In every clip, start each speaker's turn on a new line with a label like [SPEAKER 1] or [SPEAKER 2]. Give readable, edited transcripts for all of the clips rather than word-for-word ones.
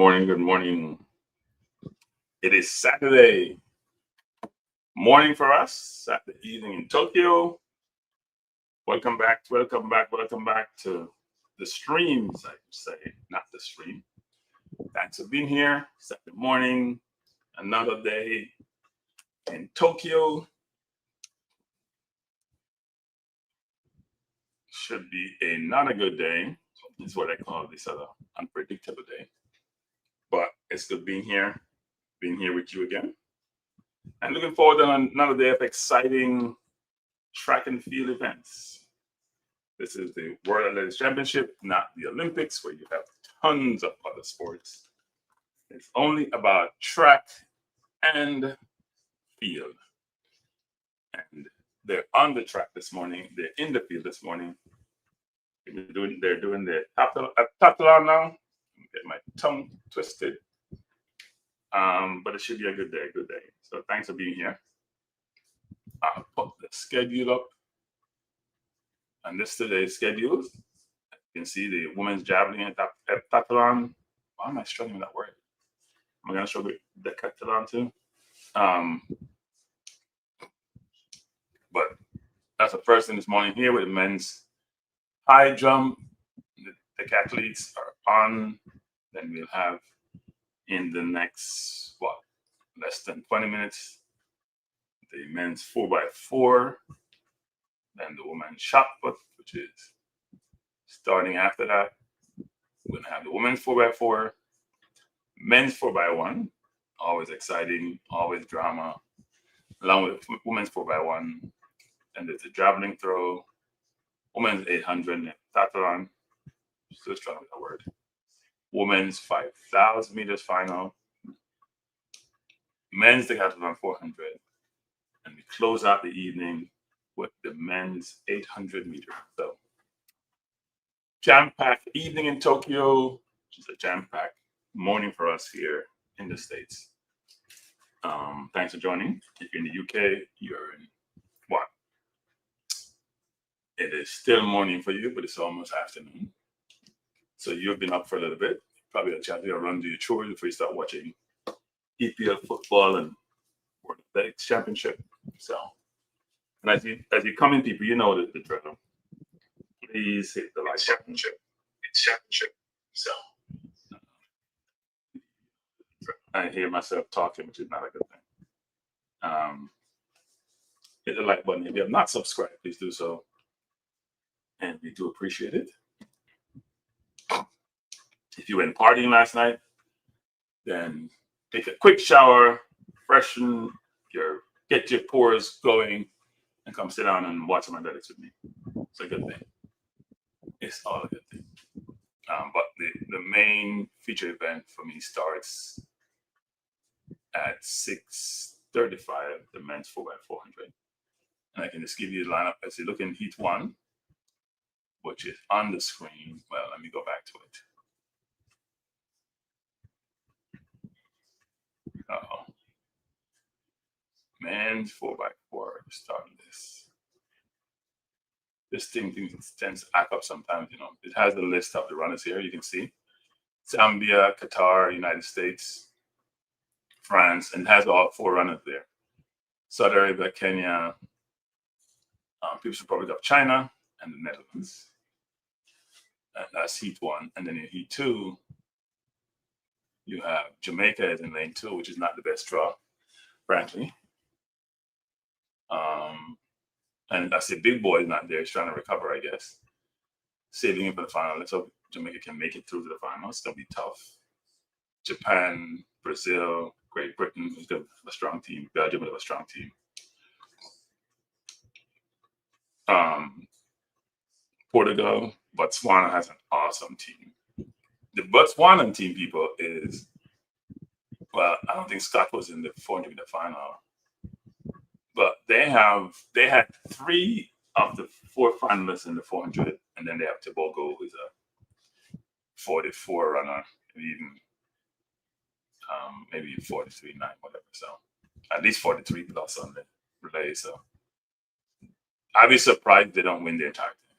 [SPEAKER 1] morning. Good morning. It is Saturday morning for us, Saturday evening in Tokyo. Welcome back to the streams, I would say, not the stream. Thanks for being here. Saturday morning, another day in Tokyo. Should be another good day. Is what I call this other unpredictable day. But it's good being here with you again. And looking forward to another day of exciting track and field events. This is the World Athletics Championship, not the Olympics, where you have tons of other sports. It's only about track and field. And they're on the track this morning. They're in the field this morning. They're doing the Decathlon now. Get my tongue twisted. But it should be a good day. So thanks for being here. I'll put the schedule up. And this today's schedule. You can see the women's javelin at Decathlon. Why am I struggling with that word? Am I going to struggle with Decathlon too? But that's the first thing this morning here with the men's high jump. The decathletes are on. Then we'll have in the next, less than 20 minutes, the men's 4x4. Then the women's shot put, which is starting after that. We're going to have the women's 4x4, men's 4x1, always exciting, always drama, along with women's 4x1. And there's the javelin throw, women's 800 Decathlon, still struggling with that word. Women's 5,000 meters final, men's Decathlon 400, and we close out the evening with the men's 800 meter. So, jam-packed evening in Tokyo, which is a jam-packed morning for us here in the States. Thanks for joining. If you're in the UK, you're in what? It is still morning for you, but it's almost afternoon. So you've been up for a little bit. Probably a chance to run to your chores before you start watching EPL football and World Athletics Championship. So, and as you come in, people, you know the drill. Please hit the like button. It's championship. So I hear myself talking, which is not a good thing. Hit the like button. If you have not subscribed, please do so. And we do appreciate it. If you went partying last night, then take a quick shower, freshen get your pores going, and come sit down and watch some athletics with me. It's a good thing. It's all a good thing. But the main feature event for me starts at 6:35, the men's 4x400. And I can just give you the lineup as you look in heat one, which is on the screen. Well, let me go back to it. Men's 4x4, starting this. This thing tends to act up sometimes, It has the list of the runners here, you can see. Zambia, Qatar, United States, France, and has all 4 runners there. Saudi Arabia, Kenya, People's Republic of China, and the Netherlands. And that's heat 1. And then in heat 2, you have Jamaica is in lane 2, which is not the best draw, frankly. And I see Big Boy is not there. He's trying to recover, I guess. Saving him for the final. Let's hope Jamaica can make it through to the final. It's going to be tough. Japan, Brazil, Great Britain is going to have a strong team. Belgium will have a strong team. Portugal, Botswana has an awesome team. The Botswanan team, people, is, I don't think Scott was in the 400 meter final. But they had 3 of the 4 finalists in the 400, and then they have Tobago, who's a 44 runner, maybe 43, 9, whatever. So at least 43 plus on the relay. So I'd be surprised if they don't win the entire thing.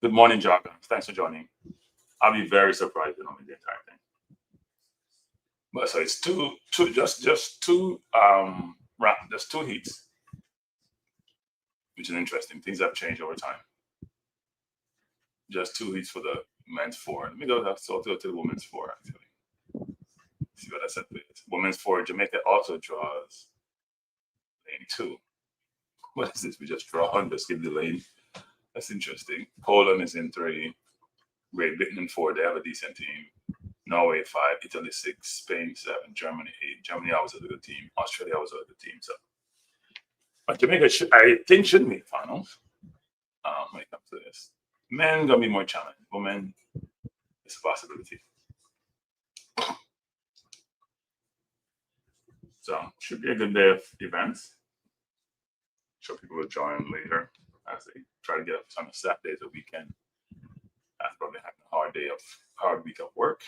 [SPEAKER 1] Good morning, Jargon. Thanks for joining. I'll be very surprised if they don't win the entire thing. But so it's just two just two heats, which is interesting. Things have changed over time. Just two heats for the men's four. Let me go to the women's four actually. See what I said, please. Women's four, Jamaica also draws lane two. What is this? We just draw and just give the lane. That's interesting. Poland is in three. Great Britain in four. They have a decent team. Norway 5, Italy 6, Spain 7, Germany 8. Germany always a good team. Australia always a good team. So, but Jamaica, I think, should make finals when it comes to this. Men gonna be more challenging. Women, it's a possibility. So, should be a good day of events. Sure, people will join later as they try to get up on a Saturday, the weekend. That's probably having a hard week of work.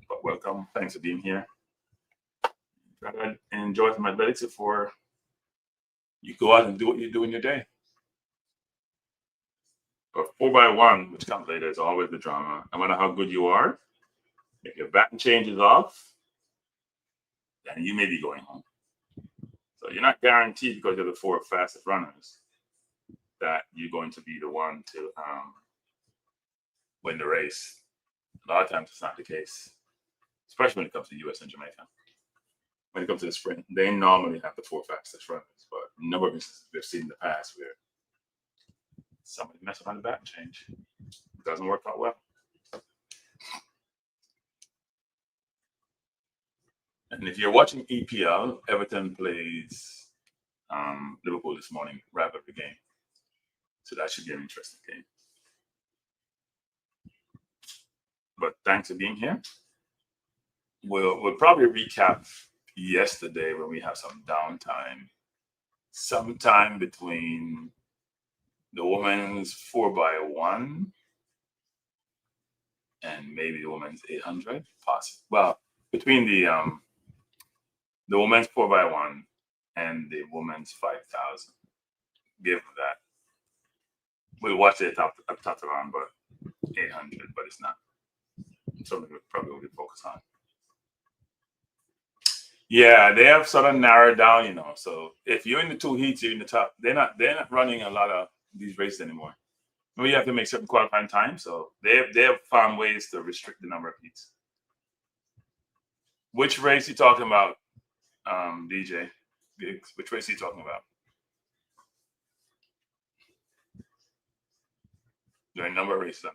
[SPEAKER 1] But welcome. Thanks for being here. Try to enjoy some athletics before you go out and do what you do in your day. But 4x1, which comes later, is always the drama. No matter how good you are, if your baton changes off, then you may be going home. So you're not guaranteed because you're the four fastest runners that you're going to be the one to win the race. A lot of times it's not the case, especially when it comes to US and Jamaica. When it comes to the sprint, they normally have the four fastest runners, but a number of instances we've seen in the past where somebody messed up on the baton change. It doesn't work out well. And if you're watching EPL, Everton plays Liverpool this morning, wrap up the game. So that should be an interesting game. But thanks for being here. We'll probably recap yesterday when we have some downtime, sometime between the women's 4x1 and maybe the women's 800, possibly. Well, between the women's 4x1 and the women's 5,000. Give that. We'll watch it up around, but 800, but it's not something we probably will focus on. Yeah, they have sort of narrowed down, So if you're in the two heats, you're in the top. They're not running a lot of these races anymore. We have to make certain qualifying time, so they have found ways to restrict the number of heats. Which race are you talking about, DJ? Which race are you talking about? There are a number of races.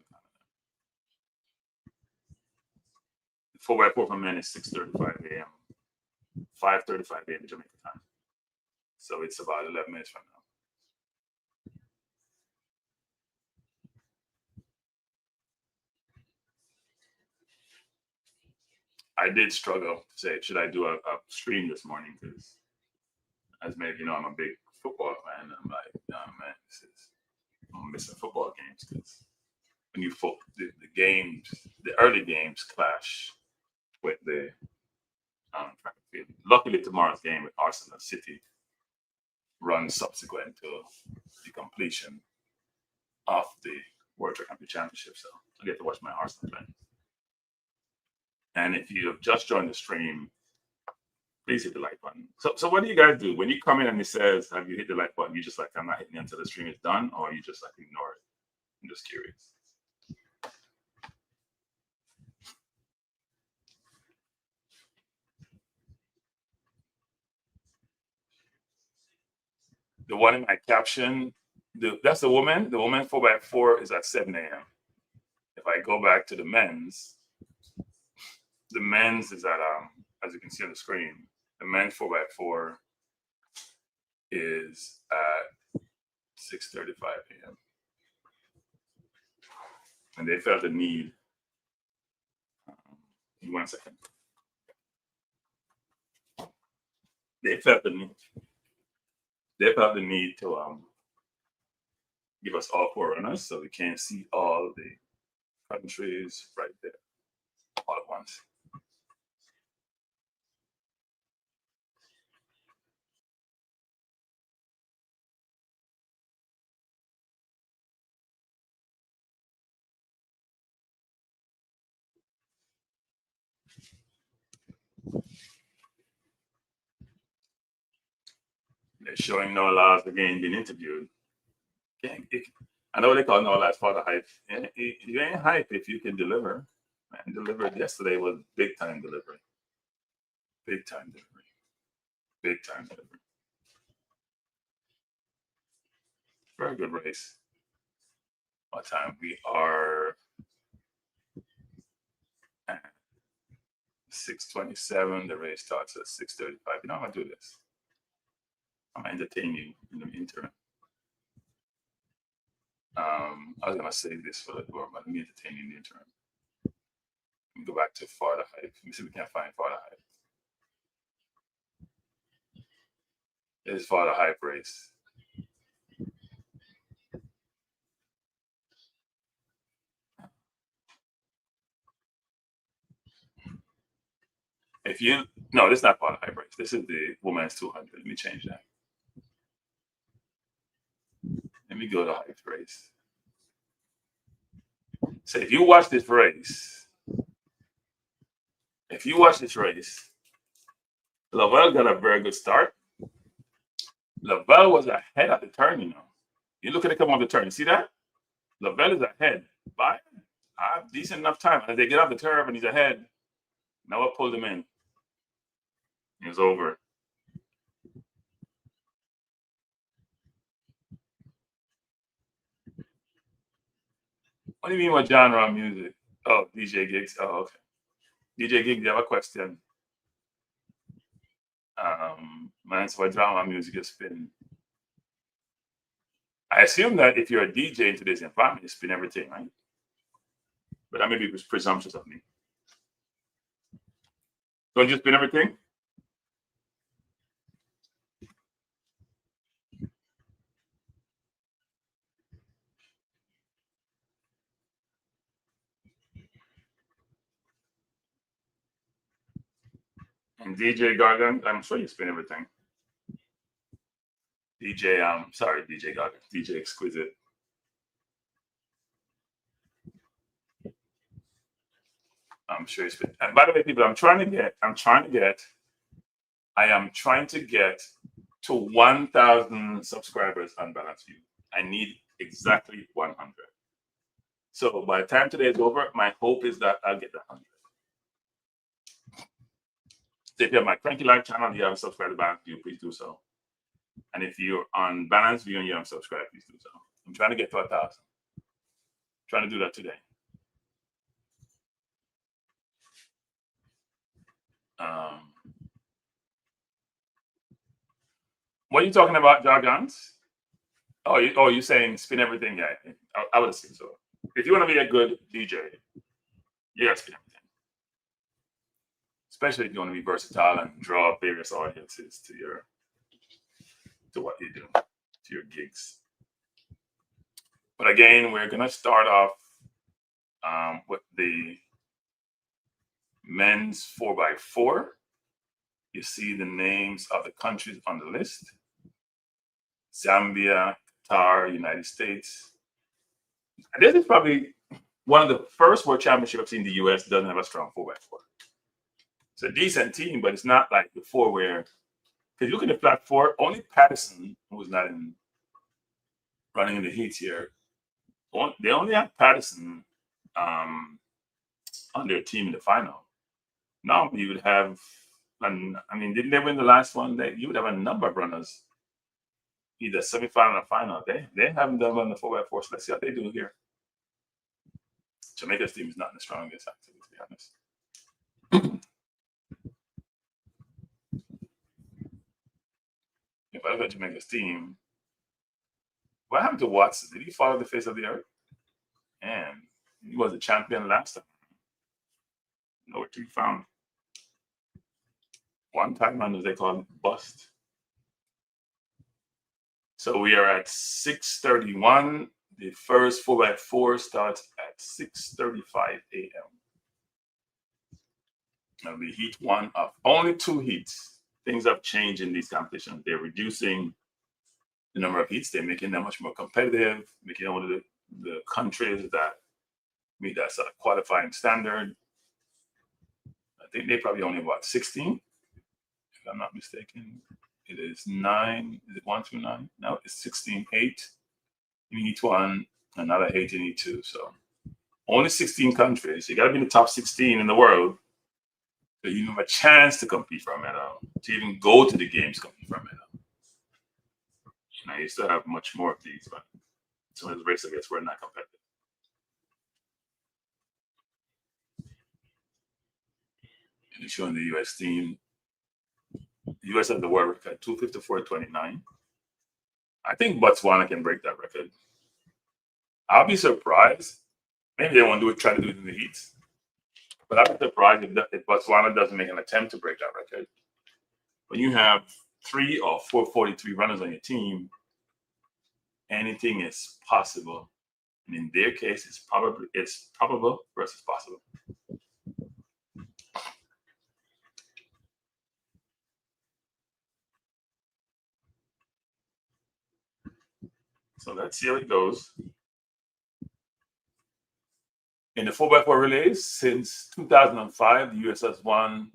[SPEAKER 1] 4x4 for men is 6:35 a.m. 5:35 a.m. Jamaica time. So it's about 11 minutes from now. I did struggle to say, should I do a stream this morning? Because as many of you know, I'm a big football fan. I'm like, oh man, I'm missing football games because when you the games, the early games clash with the track and field. Luckily, tomorrow's game with Arsenal City runs subsequent to the completion of the World Track and Field Championship, so I get to watch my Arsenal play. And if you have just joined the stream, please hit the like button. So what do you guys do when you come in and it says, "Have you hit the like button?" You just like, "I'm not hitting it until the stream is done," or you just like ignore it? I'm just curious. The one in my caption, that's the woman. The woman 4x4 is at 7 a.m. If I go back to the men's is at as you can see on the screen, the men's 4x4 is at 6:35 a.m. And they felt the need. In 1 second. They felt the need. They felt the need to give us all four runners, so we can see all the countries right there all at once. They're showing no laws again being interviewed. I know they call no laws part of hype. You ain't hype if you can deliver. And delivered yesterday was big time delivery. Big time delivery. Big time delivery. Very good race. What time? We are at 6:27. The race starts at 6:35. You know, I'm gonna do this. I'm gonna entertain you in the interim. I was gonna save this for the door, but let me entertain you in the interim. Let me go back to Florida Hype. Let me see if we can find Florida Hype. This is Florida Hype race. No, this is not Florida Hype race. This is the women's 200. Let me change that. Let me go to Hype race. So if you watch this race, Lavelle got a very good start. Lavelle was ahead at the turn, you know. You look at it come off the turn. You see that? Lavelle is ahead by a decent enough time. As they get off the turn and he's ahead, now I pulled him in. It was over. What do you mean what genre of music? Oh, DJ gigs. Oh, okay. DJ gigs, you have a question? Man, so what drama music you spin? I assume that if you're a DJ in today's environment, you spin everything, right? But that maybe was presumptuous of me. Don't you spin everything? And DJ Gargan, I'm sure you spin everything. DJ, sorry, DJ Gargan, DJ Exquisite. I'm sure you spin. And by the way, people, I am trying to get to 1,000 subscribers on Balance View. I need exactly 100. So by the time today is over, my hope is that I'll get the 100. So if you have my Cranky Live channel, you haven't subscribed to Balance View, please do so. And if you're on Balance View and you haven't subscribed, please do so. I'm trying to get to 1,000. Trying to do that today. What are you talking about, jargons? Oh, you're saying spin everything? Yeah, I would assume so. If you want to be a good DJ, you got to spin everything. Especially if you want to be versatile and draw various audiences to what you do, to your gigs. But again, we're going to start off with the men's 4x4. You see the names of the countries on the list: Zambia, Qatar, United States. And this is probably one of the first World Championships I've seen the US doesn't have a strong 4x4. It's a decent team, but it's not like before where, because you look at the flat four, only Patterson, who's not running in the heats here, they only have Patterson on their team in the final. Now you would have, didn't they win the last one? You would have a number of runners, either semifinal or final. They haven't done on the 4x4, so let's see how they do here. Jamaica's team is not the strongest, actually, to be honest. If I look at Jamaica's team, what happened to Watson? Did he fall off the face of the earth? And he was a champion last time. Nowhere to be found. One time run, as they call it, bust. So we are at 6:31. The first 4x4 starts at 6:35 a.m. That'll be heat one of only 2 heats. Things have changed in these competitions. They're reducing the number of heats. They're making them much more competitive, making it one of the countries that meet that sort of qualifying standard. I think they probably only 16, if I'm not mistaken. It is 9. Is it 1 through 9? No, it's 16, 8 in each one, another 8 in each two. So only 16 countries. You got to be in the top 16 in the world so you have a chance to compete for a medal, to even go to the games, compete for a medal. Now, you still have much more of these, but some of the races, I guess, were not competitive. And showing the U.S. team. The U.S. has the world record, 254.29. I think Botswana can break that record. I'll be surprised. Maybe they won't try to do it in the heats. But I'll be surprised if Botswana doesn't make an attempt to break that record. When you have 3 or 4:43 runners on your team, anything is possible. And in their case, it's probable versus possible. So let's see how it goes. In the 4x4 relays, since 2005, the US has won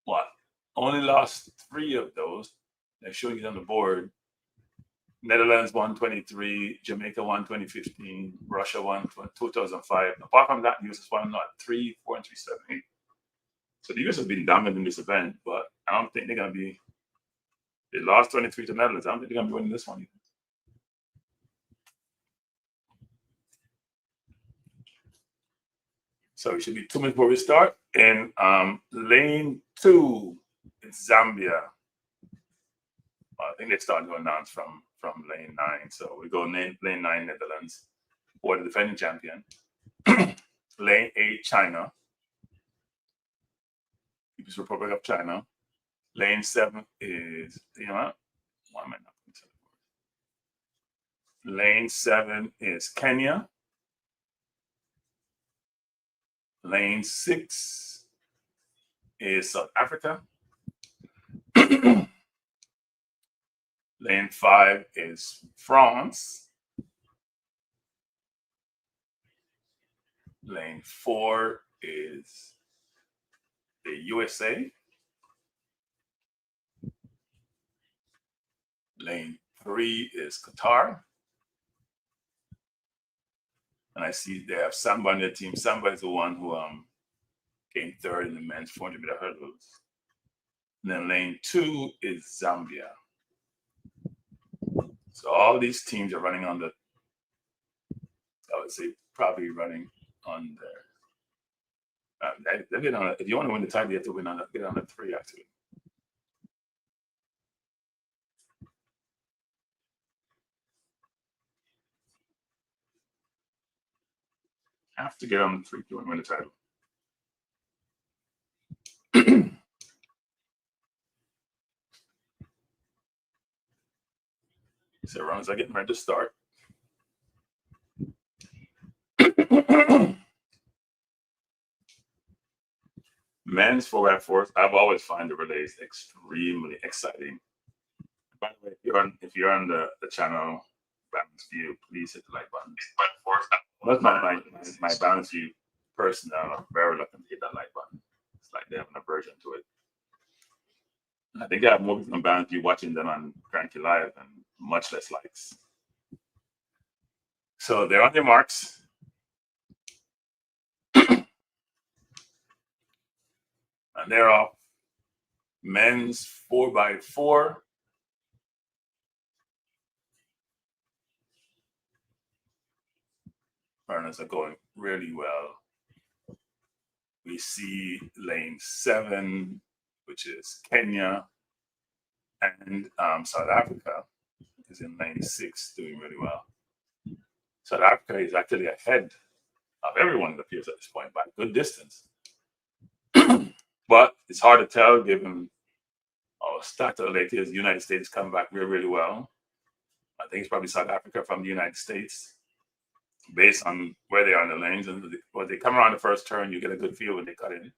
[SPEAKER 1] what? Only lost 3 of those. They're showing it on the board. Netherlands won 23, Jamaica won 2015, Russia won 2005. Apart from that, the US has won 3, 4, and 3, 7, 8. So the US has been dominant in this event, but I don't think they're going to be. They lost 23 to Netherlands. I don't think they're going to be winning this one either. So it should be 2 minutes before we start. In lane 2, it's Zambia. I think they started to announce from lane 9. So we go lane 9, Netherlands, or the defending champion. Lane 8, China. People's Republic of China. Lane 7 is, why am I not putting it? Lane 7 is Kenya. Lane 6 is South Africa. Lane 5 is France. Lane 4 is the USA. Lane 3 is Qatar. And I see they have Samba on their team. Samba is the one who came 3rd in the men's 400-meter hurdles. And then lane 2 is Zambia. So all these teams are running on the, I would say, probably running on there. They get on. If you want to win the title, you have to get on a 3 actually. Have to get on the 3 to win the title. So runners are getting ready to start. Men's 4x4s, I've always found the relays extremely exciting. By the way, if you're on the channel Balance View, please hit the like button. That's my Balance View person. I'm very reluctant to hit that like button. It's like they have an aversion to it. I think I have more people on Balance View watching than on Cranky Live, and much less likes. So they're on their marks. And they're off. Men's 4x4. Runners are going really well. We see lane 7, which is Kenya, and South Africa is in lane 6, doing really well. South Africa is actually ahead of everyone, it appears, at this point by a good distance. But it's hard to tell given our start to the late years. The United States come back really, really well. I think it's probably South Africa from the United States, based on where they are in the lanes. And when they come around the first turn, you get a good feel when they cut in.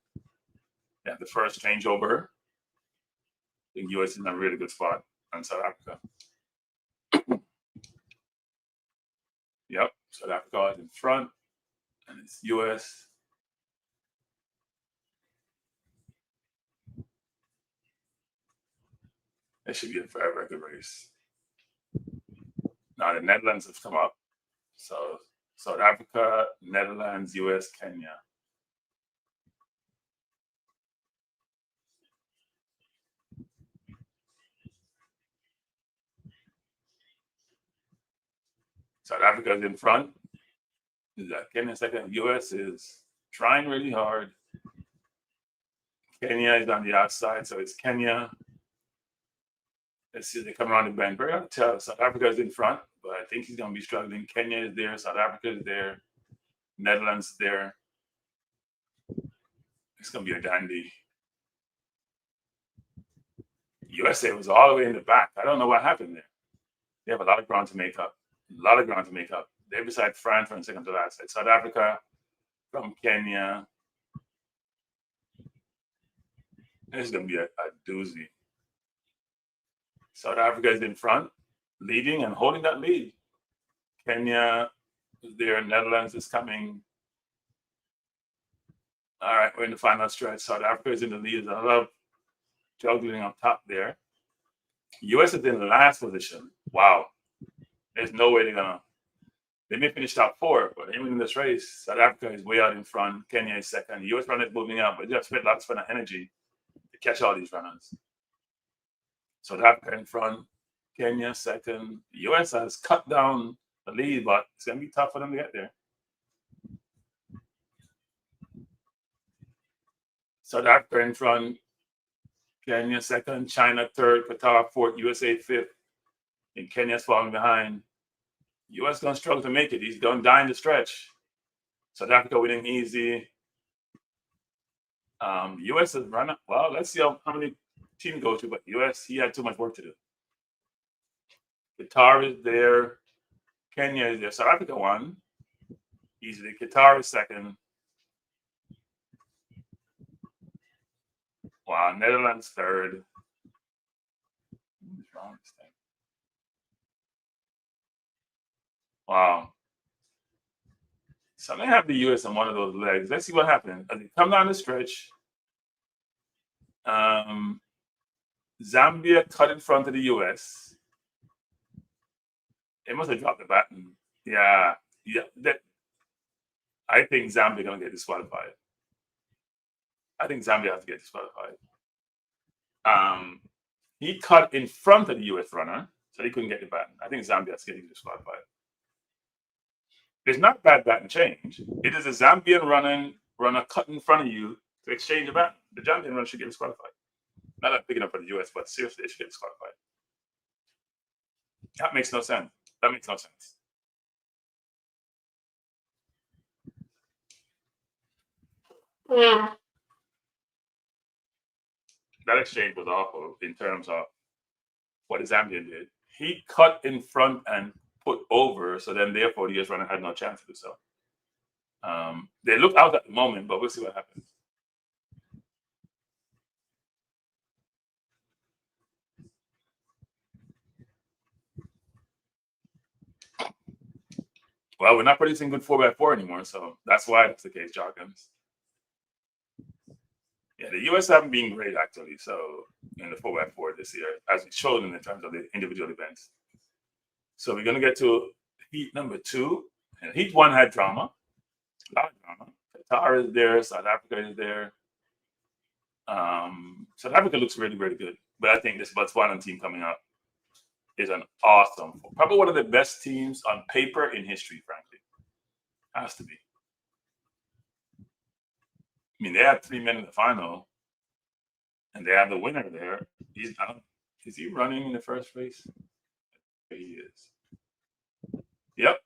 [SPEAKER 1] Yeah, the first changeover, the US is in a really good spot on South Africa. Yep, South Africa is in front, and it's US. It should be a very, very good race. Now the Netherlands have come up. So South Africa, Netherlands, US, Kenya. South Africa is in front. Kenya second. US is trying really hard. Kenya is on the outside, so it's Kenya. Let's see, they come around the bend. Very hard to tell. South Africa is in front, but I think he's going to be struggling. Kenya is there. South Africa is there. Netherlands is there. It's going to be a dandy. USA was all the way in the back. I don't know what happened there. They have a lot of ground to make up. A lot of ground to make up. They're beside France from second to last. It's South Africa from Kenya. It's going to be a doozy. South Africa is in front, leading and holding that lead. Kenya is there. Netherlands is coming. All right, we're in the final stretch. South Africa is in the lead. I love juggling up top there. US is in the last position. Wow. There's no way they're going to. They may finish top 4, but even in this race, South Africa is way out in front. Kenya is second. US runner is moving up, but they have spent lots of energy to catch all these runners. South Africa in front, Kenya second. The US has cut down the lead, but it's going to be tough for them to get there. South Africa in front, Kenya second, China third, Qatar fourth, USA fifth, and Kenya's falling behind. US going to struggle to make it. He's going to die in the stretch. South Africa winning easy. US has run up. Well, let's see how many teams go to, but US, he had too much work to do. Qatar is there. Kenya is there. South Africa won easily. Qatar is second. Wow, Netherlands third. What's wrong with this thing? Wow. So they have the US on one of those legs. Let's see what happens. As they come down the stretch, Zambia cut in front of the US. They must have dropped the baton. Yeah. I think Zambia gonna get disqualified. I think Zambia has to get disqualified. He cut in front of the US runner, so he couldn't get the baton. I think Zambia is getting disqualified. It's not bad baton change. It is a Zambian runner cut in front of you to exchange a baton. The Zambian runner should get disqualified. Not that big enough for the US, but seriously, they should get disqualified. That makes no sense. That makes no sense. That exchange was awful in terms of what the Zambian did. He cut in front and put over, so then therefore the US runner had no chance to do so. They look out at the moment, but we'll see what happens. Well, we're not producing good 4x4 anymore, so that's why that's the case, Jarkins. Yeah, the US haven't been great actually. So in the 4x4 this year, as it showed in terms of the individual events. So we're gonna get to heat number 2. And heat 1 had drama, a lot of drama. Qatar is there, South Africa is there. South Africa looks really, really good. But I think this Botswana team coming up is an awesome, probably one of the best teams on paper in history, frankly. Has to be. I mean, they had 3 men in the final, and they have the winner there. Is he running in the first race? He is. Yep.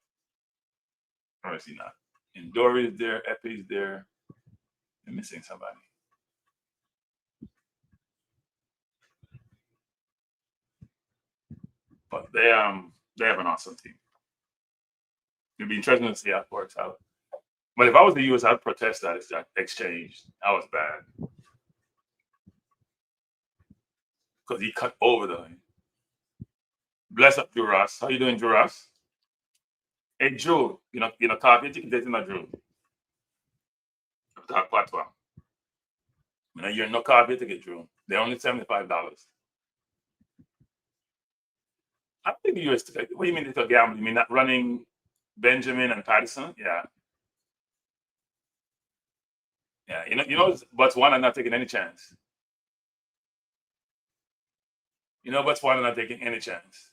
[SPEAKER 1] Or is he not? And Dory is there. Epi is there. I'm missing somebody. But they have an awesome team. It'd be interesting to see how it works out. But if I was the US, I'd protest that exchange. That was bad. Because he cut over the line. Bless up, Drew Ross. How you doing, Drew Ross? Hey, Drew, copy you can na Drew. Talk patois. You're no copy to get Drew. They're only $75.
[SPEAKER 2] I don't think the US. What do you mean they took gamble? You mean not running Benjamin and Patterson? Yeah. Yeah. Botswana not taking any chance. Botswana not taking any chance.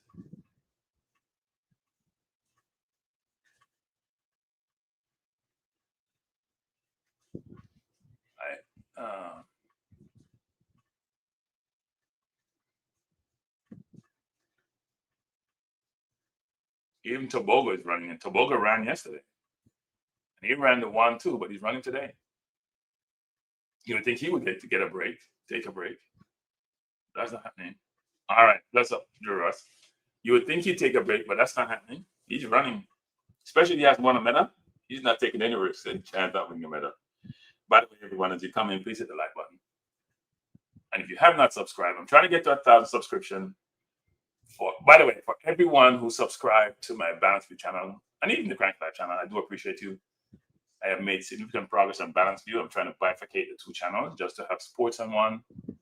[SPEAKER 2] Even Tobago is running, and Tobago ran yesterday. And he ran the 1-2, but he's running today. You would think he would get a break, take a break. That's not happening. All right, that's up, Russ. You would think he'd take a break, but that's not happening. He's running, especially if he has won a medal. He's not taking any risks and chance of winning a medal. By the way, everyone, as you come in, please hit the like button. And if you have not subscribed, I'm trying to get to 1,000 subscription. By the way, for everyone who subscribed to my Balance View channel and even the Crank Life channel, I do appreciate you. I have made significant progress on Balance View. I'm trying to bifurcate the two channels just to have sports on one and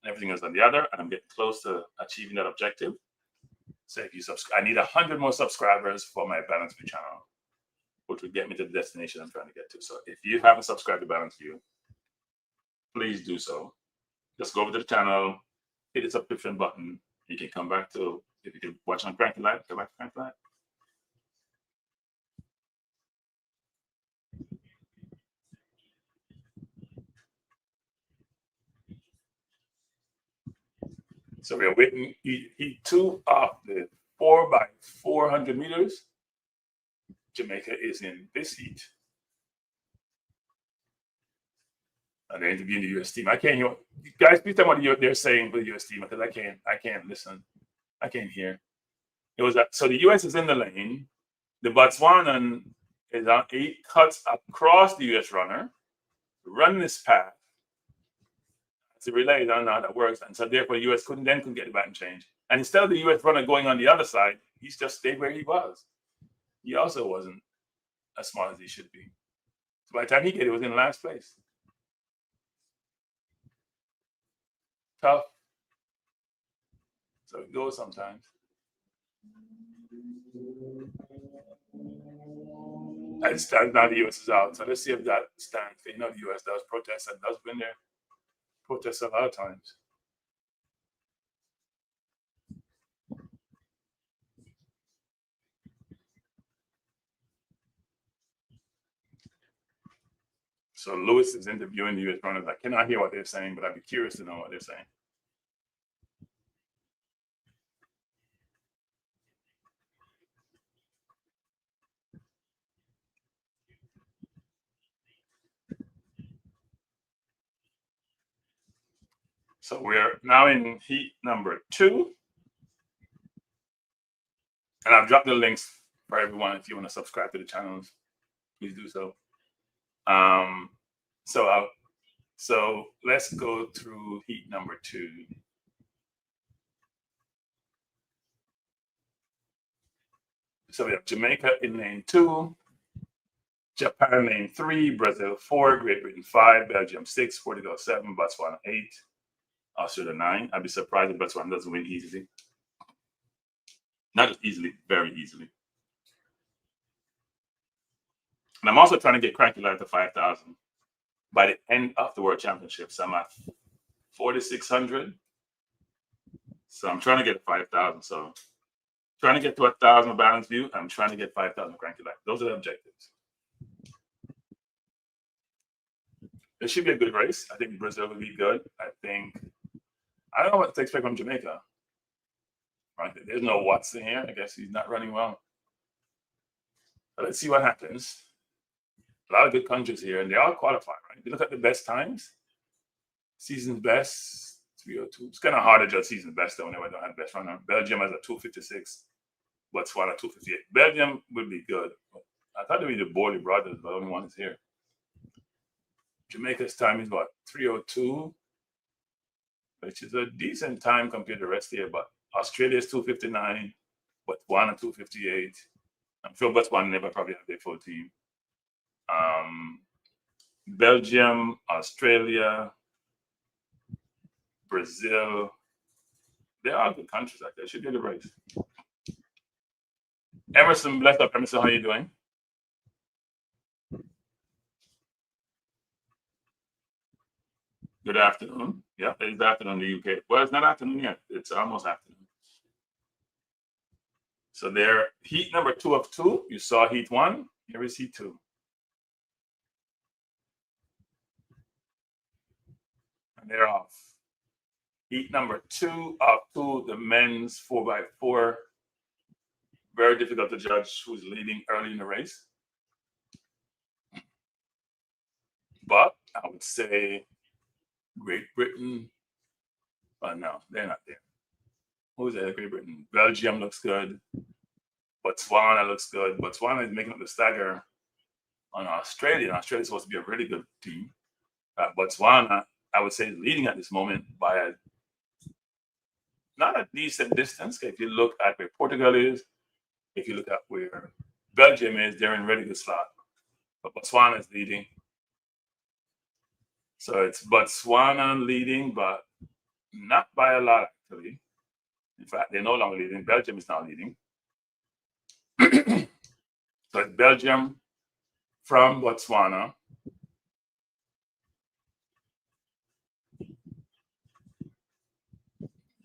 [SPEAKER 2] everything else on the other. And I'm getting close to achieving that objective. So if you subscribe, I need 100 more subscribers for my Balance View channel, which would get me to the destination I'm trying to get to. So if you haven't subscribed to Balance View, please do so. Just go over to the channel, hit the subscription button. You can come back to, if you can watch on Cranky Live, go back to Cranky Live. So we're waiting. Heat 2 of the 4x400 meters. Jamaica is in this heat. And they're interviewing the US team. I can't hear. Guys, please tell me what they're saying for the US team, because I can't listen. I can't hear. It was so the US is in the lane. The Botswanan is on 8 cuts across the US runner, run this path. It's a relay. I don't know how that works. And so therefore the US couldn't get the baton change. And instead of the US runner going on the other side, he's just stayed where he was. He also wasn't as smart as he should be. So by the time he get it, was in last place. Tough. So it goes sometimes. And stands now the US is out. So let's see if that stands. The US does protest and does win there. Protests a lot of times. So Lewis is interviewing the US runners. I cannot hear what they're saying, but I'd be curious to know what they're saying. So we're now in heat number 2. And I've dropped the links for everyone. If you want to subscribe to the channels, please do so. So let's go through heat number 2. So we have Jamaica in lane 2, Japan lane 3, Brazil 4, Great Britain 5, Belgium 6, Portugal 7, Botswana 8, Australia 9. I'd be surprised if Botswana doesn't win easily. Not just easily, very easily. And I'm also trying to get Cranky Live to 5,000 by the end of the World Championships. I'm at 4,600. So I'm trying to get 5,000. So trying to get to 1,000 Balance View. I'm trying to get 5,000 Cranky Live. Those are the objectives. It should be a good race. I think Brazil will be good. I don't know what to expect from Jamaica. Right? There's no Watson here. I guess he's not running well. But let's see what happens. A lot of good countries here, and they all qualify, right? If you look at the best times, season's best, 3:02. It's kind of hard to judge season's best, though, whenever I don't have best runner. Belgium has a 2:56, Botswana 2:58. Belgium would be good. I thought it would be the Borley brothers, but only one is here. Jamaica's time is what, 3:02, which is a decent time compared to the rest here, but Australia's 2:59, Botswana 2:58. I'm sure Botswana never probably have their full team. Belgium, Australia, Brazil, they're all good countries like that. Should be the race. Emerson, bless up. Emerson, how you doing? Good afternoon. Yeah, it's afternoon in the UK. Well, it's not afternoon yet. It's almost afternoon. So there, heat number 2 of 2. You saw heat 1. Here is heat 2. And they're off. Heat number 2 of 2, the men's 4x4. Very difficult to judge who's leading early in the race. But I would say Great Britain. Oh, no, they're not there. Who's there? Great Britain. Belgium looks good. Botswana looks good. Botswana is making up the stagger on Australia. Australia's supposed to be a really good team. Botswana, I would say, is leading at this moment by not a decent distance. If you look at where Portugal is, if you look at where Belgium is, they're in really good slot. But Botswana is leading. So it's Botswana leading, but not by a lot, actually. In fact, they're no longer leading. Belgium is now leading. So it's Belgium from Botswana.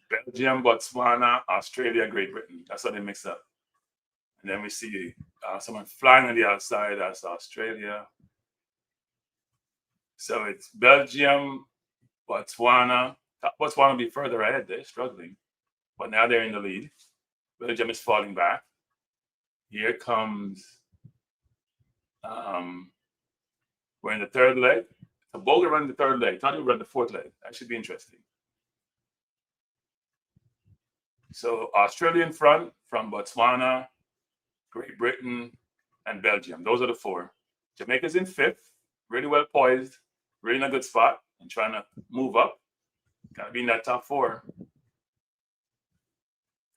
[SPEAKER 2] Belgium, Botswana, Australia, Great Britain. That's how they mix up. And then we see someone flying on the outside. That's Australia. So it's Belgium, Botswana. Botswana will be further ahead. They're struggling. But now they're in the lead. Belgium is falling back. Here comes, we're in the third leg. So Bogle run the third leg. Tony run the fourth leg. That should be interesting. So Australia in front from Botswana, Great Britain, and Belgium. Those are the 4. Jamaica's in 5th, really well poised, really in a good spot, and trying to move up. Gotta be in that top 4.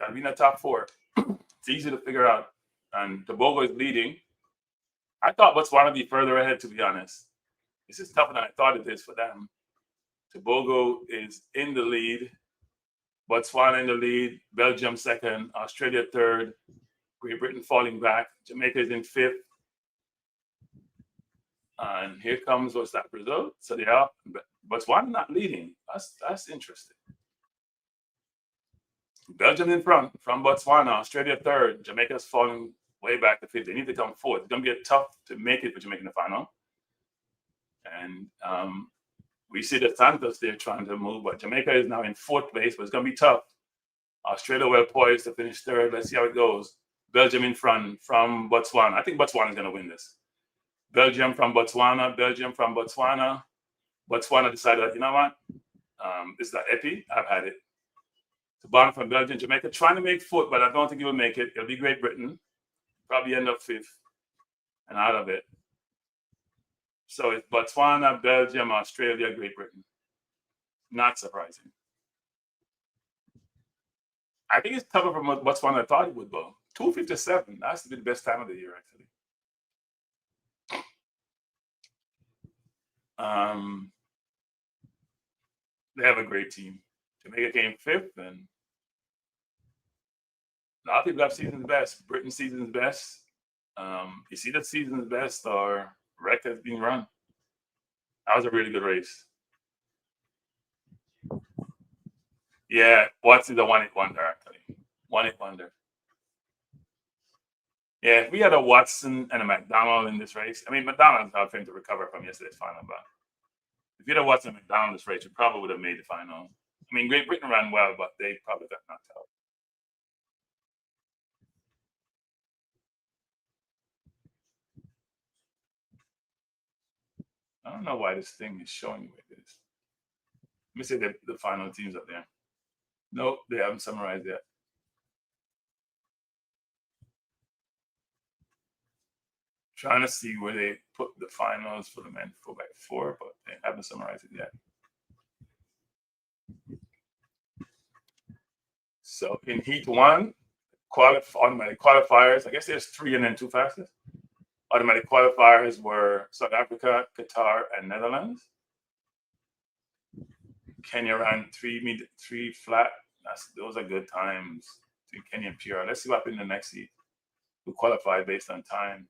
[SPEAKER 2] Gotta be in that top 4. It's easy to figure out. And Tobago is leading. I thought Botswana would be further ahead, to be honest. This is tougher than I thought it is for them. Tobago is in the lead. Botswana in the lead. Belgium second. Australia third. Great Britain falling back. Jamaica is in 5th. And here comes, what's that result? So they are, Botswana not leading. That's interesting. Belgium in front from Botswana. Australia third. Jamaica's falling way back to 5th. They need to come 4th. It's going to be tough to make it for Jamaica in the final. And we see the Santos there trying to move, but Jamaica is now in 4th place, but it's going to be tough. Australia well poised to finish 3rd. Let's see how it goes. Belgium in front from Botswana. I think Botswana is going to win this. Belgium from Botswana. Belgium from Botswana. Botswana decided, you know what? This is the Epi. I've had it. Tabana from Belgium. Jamaica trying to make 4th, but I don't think he will make it. It'll be Great Britain. Probably end up 5th and out of it. So it's Botswana, Belgium, Australia, Great Britain. Not surprising. I think it's tougher for Botswana than I thought it would go. 2:57. That's the best time of the year, actually. They have a great team. Jamaica came 5th, and a lot of people have season's best. Britain season's best. You see the season's best or records being run. That was a really good race. Yeah, Watts is a one-hit wonder, actually. One-hit wonder. Yeah, if we had a Watson and a McDonald in this race, I mean, McDonald's helped him to recover from yesterday's final, but if you had a Watson and McDonald in this race, you probably would have made the final. I mean, Great Britain ran well, but they probably got knocked out. I don't know why this thing is showing you like this. Let me see the final teams up there. Nope, they haven't summarized yet. Trying to see where they put the finals for the men 4x4, but they haven't summarized it yet. So in heat 1, automatic qualifiers, I guess there's 3 and then 2 fastest. Automatic qualifiers were South Africa, Qatar, and Netherlands. Kenya ran 3 flat. Those are good times between Kenya and PR. Let's see what happens in the next heat. who qualified based on time.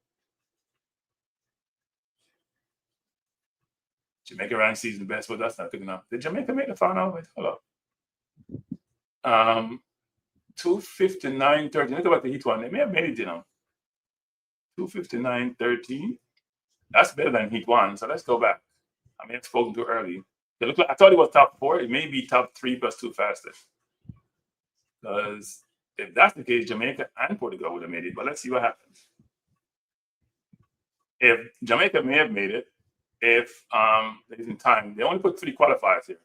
[SPEAKER 2] Jamaica ran season best, but that's not good enough. Did Jamaica make the final? Wait, hold up. 2:59:13. Look about the heat one. They may have made it, 2:59:13. That's better than heat one. So let's go back. I may have spoken too early. It looked like, I thought it was top 4. It may be top 3 plus 2 fastest. Because if that's the case, Jamaica and Portugal would have made it. But let's see what happens. If Jamaica may have made it, if it's in time, they only put 3 qualifiers here.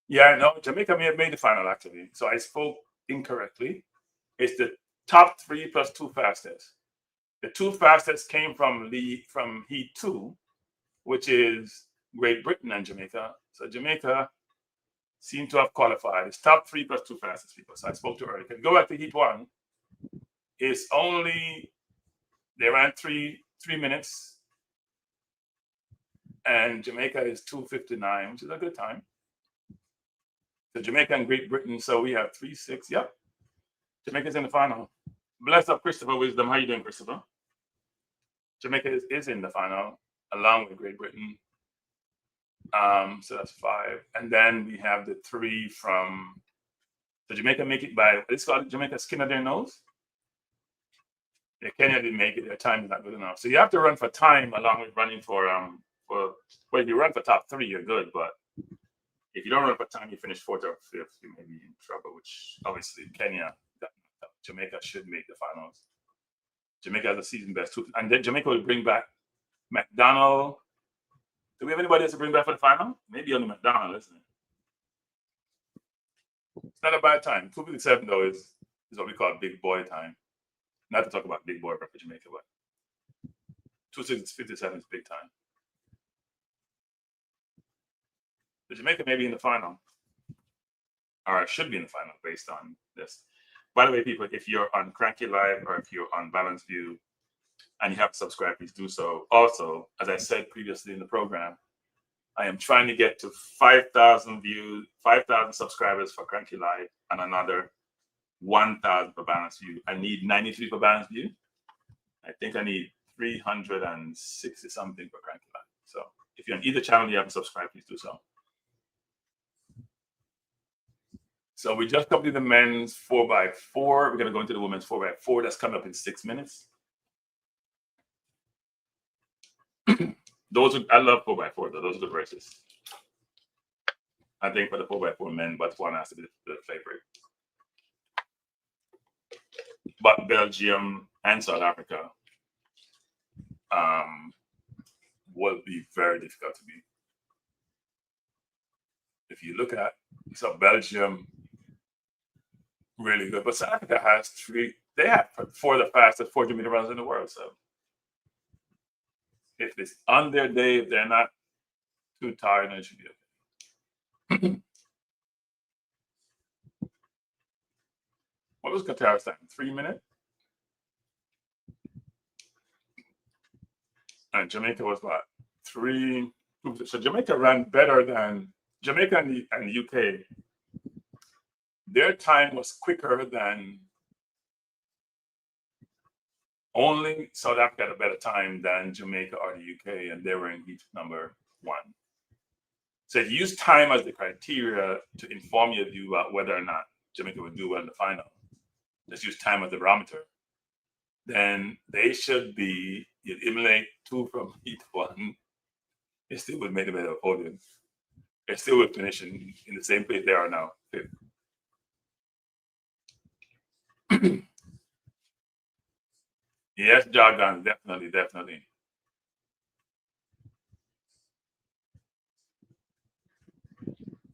[SPEAKER 2] Yeah, no, Jamaica may have made the final actually. So I spoke incorrectly. It's the top 3 plus 2 fastest. The 2 fastest came from heat 2, which is Great Britain and Jamaica. So Jamaica seemed to have qualified. It's top 3 plus 2 fastest people. So I spoke too early. Can go back to heat 1. It's only, they ran 3 minutes. And Jamaica is 2:59, which is a good time. So Jamaica and Great Britain. So we have 3:06. Yep. Jamaica's in the final. Bless up, Christopher Wisdom. How you doing, Christopher? Jamaica is in the final along with Great Britain. So that's 5. And then we have the 3 from, so Jamaica make it by, it's called Jamaica skin of their nose. Yeah, Kenya didn't make it. Their time is not good enough. So you have to run for time along with running for well, if you run for top 3, you're good. But if you don't run for time, you finish 4th or 5th, you may be in trouble, which obviously Kenya, Jamaica should make the finals. Jamaica has a season best too. And then Jamaica will bring back McDonald. Do we have anybody else to bring back for the final? Maybe only McDonald, isn't it? It's not a bad time. 2:57 though is what we call big boy time. Not to talk about big boy for Jamaica, but 2:57 is big time. The Jamaica may be in the final, or should be in the final based on this. By the way, people, if you're on Cranky Live or if you're on Balance View and you have subscribed, please do so. Also, as I said previously in the program, I am trying to get to 5,000 views, 5,000 subscribers for Cranky Live and another 1,000 for Balance View. I need 93 for Balance View. I think I need 360 something for Cranky Live. So if you're on either channel and you haven't subscribed, please do so. So we just completed the men's 4x4. We're going to go into the women's 4x4. That's coming up in 6 minutes. I love 4x4 though. Those are good races. I think for the 4x4 men, but one has to be the favorite. But Belgium and South Africa will be very difficult to beat. If you look at, so Belgium, really good, but South Africa has 3. They have 4 of the fastest 400-meter runners in the world. So if it's on their day, if they're not too tired, then it should be okay. What was Qatar's time? 3 minutes? And Jamaica was what? 3. So Jamaica ran better than Jamaica and the UK. Their time was quicker than, only South Africa had a better time than Jamaica or the UK, and they were in heat number 1. So if you use time as the criteria to inform your view about whether or not Jamaica would do well in the final, just use time as the barometer, then they should be, you'd eliminate 2 from heat 1, they still would make a better podium. They still would finish in the same place they are now, 5th. Yes, jargon, definitely.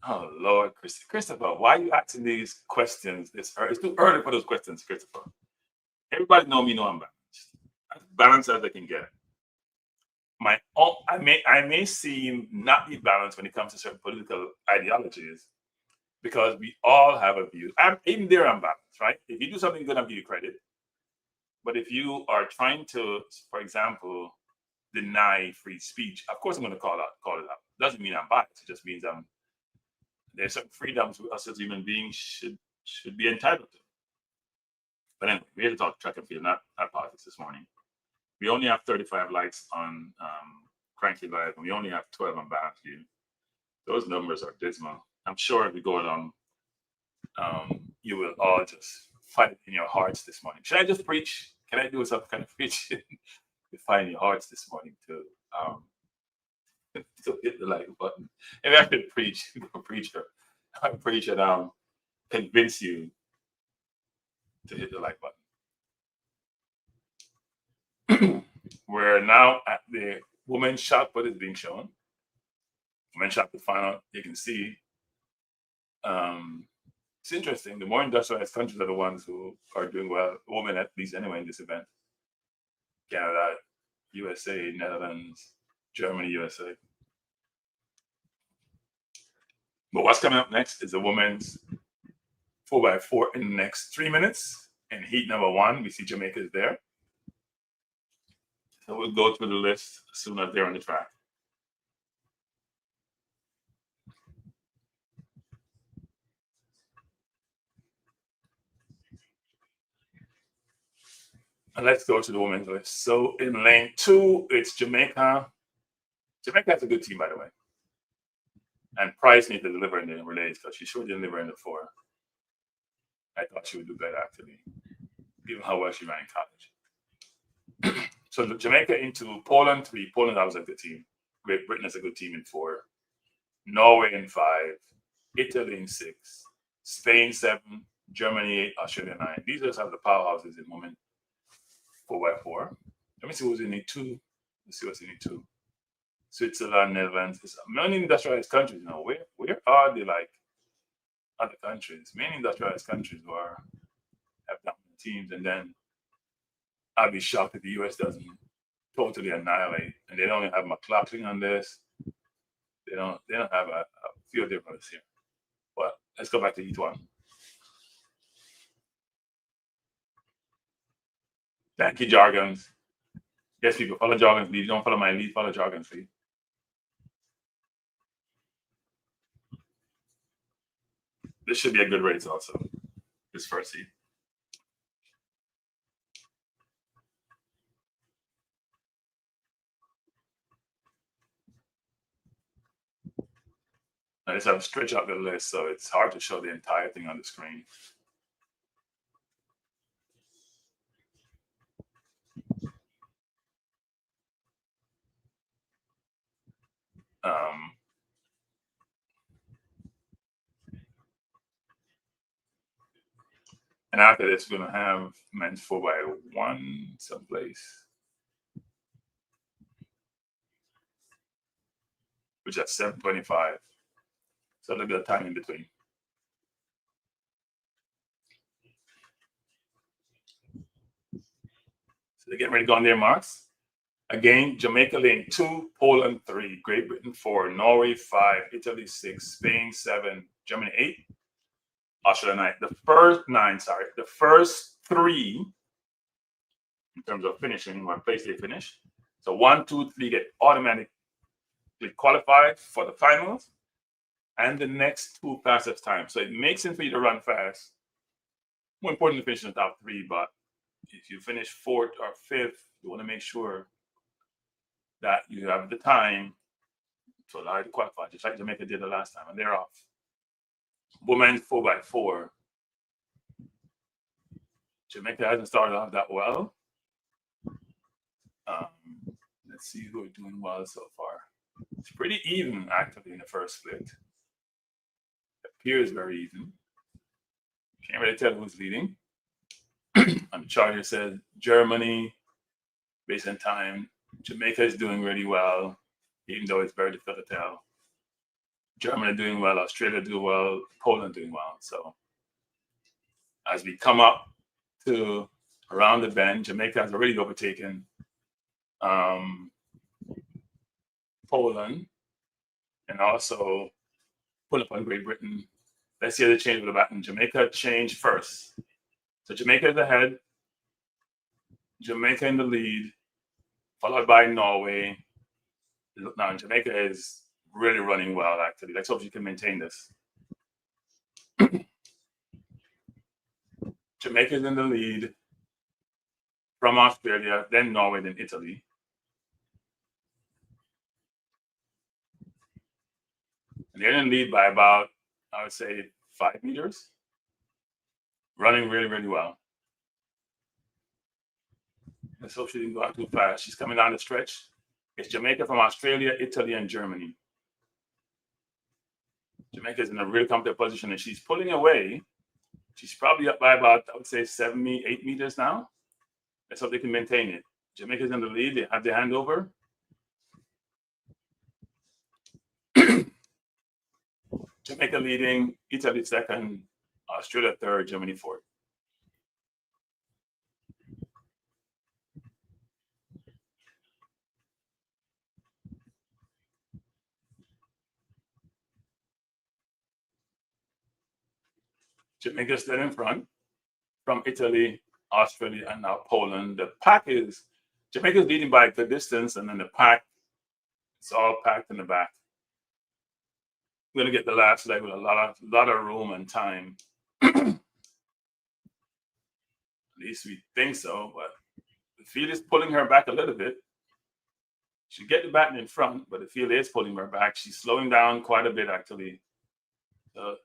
[SPEAKER 2] Oh Lord, Christopher, why are you asking these questions this early? It's too early for those questions, Christopher. Everybody know me, know I'm balanced. As balanced as I can get. I may seem not be balanced when it comes to certain political ideologies, because we all have a view. Even there I'm balanced, right? If you do something good, I'll give you credit. But if you are trying to, for example, deny free speech, of course I'm going to call it out. Doesn't mean I'm biased. It just means there's certain freedoms us as human beings should be entitled to.
[SPEAKER 1] But anyway, we had to talk track and field, not politics this morning. We only have 35 likes on Cranky Live, and we only have 12 on Balance View. Those numbers are dismal. I'm sure if we go along, you will all just find it in your hearts this morning. Should I just preach? Can I do some kind of preaching to find your hearts this morning to hit the like button? If I could preach, I preach and convince you to hit the like button. We're now at the women's shot put is being shown. Women's shot put final. You can see. It's interesting. The more industrialized countries are the ones who are doing well. Women, at least anyway, in this event. Canada, USA, Netherlands, Germany, USA. But what's coming up next is the women's 4x4 in the next 3 minutes. In heat number 1, we see Jamaica is there. So we'll go through the list as soon as they're on the track. And let's go to the women's list. So in lane 2, it's Jamaica. Jamaica has a good team, by the way. And Price needs to deliver in the relays because she sure didn't deliver in the 4. I thought she would do better, actually, given how well she ran in college. So Jamaica into Poland 3. Poland was a good team. Great Britain is a good team in 4. Norway in 5. Italy in 6. Spain 7. Germany 8. Australia 9. These just have the powerhouses in women 4x4. Let me see who's in E2. Let's see what's in E2. Switzerland, Netherlands. It's many industrialized countries. You know, where are the like other countries? Many industrialized countries who have dominant teams, and then I'd be shocked if the US doesn't totally annihilate. And they don't have McLaughlin on this. They don't have a few differences here. But let's go back to E1. Thank you, Jargons. Yes, people, follow Jargons lead. Don't follow my lead, follow Jargons lead. This should be a good race also, this first seed. I just have to stretch out the list, so it's hard to show the entire thing on the screen. And after this, we're going to have men's 4x1 someplace, which is 7:25. So a little bit of time in between. So they're getting ready to go on their marks. Again, Jamaica lane 2, Poland 3, Great Britain 4, Norway 5, Italy 6, Spain 7, Germany 8, Australia 9. The first 3 in terms of finishing, what place they finish. So 1, 2, 3 get automatically qualified for the finals, and the next 2 fastest time. So it makes sense for you to run fast. More important to finish in the top 3, but if you finish 4th or 5th, you want to make sure that you have the time to allow you to qualify, just like Jamaica did the last time, and they're off. Women's 4x4. Jamaica hasn't started off that well. Let's see who are doing well so far. It's pretty even, actually, in the first split. It appears very even. Can't really tell who's leading. On the chart here says Germany, based on time. Jamaica is doing really well, even though it's very difficult to tell. Germany doing well, Australia doing well, Poland doing well. So as we come up to around the bend, Jamaica has already overtaken Poland and also pull up on Great Britain. Let's see how they change with the baton. Jamaica changed first. So Jamaica is ahead. Jamaica in the lead, followed by Norway. Now Jamaica is really running well, actually. Let's hope she can maintain this.
[SPEAKER 2] Jamaica's in the lead from Australia, then Norway, then Italy. And they're in the lead by about, I would say, 5 meters. Running really, really well. Let's hope she didn't go out too fast. She's coming down the stretch. It's Jamaica from Australia, Italy, and Germany. Jamaica's in a really comfortable position, and she's pulling away. She's probably up by about, I would say, 8 meters now. Let's hope they can maintain it. Jamaica's in the lead. They have their handover. Jamaica leading, Italy second, Australia third, Germany fourth. Jamaica still in front from Italy, Australia, and now Poland. The pack is, Jamaica's leading by a good distance, and then the pack, it's all packed in the back. We're going to get the last leg with a lot of room and time. At least we think so, but the field is pulling her back a little bit. She get the baton in front, but the field is pulling her back. She's slowing down quite a bit, actually. So,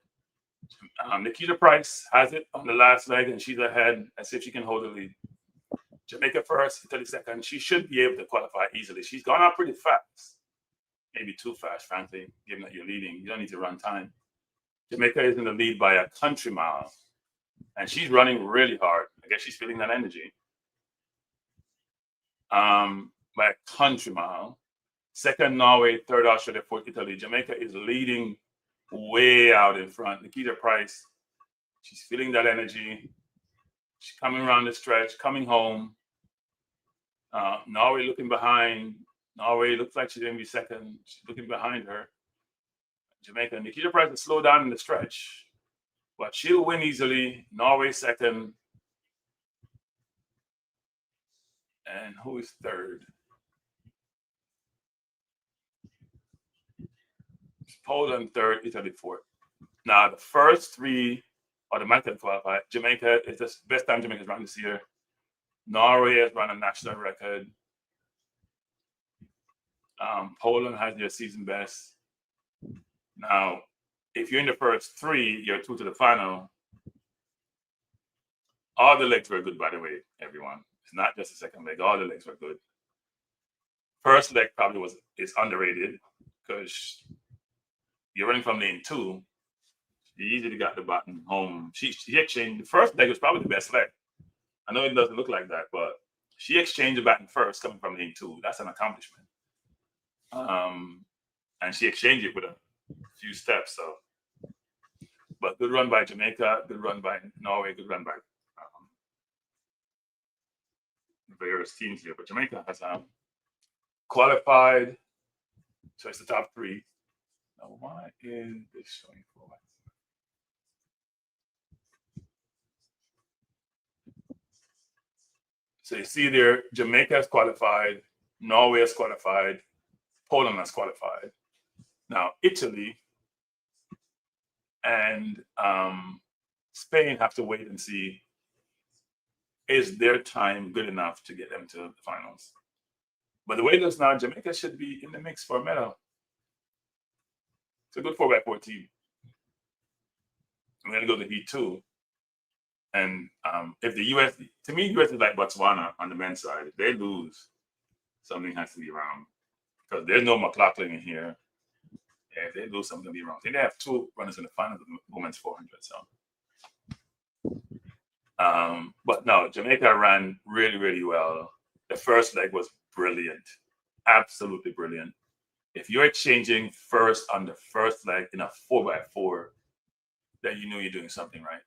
[SPEAKER 2] Nikita Price has it on the last leg, and she's ahead as if she can hold the lead. Jamaica first, Italy second. She should be able to qualify easily. She's gone out pretty fast. Maybe too fast, frankly, given that you're leading. You don't need to run time. Jamaica is in the lead by a country mile, and she's running really hard. I guess she's feeling that energy. By a country mile. Second, Norway. Third, Australia. Fourth, Italy. Jamaica is leading way out in front. Nikita Price, she's feeling that energy. She's coming around the stretch, coming home. Norway looking behind. Norway looks like she's going to be second. She's looking behind her. Jamaica, Nikita Price will slow down in the stretch, but she'll win easily. Norway second. And who is third? Poland third, Italy fourth. Now, the first three automatically qualified. Jamaica is the best time Jamaica's run this year. Norway has run a national record. Poland has their season best. Now, if you're in the first three, you're through to the final. All the legs were good, by the way, everyone. It's not just the second leg. All the legs were good. First leg probably is underrated because you're running from lane 2. She easily got the button home. She exchanged. The first leg was probably the best leg. I know it doesn't look like that, but she exchanged the baton first coming from lane 2. That's an accomplishment. And she exchanged it with a few steps. So, but good run by Jamaica, good run by Norway, good run by various teams here. But Jamaica has qualified, so it's the top 3. Now, why is this showing forward? So you see there, Jamaica has qualified, Norway has qualified, Poland has qualified. Now, Italy and Spain have to wait and see, is their time good enough to get them to the finals? But the way it looks now, Jamaica should be in the mix for a medal. It's a good 4x4 team. I'm going to go to Heat 2. And if the U.S., to me, U.S. is like Botswana on the men's side. If they lose, something has to be wrong. Because there's no McLaughlin in here. Yeah, if they lose, something will be wrong. I think they have 2 runners in the final of the women's 400. So, but no, Jamaica ran really, really well. The first leg was brilliant, absolutely brilliant. If you're exchanging first on the first leg in a 4x4, then you know you're doing something right.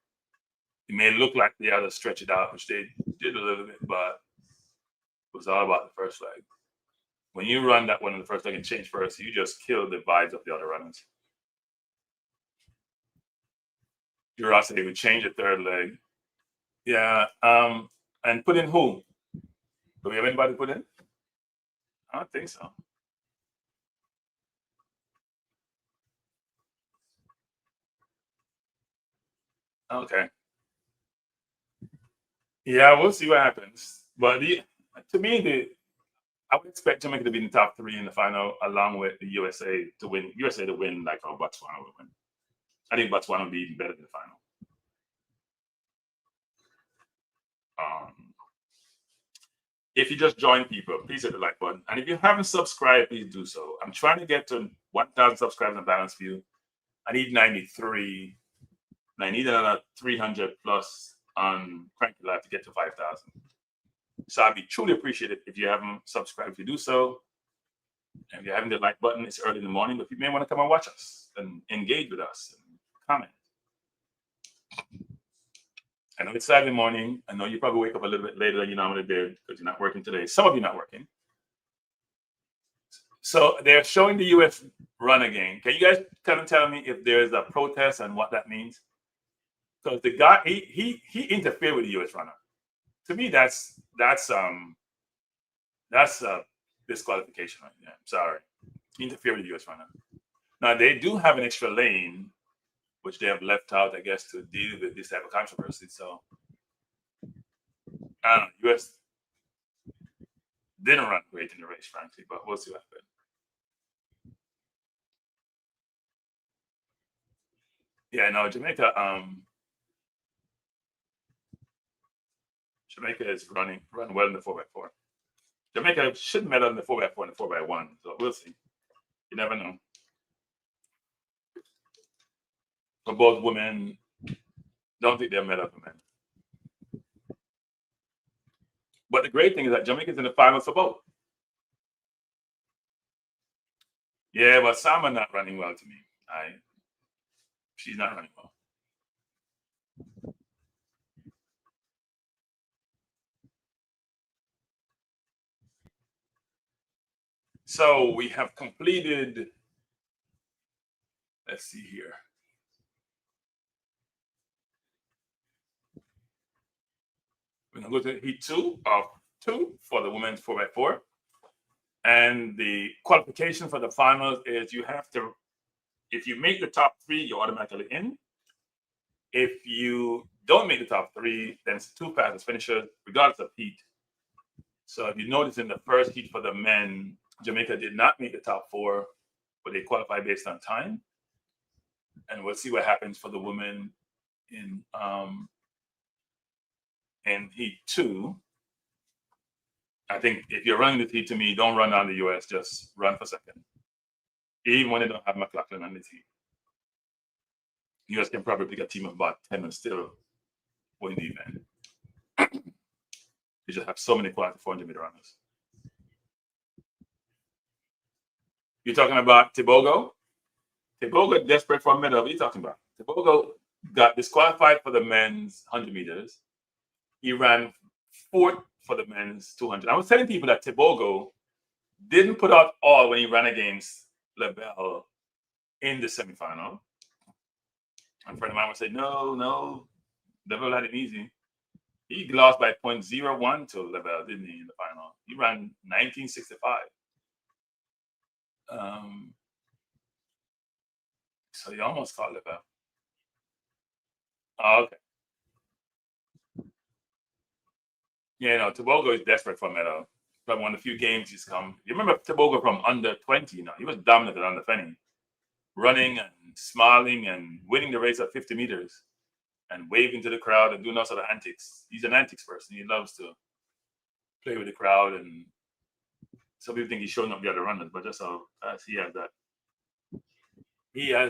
[SPEAKER 2] It may look like the others stretch it out, which they did a little bit, but it was all about the first leg. When you run that one in the first leg and change first, you just kill the vibes of the other runners. You're also able to change the third leg. Yeah, and put in who? Do we have anybody put in? I don't think so. Okay. Yeah, we'll see what happens. But to me, I would expect Jamaica to be in the top three in the final, along with the USA to win. USA to win like how Botswana would win. I think Botswana would be even better than the final. If you just join people, please hit the like button. And if you haven't subscribed, please do so. I'm trying to get to 1,000 subscribers on Balance View. I need 93. And I need another 300 plus on Cranky Live to get to 5,000. So I'd be truly appreciated if you haven't subscribed to do so. And if you're having the like button, it's early in the morning, but you may want to come and watch us and engage with us and comment. I know it's Saturday morning. I know you probably wake up a little bit later than you normally did because you're not working today. Some of you not working. So they're showing the US run again. Can you guys tell me if there's a protest and what that means? Because the guy he interfered with the US runner. To me, that's disqualification right there. I'm sorry. He interfered with the US runner. Now they do have an extra lane, which they have left out, I guess, to deal with this type of controversy. So I don't know. US didn't run great in the race, frankly, but we'll see what happens. Yeah, no, Jamaica is run well in the 4x4. Jamaica should medal in the 4x4 and the 4x1, so we'll see. You never know. For both women, don't think they're medal for men. But the great thing is that Jamaica's in the finals for both. Yeah, but Sama not running well to me. She's not running well. So we have completed, let's see here. We're going to go to heat 2 of 2 for the women's 4x4. And the qualification for the finals is you have to, if you make the top 3, you're automatically in. If you don't make the top 3, then it's 2 fastest finishers, regardless of heat. So if you notice in the first heat for the men, Jamaica did not make the top 4, but they qualified based on time. And we'll see what happens for the women in heat 2. I think if you're running the heat, to me, don't run on the US, just run for second. Even when they don't have McLaughlin on the team. US can probably pick a team of about 10 and still win the event. They just have so many quality 400-meter runners. You're talking about Tebogo? Tebogo desperate for a medal. What are you talking about? Tebogo got disqualified for the men's 100 meters. He ran 4th for the men's 200. I was telling people that Tebogo didn't put out all when he ran against LaBelle in the semifinal. And a friend of mine would say, no, LaBelle had it easy. He lost by 0.01 to LaBelle, didn't he, in the final? He ran 1965. So he almost caught LaBelle. Oh, okay. Yeah, no, Tebogo is desperate for a medal. Probably one of the few games he's come. You remember Tebogo from under 20, you know, he was dominant at under 20, running and smiling and winning the race at 50 meters and waving to the crowd and doing all sort of antics. He's an antics person. He loves to play with the crowd, and some people think he's showing up the other runners, but just so he has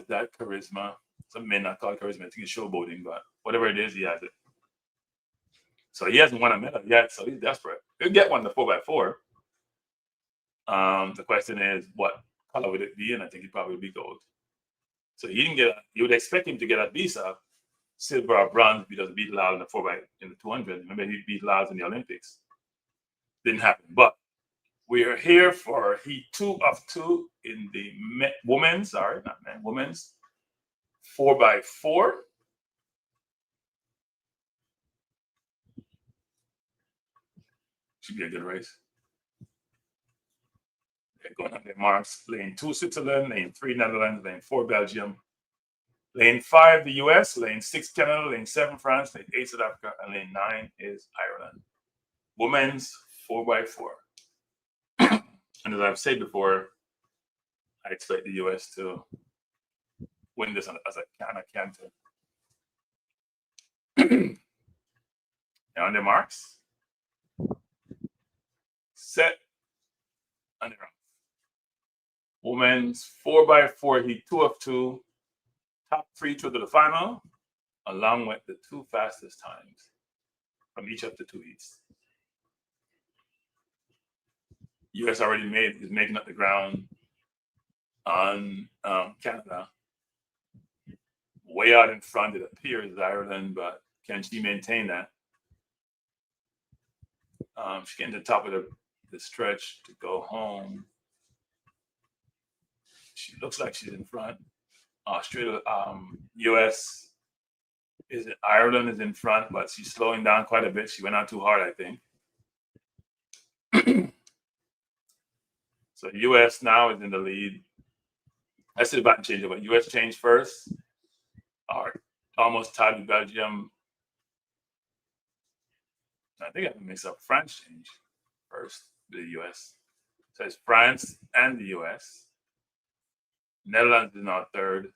[SPEAKER 2] that charisma. Some men not call it charisma. I think it's showboating, but whatever it is, he has it. So he hasn't won a medal yet, so he's desperate. He'll get one in the 4x4. The question is, what color would it be? And I think it probably would be gold. So he didn't get. You would expect him to get at least a silver or bronze because he beat Lal in the 200. Remember, he beat Lal in the Olympics. Didn't happen. But we are here for heat 2 of 2 in the women's 4x4. Should be a good race. They're going on their marks. Lane 2 Switzerland, lane 3 Netherlands, lane 4 Belgium. Lane 5, the US. Lane 6, Canada. Lane 7, France. Lane 8, South Africa. And lane 9 is Ireland. Women's 4x4. And as I've said before, I expect the US to win this as a canter. Now on their marks, set, and they're off. Women's 4x4 heat 2 of 2, top 3 to the final, along with the 2 fastest times from each of the 2 heats. US already is making up the ground on Canada. Way out in front, it appears, Ireland, but can she maintain that? She's getting to the top of the stretch to go home. She looks like she's in front. Australia, US Ireland is in front, but she's slowing down quite a bit. She went out too hard, I think. So US now is in the lead. I see the button change, but US changed first. Almost tied with Belgium. I think I have to mix up. France change first, the US. So it's France and the US. Netherlands is now third.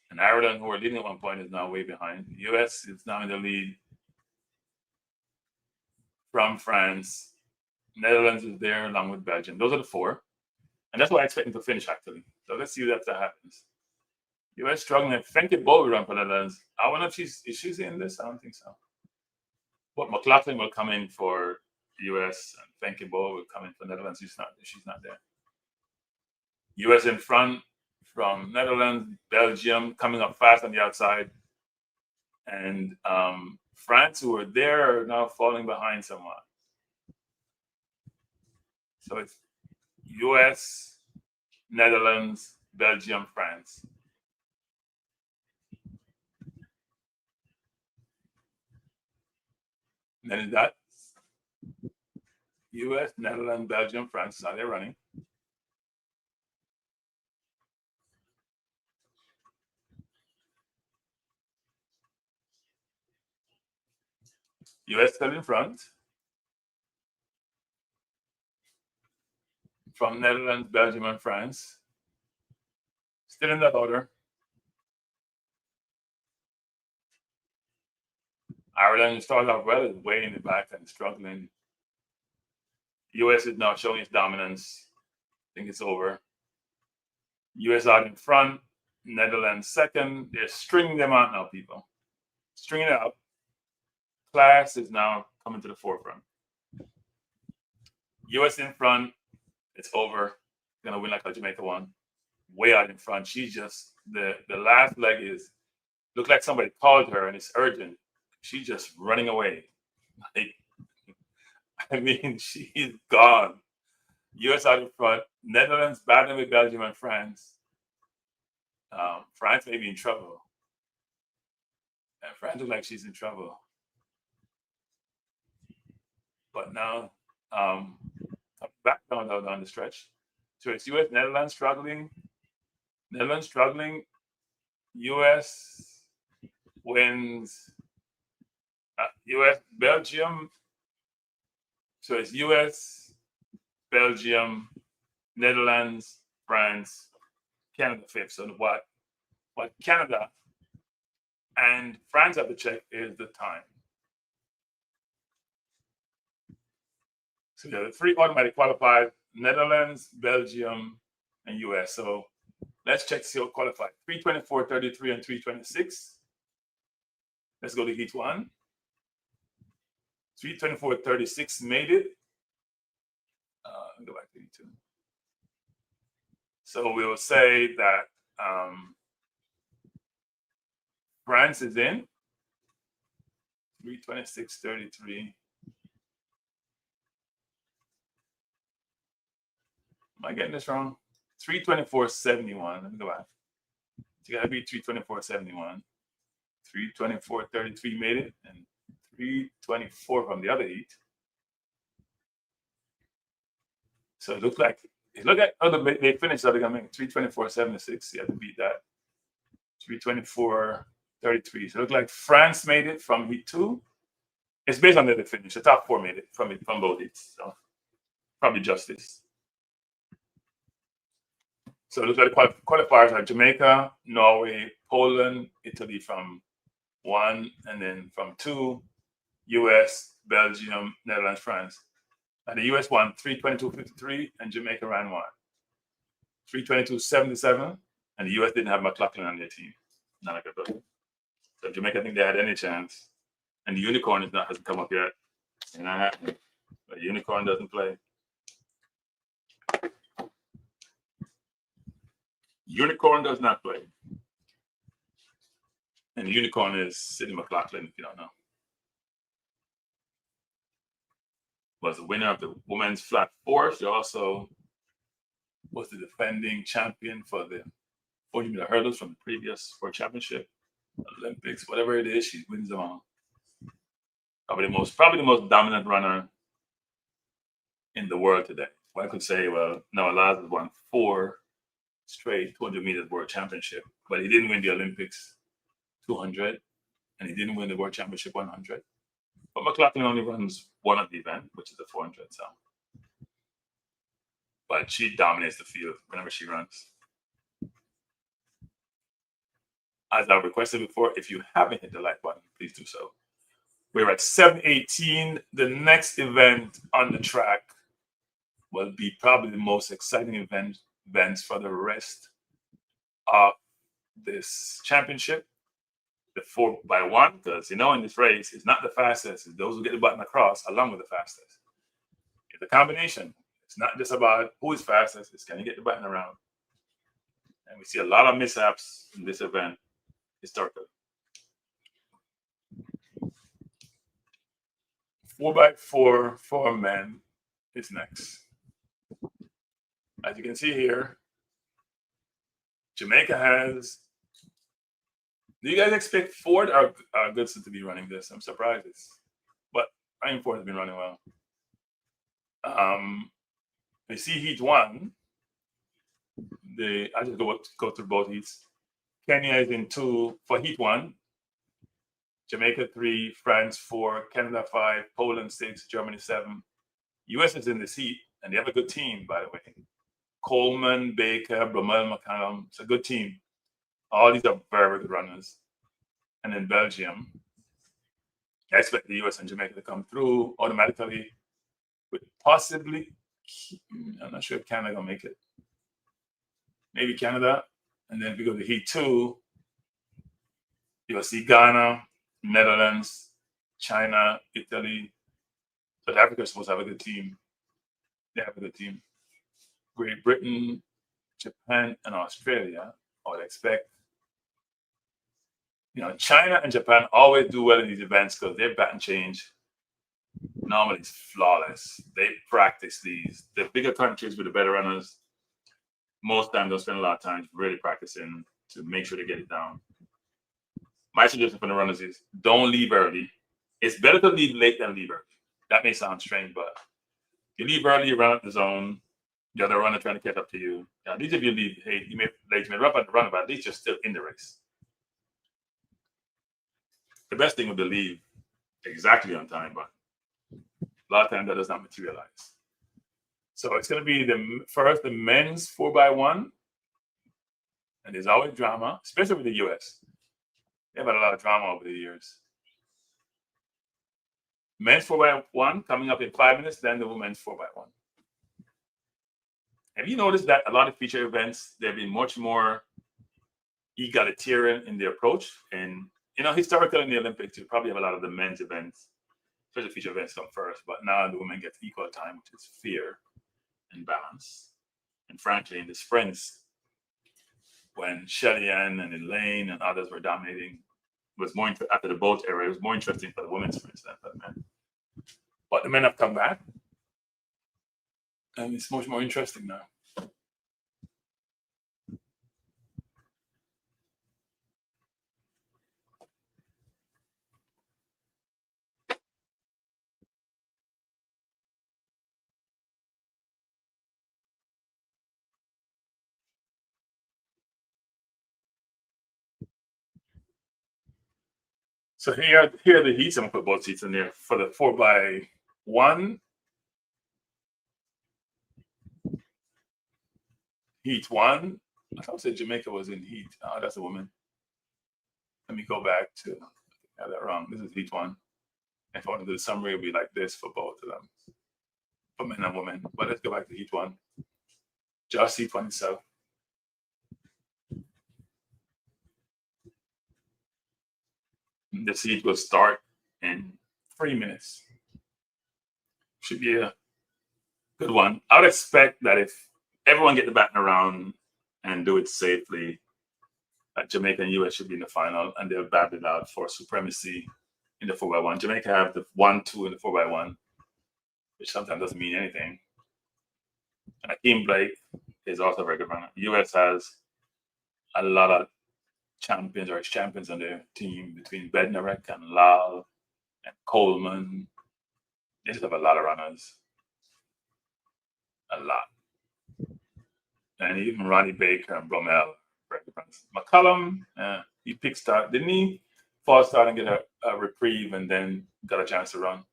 [SPEAKER 2] And Ireland, who were leading at one point, is now way behind. The US is now in the lead from France. Netherlands is there along with Belgium. Those are the 4. And that's what I expect them to finish, actually. So let's see if that happens. US struggling. I think it will run for Netherlands. I wonder if is she in this? I don't think so. But McLaughlin will come in for the US and Fenke Bowl will come in for Netherlands. She's not there. US in front from Netherlands, Belgium coming up fast on the outside. And France, who were there, are now falling behind somewhat. So it's US, Netherlands, Belgium, France. And then that US, Netherlands, Belgium, France is how they're running. US still in front. From Netherlands, Belgium, and France. Still in that order. Ireland started off well, is way in the back and struggling. US is now showing its dominance. I think it's over. US out in front, Netherlands second. They're stringing them out now, people. Stringing it out. Class is now coming to the forefront. US in front, it's over. Gonna win like a Jamaica one. Way out in front. She's just the last leg is looked like somebody called her and it's urgent. She's just running away. Like, I mean, she's gone. US out in front. Netherlands battling with Belgium and France. France may be in trouble. And France looks like she's in trouble. But now, back down the stretch. So it's US, Netherlands struggling. Netherlands struggling. US wins. US, Belgium. So it's US, Belgium, Netherlands, France, Canada fifth. So what Canada and France have to check is the time. So there are 3 automatic qualified: Netherlands, Belgium, and US. So let's check to see who qualified. 3:24:33 and 3:26. Let's go to heat 1. 3:24:36 made it. Go back to heat 2. So we'll say that France is in. 3:26:33. Am I getting this wrong? 3:24:71. Let me go back. It's got to be 3:24:71. 3:24:33 made it, and 3:24 from the other heat. So it looks like You look at they finished. They're gonna make 324.76. You have to beat that. 324.33. So it looked like France made it from heat 2. It's based on the finish. The top 4 made it from both heats. So probably justice. So it looks like the qualifiers are Jamaica, Norway, Poland, Italy from 1, and then from 2, US, Belgium, Netherlands, France. And the US won 322.53, and Jamaica ran 322.77, and the US didn't have McLaughlin on their team. Not like a good. So Jamaica, I think they had any chance. And the unicorn hasn't come up yet. And not happening. The unicorn doesn't play. Unicorn does not play. And the unicorn is Sidney McLaughlin, if you don't know. Was the winner of the women's flat 4. She also was the defending champion for the 40-meter hurdles from the previous World Championship, Olympics, whatever it is, she wins them all. Probably the most dominant runner in the world today. Well, I could say, well, Noah Lyles has won 4 straight 200 meters World Championship, but he didn't win the Olympics 200, and he didn't win the World Championship 100. But McLaughlin only runs one of the event, which is the 400. So, but she dominates the field whenever she runs. As I requested before, if you haven't hit the like button, please do so. We're at 7:18. The next event on the track will be probably the most exciting events for the rest of this championship. The 4x1, because in this race, it's not the fastest, it's those who get the button across along with the fastest. It's a combination. It's not just about who is fastest, it's can you get the button around. And we see a lot of mishaps in this event historically. 4x4 for men is next. As you can see here, Jamaica has. Do you guys expect Ford or Goodson to be running this? I'm surprised, but I think Ford has been running well. You see heat 1. I just go through both heats. Kenya is in 2 for heat 1. Jamaica 3, France 4, Canada 5, Poland 6, Germany 7. US is in this heat, and they have a good team, by the way. Coleman, Baker, Bromell, McCallum. It's a good team. All these are very, very good runners. And then Belgium. I expect the US and Jamaica to come through automatically, with possibly, I'm not sure if Canada will make it. Maybe Canada. And then if we go to heat 2, you'll see Ghana, Netherlands, China, Italy. South Africa is supposed to have a good team. They have a good team. Great Britain, Japan, and Australia, I would expect. China and Japan always do well in these events because their bat and change normally is flawless. They practice these. The bigger countries with the better runners, most times don't spend a lot of time really practicing to make sure they get it down. My suggestion for the runners is don't leave early. It's better to leave late than leave early. That may sound strange, but you leave early, you run up the zone, the other runner trying to catch up to you. At least if you leave, hey, you may run up the runner, but at least you're still in the race. The best thing would be to leave exactly on time, but a lot of times that does not materialize. So it's going to be the men's 4x1, and there's always drama, especially with the US. They've had a lot of drama over the years. Men's 4x1 coming up in 5 minutes, then the women's 4x1. Have you noticed that a lot of feature events, they've been much more egalitarian in their approach? And, historically in the Olympics, you probably have a lot of the men's events, especially feature events come first, but now the women get equal time, which is fair and balance. And frankly, in the sprints, when Shelly-Ann and Elaine and others were dominating, it was more after the boat era, it was more interesting for the women's sprints than for the men. But the men have come back, and it's much more interesting now. So here are the heats. I'm gonna put both seats in there for the 4x1. Heat 1. I thought I said Jamaica was in heat. Oh, that's a woman. Let me go back to, I have that wrong. This is heat 1. If I want to do the summary, it'll be like this for both of them, for men and women. But let's go back to heat 1. Just heat 1 itself. This heat will start in 3 minutes. Should be a good one. I would expect that if everyone get the batting around and do it safely, Jamaica and US should be in the final, and they'll battle it out for supremacy in the 4x1. Jamaica have the 1-2 in the 4x1, which sometimes doesn't mean anything. And Akeem Blake is also a very good runner. US has a lot of champions or ex-champions on their team between Bednarek and Lal and Coleman. They just have a lot of runners. A lot. And even Ronnie Baker and Bromell. McCullum, he picked start. Didn't he false start and get a reprieve and then got a chance to run?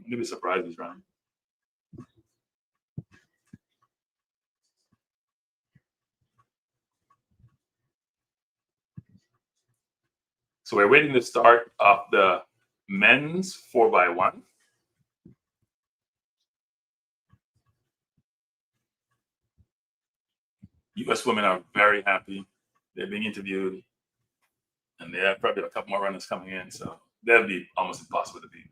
[SPEAKER 2] You'd be surprised he's running. So we're waiting to start of the men's 4x1. US women are very happy. They're being interviewed, and they have probably a couple more runners coming in, so that'll be almost impossible to beat.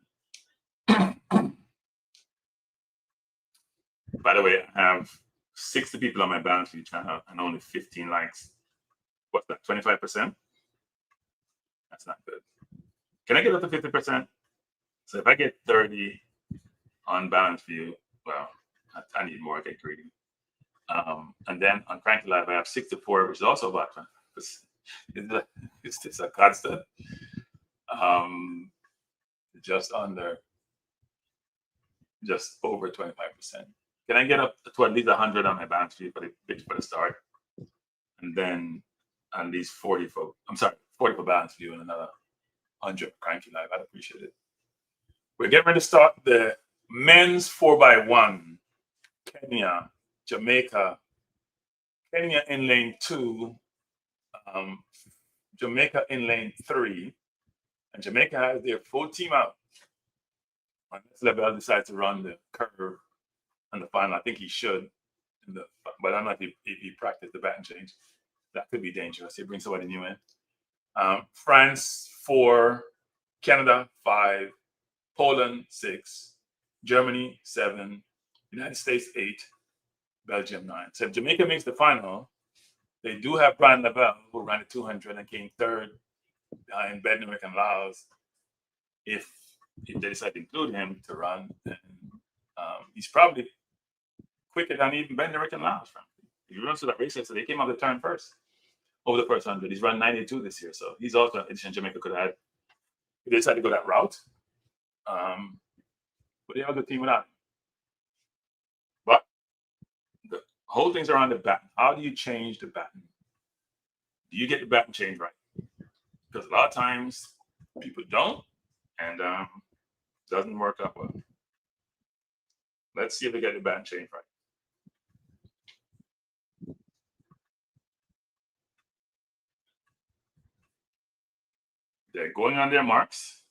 [SPEAKER 2] By the way, I have 60 people on my balance sheet channel and only 15 likes. What's that, 25%? That's not good. Can I get up to 50%? So if I get 30 on balance view, well, I need more, I get greedy. And then on Cranky Live, I have 64, which is also about 20%. It's a constant. Just over 25%. Can I get up to at least 100 on my balance sheet for the start? And then at least 40 for balance view and another 100 Cranky Live. I'd appreciate it. We're getting ready to start the men's 4x1. Kenya, Jamaica. Kenya in lane 2. Jamaica in lane 3. And Jamaica has their full team out. Unless Lebel decides to run the curve in the final. I think he should. But I'm not if he practiced the batting change. That could be dangerous. He brings somebody new in. France 4, Canada 5, Poland 6, Germany 7, United States 8, Belgium 9. So if Jamaica makes the final, they do have Brian Lavelle, who ran at 200 and came third behind Bednarek and Laos. If they decide to include him to run, then he's probably quicker than even Bednarek and Laos. If you run to that race yesterday, they came out the turn first over the first 100. He's run 92 this year, so he's also an addition Jamaica could have had. If they decide to go that route, but they have a good team without him. But the whole thing's around the baton. How do you change the baton? Do you get the baton change right? Because a lot of times people don't, and it doesn't work out well. Let's see if they get the baton change right. They're going on their marks.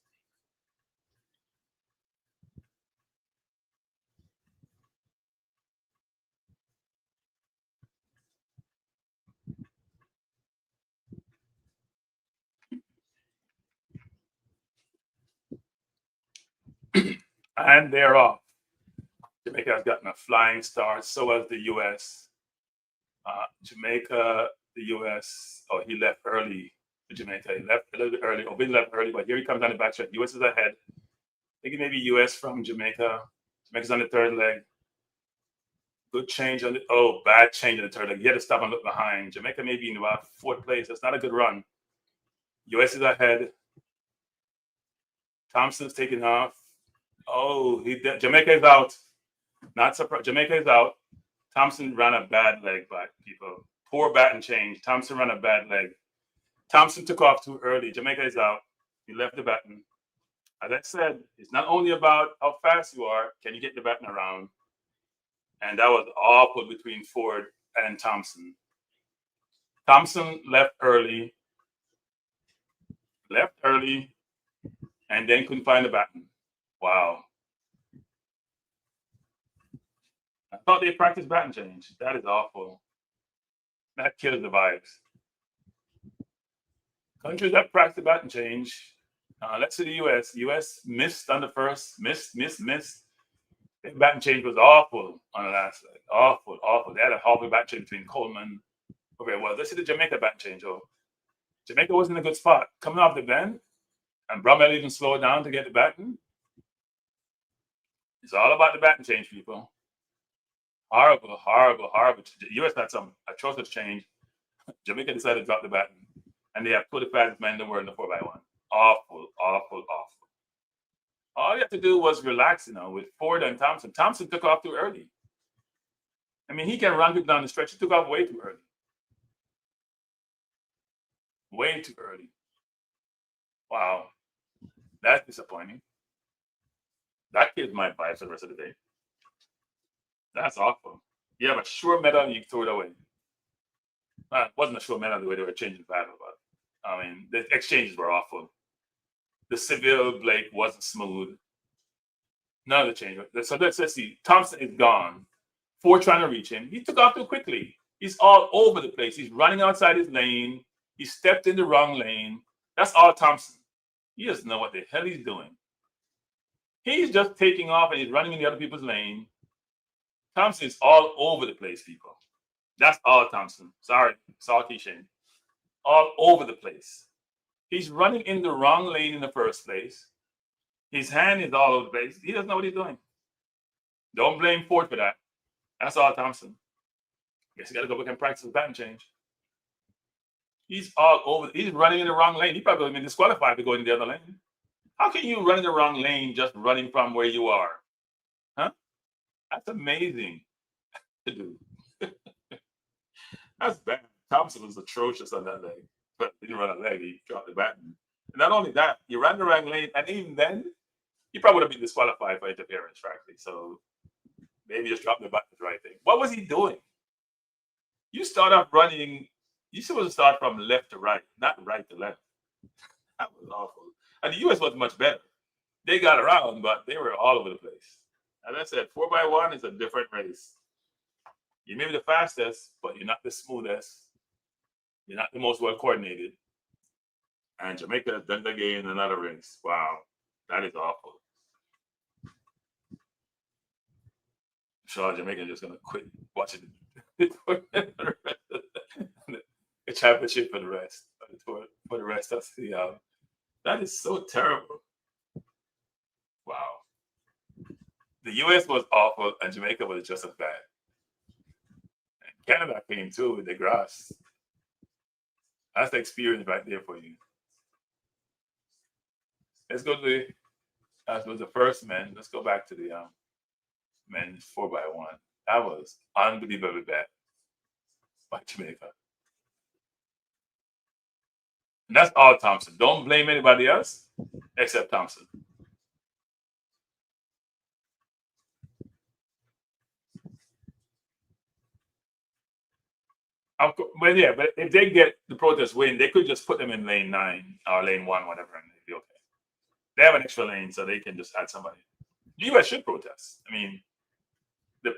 [SPEAKER 2] And they're off. Jamaica has gotten a flying start. So has the U.S. Jamaica, the U.S. Oh, he left early. Jamaica, he left a little bit early. Obi left early, but here he comes on the back stretch. U.S. is ahead. Thinking maybe U.S. from Jamaica. Jamaica's on the third leg. Good change on the bad change on the third leg. He had to stop and look behind. Jamaica may be in about fourth place. That's not a good run. U.S. is ahead. Thompson's taking off. Oh, Jamaica is out. Not surprised. Jamaica is out. Thompson ran a bad leg by people. Poor bat and change. Thompson ran a bad leg. Thompson took off too early. Jamaica is out. He left the baton. As I said, it's not only about how fast you are, can you get the baton around? And that was awful between Ford and Thompson. Thompson left early, and then couldn't find the baton. Wow. I thought they practiced baton change. That is awful. That kills the vibes. Countries that practice baton change, let's say the US. US missed on the first, missed. The baton change was awful on the last leg. Awful. They had a halfway baton change between Coleman. Okay, well, let's see the Jamaica baton change. Oh, Jamaica wasn't in a good spot. Coming off the bend, and Bromell even slowed down to get the baton. It's all about the baton change, people. Horrible. The US had some atrocious change. Jamaica decided to drop the baton. And they have two of the fastest men in the world in the 4x1. Awful. All you have to do was relax, with Ford and Thompson. Thompson took off too early. I mean, he can run people down the stretch. He took off way too early. Way too early. Wow. That's disappointing. That kills my vibes for the rest of the day. That's awful. You have a sure medal and you throw it away. It wasn't a sure medal the way they were changing the battle, but I mean, the exchanges were awful. The Seville Blake wasn't smooth. None of the change. So let's see. Thompson is gone. Ford trying to reach him. He took off too quickly. He's all over the place. He's running outside his lane. He stepped in the wrong lane. That's all Thompson. He doesn't know what the hell he's doing. He's just taking off and he's running in the other people's lane. Thompson is all over the place, people. That's all Thompson. Sorry, salty Shane. All over the place. He's running in the wrong lane in the first place. His hand is all over the place. He doesn't know what he's doing. Don't blame Ford for that. That's all Thompson. Guess you got to go back and practice the baton change. He's all over. He's running in the wrong lane. He probably would have been disqualified to go in the other lane. How can you run in the wrong lane just running from where you are? Huh? That's amazing to do. That's bad. Thompson was atrocious on that leg. But he didn't run a leg, he dropped the baton. And not only that, he ran the wrong lane, and even then, he probably would have been disqualified for interference, frankly. So maybe just dropped the baton the right thing. What was he doing? You start off running, you're supposed to start from left to right, not right to left. That was awful. And the US was much better. They got around, but they were all over the place. As I said, 4x1 is a different race. You may be the fastest, but you're not the smoothest. You're not the most well coordinated. And Jamaica has done the game in another race. Wow, that is awful. I'm sure Jamaica is just gonna quit watching the championship for the rest for the rest of the. That is so terrible. Wow. The US was awful, and Jamaica was just as bad. And Canada came too with the grass. That's the experience right there for you. Let's go to that was the first men. Let's go back to the men's 4x1. That was unbelievably bad by Jamaica. And that's all Thompson. Don't blame anybody else except Thompson. Well, yeah, but if they get the protest win, they could just put them in lane 9 or lane 1, whatever, and they'd be okay. They have an extra lane, so they can just add somebody. The US should protest. I mean, the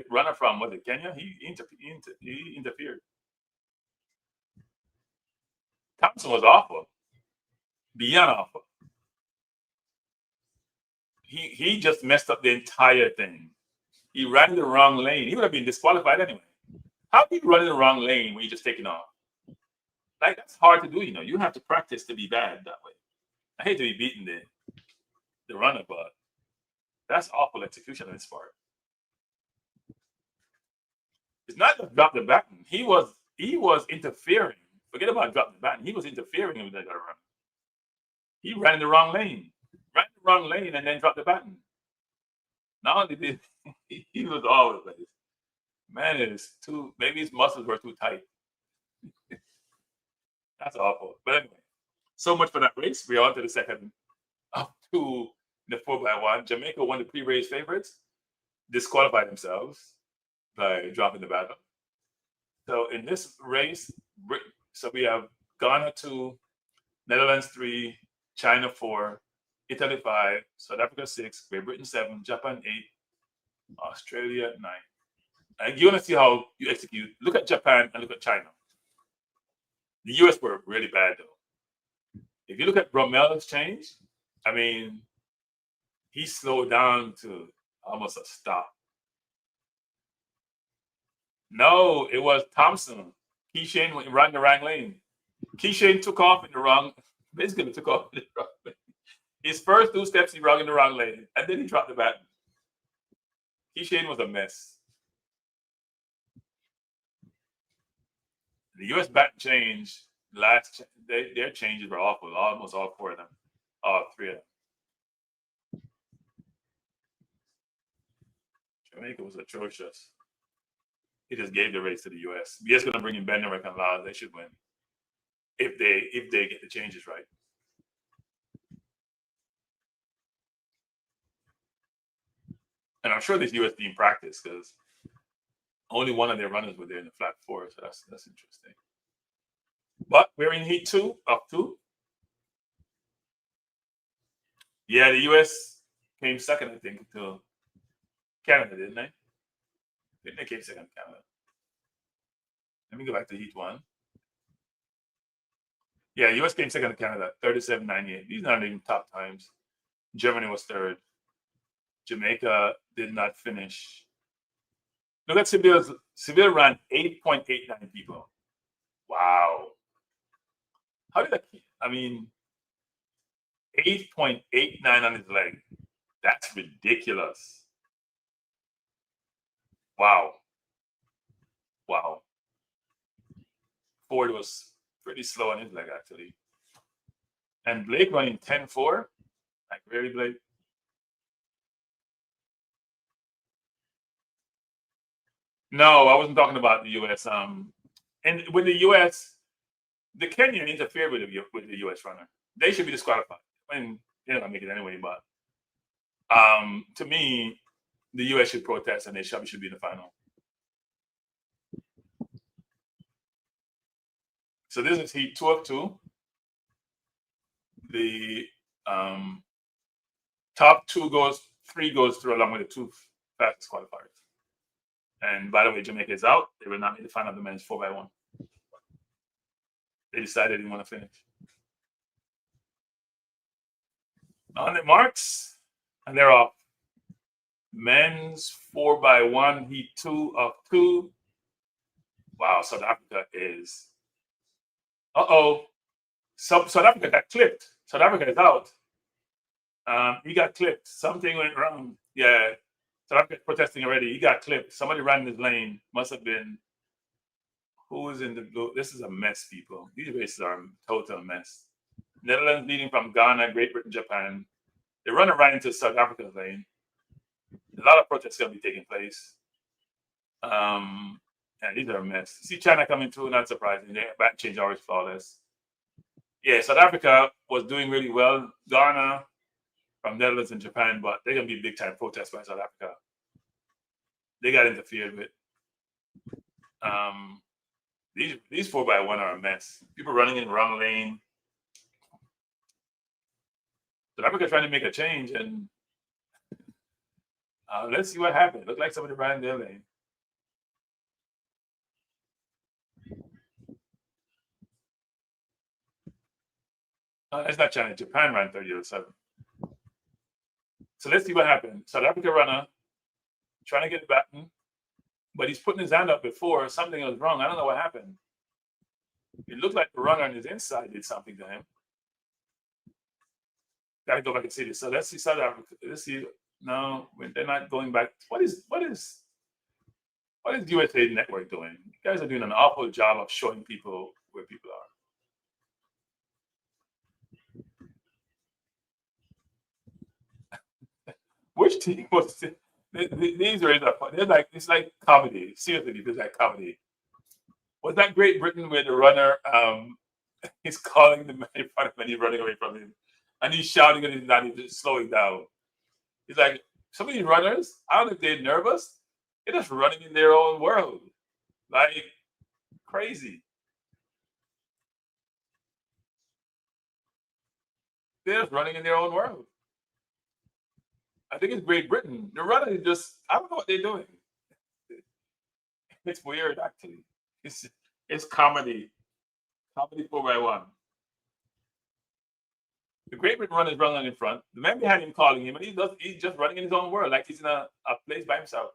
[SPEAKER 2] runner from, was it Kenya? He interfered. Thompson was awful. Beyond awful. He just messed up the entire thing. He ran the wrong lane. He would have been disqualified anyway. How can you run in the wrong lane when you're just taking off? Like, that's hard to do, You have to practice to be bad that way. I hate to be beating the runner, but that's awful execution on his part. It's not just drop the baton. He was interfering. Forget about dropping the baton. He was interfering with that run. He ran in the wrong lane. Ran in the wrong lane and then dropped the baton. Not only did he was all over the place. Man, maybe his muscles were too tight. That's awful. But anyway, so much for that race. We're on to the second of two in the 4x1. Jamaica, won the pre-race favorites, disqualified themselves by dropping the battle. So in this race, so we have Ghana 2, Netherlands 3, China 4, Italy 5, South Africa 6, Great Britain 7, Japan 8, Australia 9. And you want to see how you execute. Look at Japan and look at China. The US were really bad though. If you look at Rommel's change, I mean, he slowed down to almost a stop. No, it was Thompson. Keishane ran the wrong lane. Keishane took off in the wrong, basically took off in the wrong lane. His first 2 steps, he ran in the wrong lane, and then he dropped the baton. Keishane was a mess. The US baton change, their changes were awful, almost all 4 of them, all 3 of them. Jamaica was atrocious. He just gave the race to the US. The US going to bring in banter and laws. They should win if they get the changes right. And I'm sure this US team practiced because only one of their runners were there in the flat 4, so that's interesting. But we're in heat 2 of 2. Yeah, the US came second, I think, to Canada, didn't they? Didn't they came second to Canada? Let me go back to heat 1. Yeah, US came second to Canada, 37.98. These aren't even top times. Germany was 3rd. Jamaica did not finish. Look at Seville. Seville ran 8.89 people. Wow. How did that keep? I mean, 8.89 on his leg. That's ridiculous. Wow. Wow. Ford was pretty slow on his leg, actually. And Blake running 10.4. Like, really, Blake? No, I wasn't talking about the US. And with the US, the Kenyan interfered with the US runner. They should be disqualified. I mean, they're not gonna make it anyway, but to me, the US should protest and they should be in the final. So this is heat 2 of 2. The top 3 goes through along with the 2 fastest qualifiers. And by the way, Jamaica is out. They will not make the final of the men's 4x1. They decided they didn't want to finish. On the marks, and they're off. Men's 4x1, heat 2 of 2. Wow, South Africa is. South Africa got clipped. South Africa is out. He got clipped. Something went wrong. Yeah. South Africa protesting already. He got clipped. Somebody ran in his lane. Must have been. Who is in the blue? This is a mess, people. These races are a total mess. Netherlands leading from Ghana, Great Britain, Japan. The runner ran into South Africa's lane. A lot of protests going to be taking place. And these are a mess. See China coming through, not surprising. Their back change always flawless. Yeah, South Africa was doing really well. Ghana from Netherlands and Japan, but they're going to be big time protests by South Africa. They got interfered with. These 4x1 are a mess. People running in the wrong lane. South Africa trying to make a change, and let's see what happened. Looked like somebody ran in their lane. That's not China. Japan ran 30.07. So let's see what happened. South Africa runner trying to get baton, but he's putting his hand up before something was wrong. I don't know what happened. It looked like the runner on his inside did something to him. Got to go back and see this. So let's see South Africa. Let's see. No, they're not going back. What is USA Network doing? You guys are doing an awful job of showing people where people are. Which team was these are they're like it's like comedy. Seriously, it's like comedy. Was that Great Britain where the runner He's calling the man in front of him and he's running away from him. And he's shouting and he's not even slowing down. He's like, some of these runners, I don't know if they're nervous. They're just running in their own world. Like crazy. They're just running in their own world. I think it's Great Britain. The runners just, I don't know what they're doing. It's weird, actually. It's comedy. Comedy 4x1. The Great Britain runner is running in front. The man behind him calling him, and he's just running in his own world, like he's in a place by himself.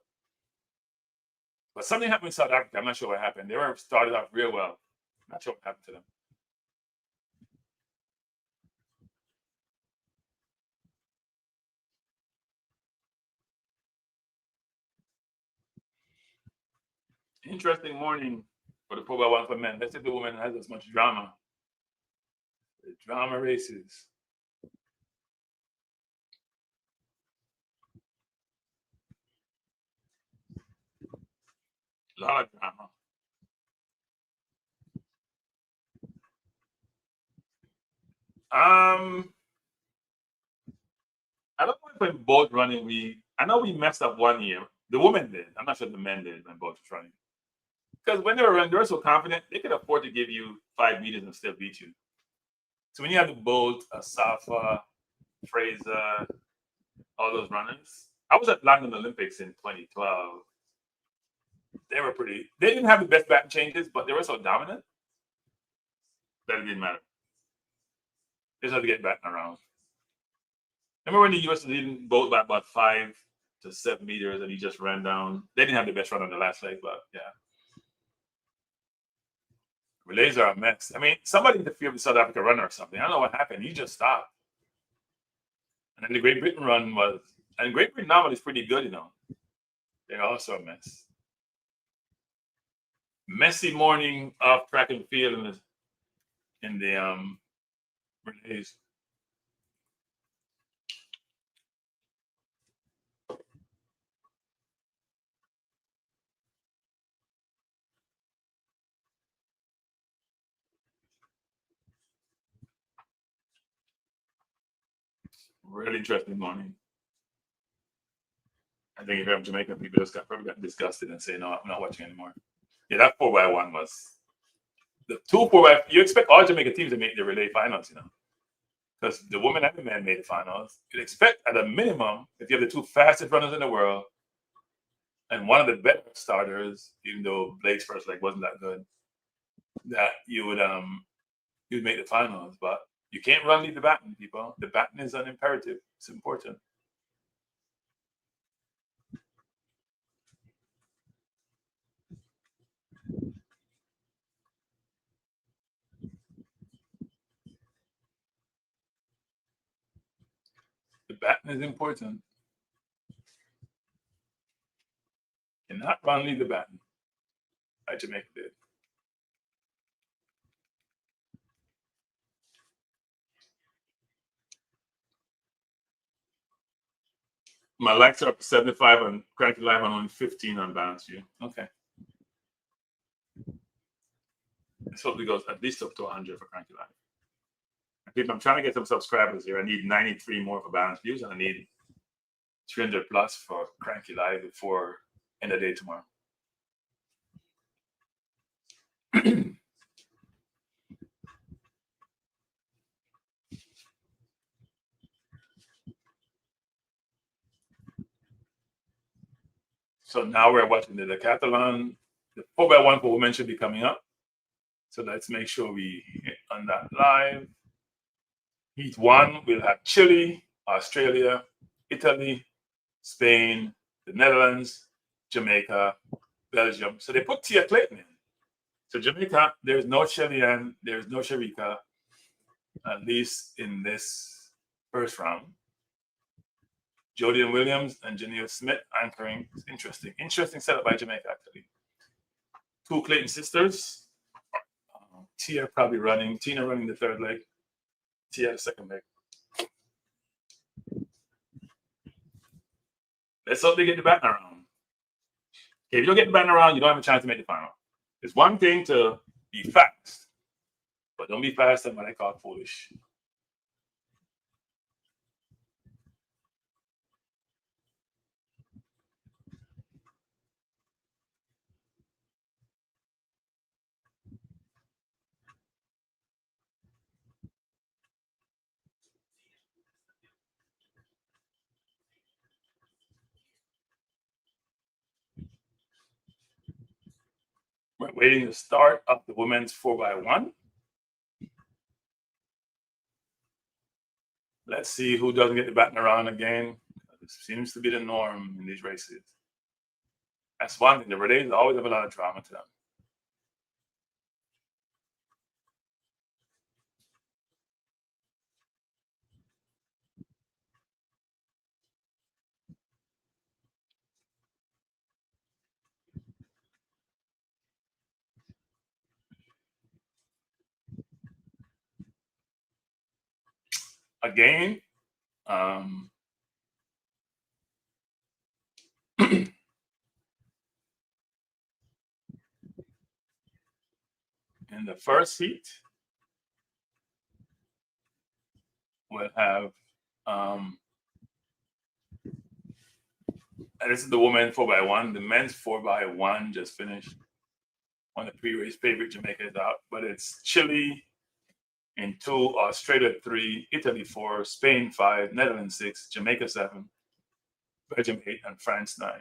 [SPEAKER 2] But something happened in South Africa. I'm not sure what happened. They were started off real well. Not sure what happened to them. Interesting morning for the 4x1 for men. Let's say the woman has as much drama. The drama races. A lot of drama. I don't know if in boat running I know we messed up one year. The women did. I'm not sure the men did when boat was running. Because when they were running, they were so confident they could afford to give you 5 meters and still beat you. So when you have the Bolt, Asafa, Fraser, all those runners, I was at London Olympics in 2012. They were they didn't have the best batting changes, but they were so dominant that it didn't matter. They just had to get batting around. Remember when the US was leading Bolt by about 5 to 7 meters and he just ran down? They didn't have the best run on the last leg, but yeah. Relays are a mess. I mean, somebody interfered with South Africa runner or something. I don't know what happened. He just stopped. And then the Great Britain run was, and Great Britain normally is pretty good, you know. They're also a mess. Messy morning of track and field in the relays. Really interesting morning. I think if you're Jamaican people just probably got disgusted and say, no, I'm not watching anymore. Yeah, that 4x1 was the 4x. You expect all Jamaican teams to make the relay finals, you know, because the women and the men made the finals. You'd expect at a minimum, if you have the 2 fastest runners in the world and one of the better starters, even though Blake's first leg wasn't that good, that you'd make the finals. But you can't run lead the baton, people. The baton is an imperative. It's important. The baton is important. Cannot run lead the baton. Like Jamaica did. My likes are up to 75 on Cranky Live and only 15 on Balance View. Okay. Let's hope it goes at least up to 100 for Cranky Live. People, I'm trying to get some subscribers here. I need 93 more for Balance Views and I need 300 plus for Cranky Live before end of the day tomorrow. So now we're watching the Decathlon. The 4x1 for women should be coming up. So let's make sure we hit on that live. Heat 1, we'll have Chile, Australia, Italy, Spain, the Netherlands, Jamaica, Belgium. So they put Tia Clayton in. So Jamaica, there's no Chilean, there's no Sharika, at least in this first round. Jody and Williams and Janelle Smith anchoring. It's interesting. Interesting setup by Jamaica, actually. 2 Clayton sisters. Tia probably running. Tina running the 3rd leg. Tia the 2nd leg. Let's hope they get the baton around. Okay, if you don't get the baton around, you don't have a chance to make the final. It's one thing to be fast. But don't be fast at what I call foolish. We're waiting to start of the women's 4x1. Let's see who doesn't get the batting around again. It seems to be the norm in these races. That's one thing. The relays always have a lot of drama to them. Again, in the first heat, we'll have, and this is the women's 4x1. The men's 4x1 just finished. One of the pre-race favorite, Jamaica is out, but it's Chile in 2, Australia 3, Italy 4, Spain 5, Netherlands 6, Jamaica 7, Belgium 8, and France 9.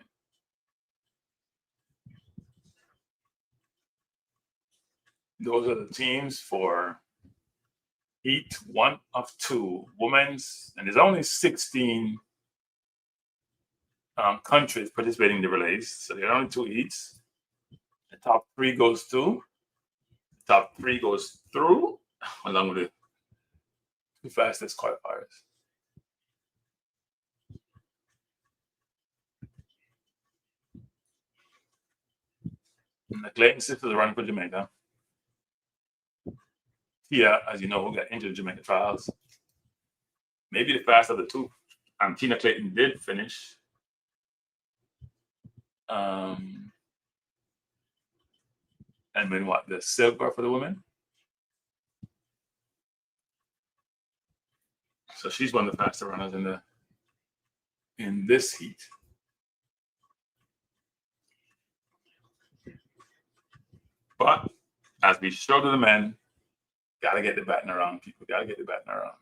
[SPEAKER 2] Those are the teams for heat 1 of 2, women's, and there's only 16 countries participating in the relays, so there are only 2 heats. The top 3 goes to, the top 3 goes through, along with the 2 fastest qualifiers. And the Clayton sisters are running for Jamaica. Tia, as you know, who got into the Jamaica trials, maybe the fastest of the 2. And Tina Clayton did finish. And then what? The silver for the women. So she's one of the faster runners in this heat. But as we show to the men, gotta get the batting around, people. Gotta get the batting around.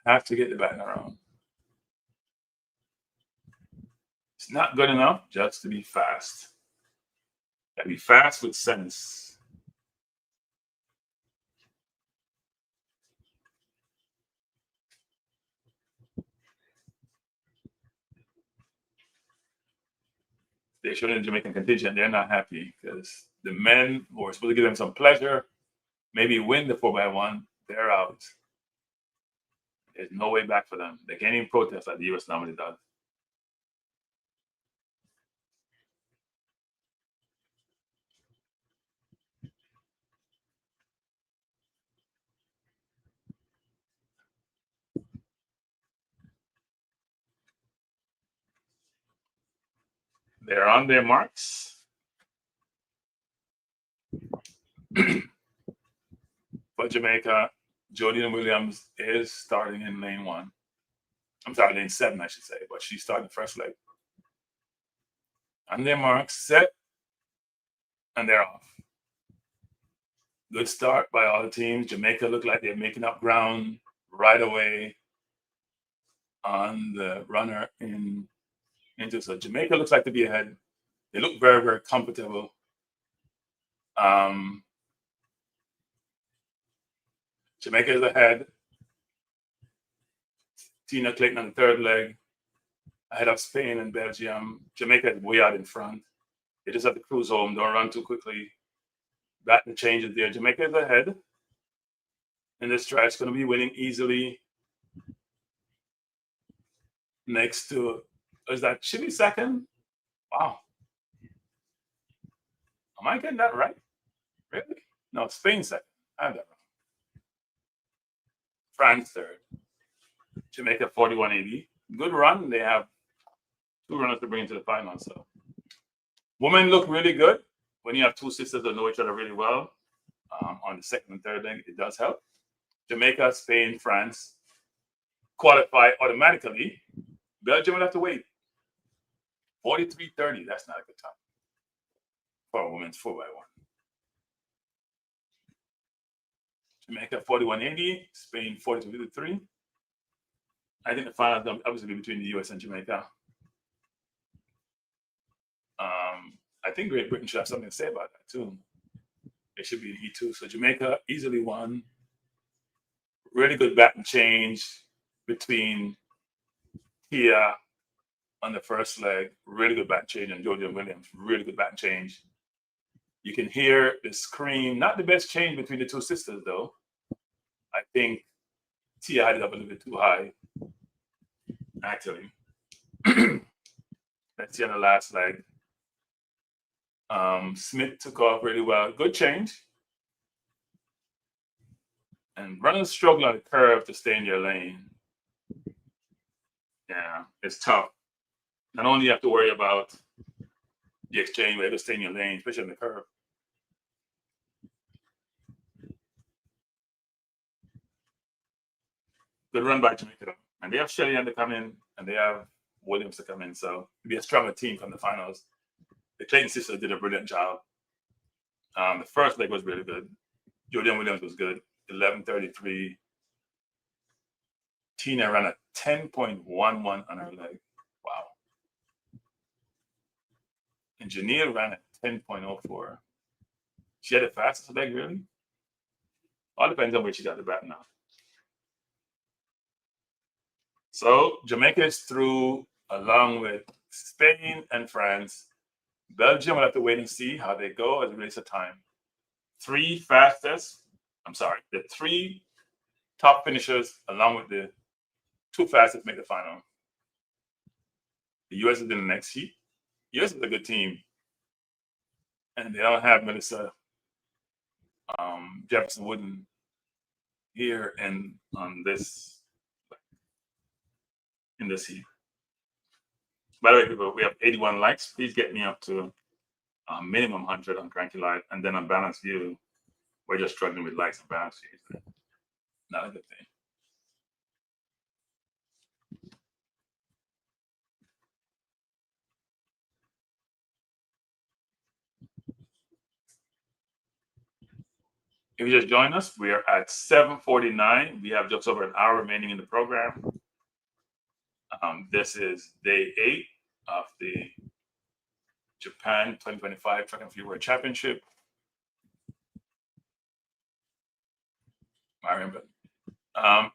[SPEAKER 2] Have to get the batting around. It's not good enough just to be fast. Gotta be fast with sense. They showed in the Jamaican contingent, they're not happy because the men who are supposed to give them some pleasure, maybe win the 4x1, they're out. There's no way back for them. They can't even protest like the US normally does. They're on their marks. For Jamaica, Jodine Williams is starting in lane 1. I'm sorry, lane 7, I should say, but she's starting first leg. On their marks, set, and they're off. Good start by all the teams. Jamaica look like they're making up ground right away on the runner into. So Jamaica looks like to be ahead. They look very, very comfortable. Jamaica is ahead. Tina Clayton on the 3rd leg, ahead of Spain and Belgium. Jamaica is way out in front. They just have to cruise home. Don't run too quickly. Batten changes there. Jamaica is ahead in this stretch. Going to be winning easily. Next to, is that Chile second? Wow. Am I getting that right? Really? No, Spain second. I have that wrong. France 3rd. Jamaica 41.80. Good run. They have 2 runners to bring into the final. So women look really good when you have two sisters that know each other really well, on the second and third leg, it does help. Jamaica, Spain, France qualify automatically. Belgium will have to wait. 43:30. That's not a good time for a women's 4x1. Jamaica 41:80, Spain 42:53. I think the final will obviously be between the US and Jamaica. I think Great Britain should have something to say about that too. It should be an E2. So Jamaica easily won. Really good baton change between Tia on the first leg. Really good baton change, and Georgia Williams. Really good baton change. You can hear the scream. Not the best change between the two sisters, though. I think Tia had it up a little bit too high, actually. Let's see on the last leg. Smith took off really well. Good change. And runners struggle on the curve to stay in your lane. Yeah, it's tough. Not only you have to worry about the exchange, but you have to stay in your lane, especially on the curve. Good run by Jamaica. And they have Shelley to come in, and they have Williams to come in. So it'll be a stronger team from the finals. The Clayton sisters did a brilliant job. The first leg was really good. Jordan Williams was good. 11:33. Tina ran a 10.11 on her leg. Wow. And Janelle ran a 10.04. She had the fastest leg, really? All depends on where she got the bat now. So Jamaica is through along with Spain and France. Belgium will have to wait and see how they go as it relates to time. The three top finishers along with the two fastest make the final. The US is in the next heat. The US is a good team. And they don't have Melissa Jefferson Wooden here and in this heat. By the way, people, we have 81 likes. Please get me up to minimum 100 on Cranky Live. And then on Balance View, we're just struggling with likes and balance views. Not a good thing. If you just joined us, we are at 7:49. We have just over an hour remaining in the program. This is day 8 of the Japan 2025 Track and Field World Championship. I remember.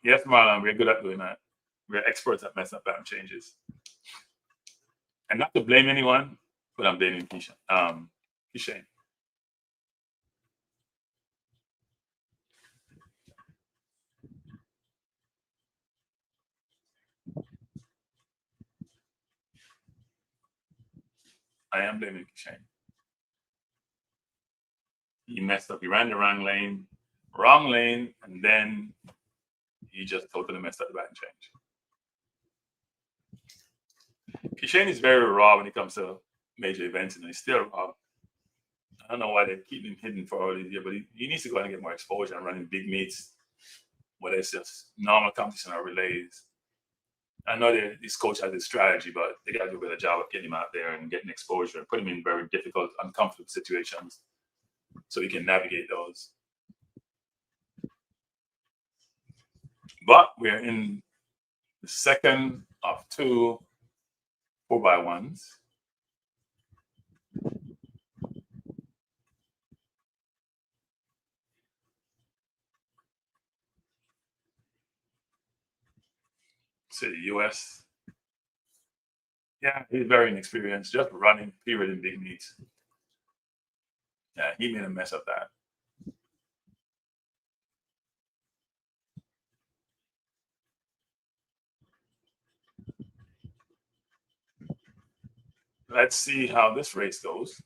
[SPEAKER 2] Yes, Marlon, we're good at doing that. We're experts at messing up pattern changes. And not to blame anyone, but I'm blaming Kishane. I am blaming Kishane. He messed up. He ran the wrong lane, and then he just totally messed up the baton change. Kishane is very raw when it comes to major events, and he's still raw. I don't know why they keep him hidden for all these years, but he needs to go out and get more exposure and running big meets, whether it's just normal competition or relays. I know this coach has this strategy, but they got to do a better job of getting him out there and getting exposure and putting him in very difficult, uncomfortable situations so he can navigate those. But we're in the second of 2 4x1s. So the US, yeah, he's very inexperienced, just running period in big meets. Yeah, he made a mess of that. Let's see how this race goes.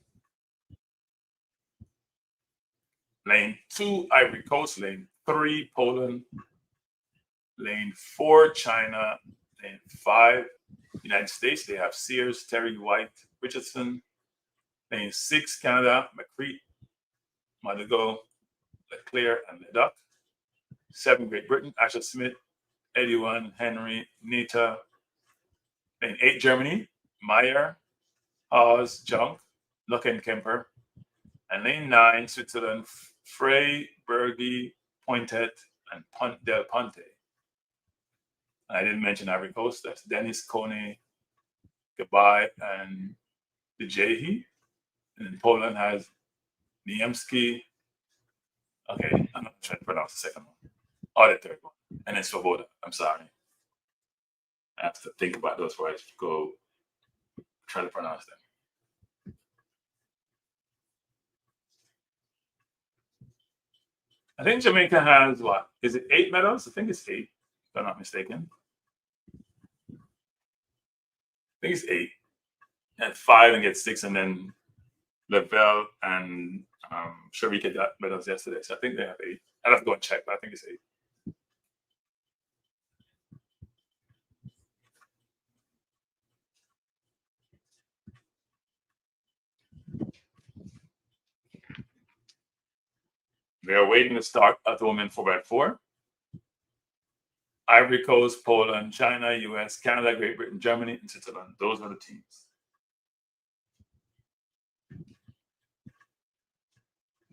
[SPEAKER 2] Lane 2, Ivory Coast. Lane 3, Poland. Lane 4, China. Lane 5, United States. They have Sears, Terry White, Richardson. Lane 6, Canada, McCreet, Madigo, Leclerc, and Leduc. 7, Great Britain, Asher Smith, 81, Henry, Nita. Lane 8, Germany, Meyer, Haas, Junk, Luckenkemper. And lane 9, Switzerland, Frey, Bergy, Pointet, and Del Ponte. I didn't mention Ivory Coast. That's Dennis, Kone, Gabai, and Dejehi. And then Poland has Niemski. Okay, I'm not trying to pronounce the second one. Or the third one. And then Svoboda. I'm sorry. I have to think about those before I go try to pronounce them. I think Jamaica has what? Is it 8 medals? I think it's 8, if I'm not mistaken. I think it's 8. And 5 and get 6, and then Lavelle and Sharika got medals yesterday. So I think they have 8. I'd have to go and check, but I think it's 8. We are waiting to start at the women 4x4. Ivory Coast, Poland, China, US, Canada, Great Britain, Germany, and Switzerland. Those are the teams.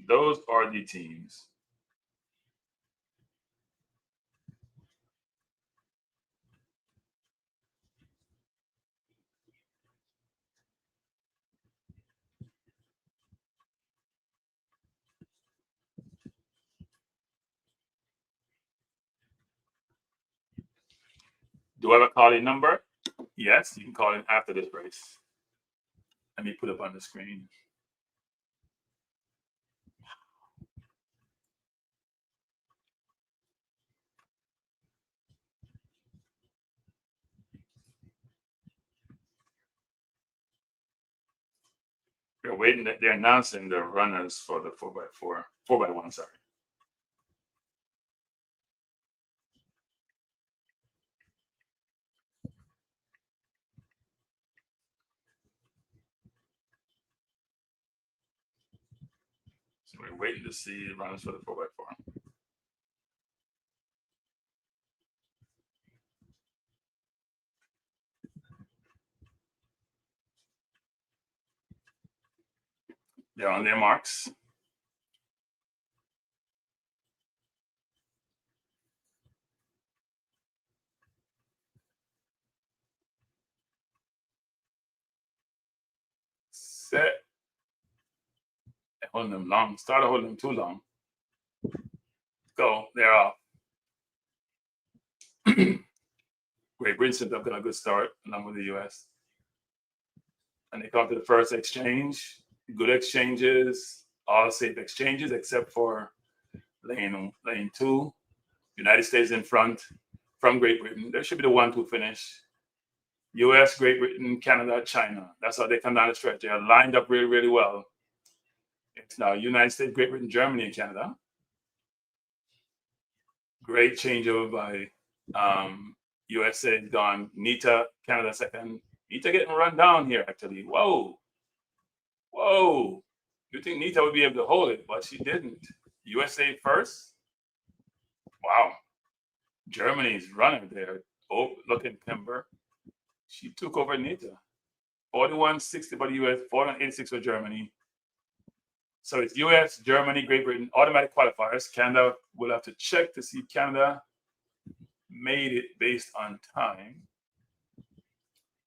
[SPEAKER 2] Those are the teams. Do I have a call-in number? Yes, you can call in after this race. Let me put up on the screen. They're waiting. They're announcing the runners for the 4x1, sorry. So we're waiting to see the runners for the 4x4. They're on their marks. Set. They're holding them long. Started holding them too long. Go. They're off. Great Britain have got a good start along with the US. And they come to the first exchange. Good exchanges, all safe exchanges, except for lane 2. United States in front from Great Britain. There should be the 1-2 finish. US, Great Britain, Canada, China. That's how they come down the stretch. They are lined up really, really well. It's now United States, Great Britain, Germany, and Canada. Great changeover by USA gone. Nita, Canada second. Nita getting run down here, actually. Whoa. You think Nita would be able to hold it, but she didn't. USA first. Wow. Germany's running there. Oh, look at Kemper. She took over Nita. 41.60 by the US, 41.86 for Germany. So it's US, Germany, Great Britain, automatic qualifiers. Canada will have to check to see Canada made it based on time.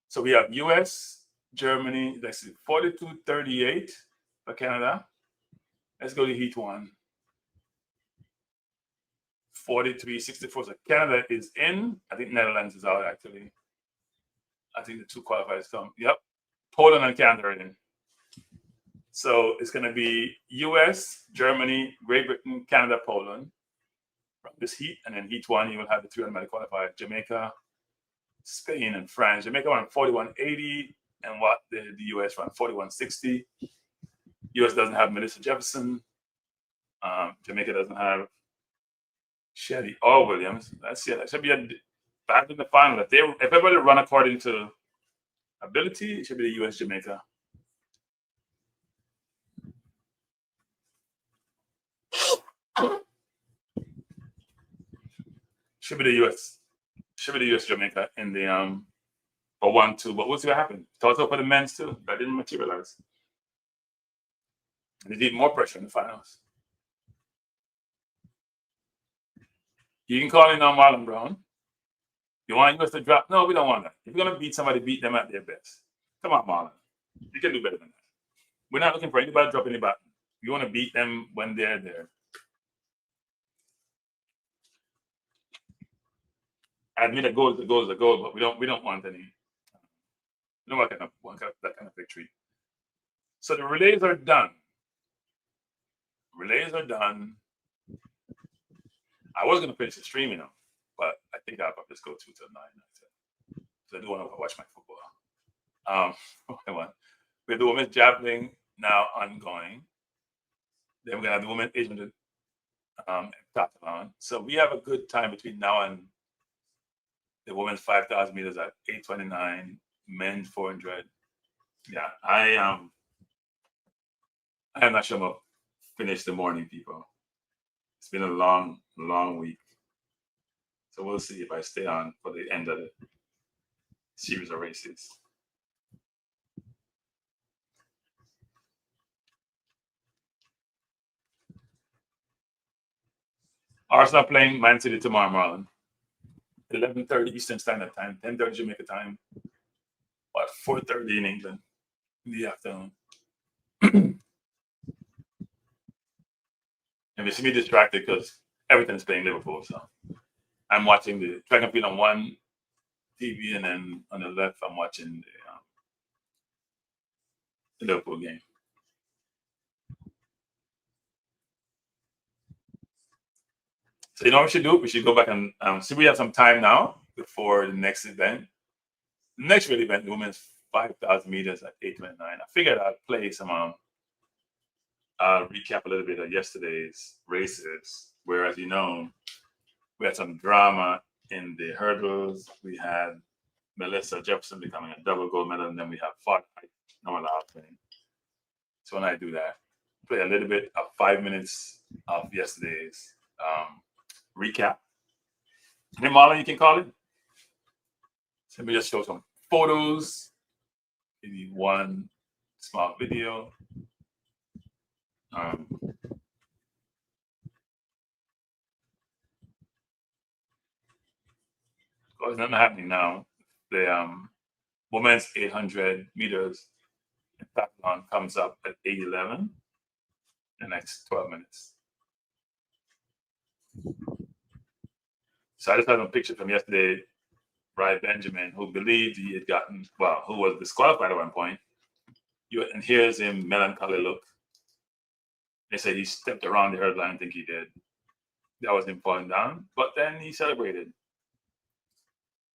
[SPEAKER 2] So we have US, Germany, let's see, 42.38 for Canada. Let's go to Heat 1. 43.64. So Canada is in. I think Netherlands is out, actually. I think the 2 qualifiers come. Yep. Poland and Canada are in. So it's going to be US, Germany, Great Britain, Canada, Poland from this heat. And then Heat 1, you will have the 3 automatic qualifiers. Jamaica, Spain, and France. Jamaica won 41.80, and what the US won 41.60. US doesn't have Melissa Jefferson. Jamaica doesn't have Shelly or Williams. That's it. That should be a back in the final. If everybody run according to ability, it should be the US Jamaica. Should be the US. Should be the US Jamaica in the for 1-2. But what's gonna happen? Thought for the men's too. That didn't materialize. There's even more pressure in the finals. You can call in on Marlon Brown. You want us to drop? No, we don't want that. If you're gonna beat somebody, beat them at their best. Come on, Marlon. You can do better than that. We're not looking for anybody to drop any button. You want to beat them when they're there. I admit a goal is a goal is a goal, but we don't want any. We don't want that kind of victory. So the relays are done. Relays are done. I was gonna finish the stream, but I think I'll probably just go 2 till 9. So I do want to watch my football. We have the women's javelin now ongoing. Then we're gonna have the women's 800 Decathlon. So we have a good time between now and the women's 5,000 meters at 8:29, men's 400. Yeah, I am not sure I'm gonna finish the morning, people. It's been a long, long week. So we'll see if I stay on for the end of the series of races. Arsenal playing Man City tomorrow, Marlon. 11:30 Eastern Standard Time, 10:30 Jamaica time, 4:30 in England in the afternoon. And you see me distracted because everything's playing Liverpool. So I'm watching the track and field on one TV, and then on the left, I'm watching the Liverpool game. So you know what we should do? We should go back and see. We have some time now before the next event. The next real event, the women's 5,000 meters at 8:29. I figured I'd play some. I'll recap a little bit of yesterday's races, where, as you know, we had some drama in the hurdles. We had Melissa Jefferson becoming a double gold medal, and then we have 4x100m normal playing. So when I do that, play a little bit of 5 minutes of yesterday's recap. And then Marlon, you can call it. So let me just show some photos, maybe one small video. There's nothing happening now. The women's 800 meters Decathlon comes up at 8:11 the next 12 minutes. So I just had a picture from yesterday. Ryan Benjamin, who believed he had who was disqualified at one point. And here's him, melancholy look. They said he stepped around the hurdle line. I think he did. That was him falling down. But then he celebrated.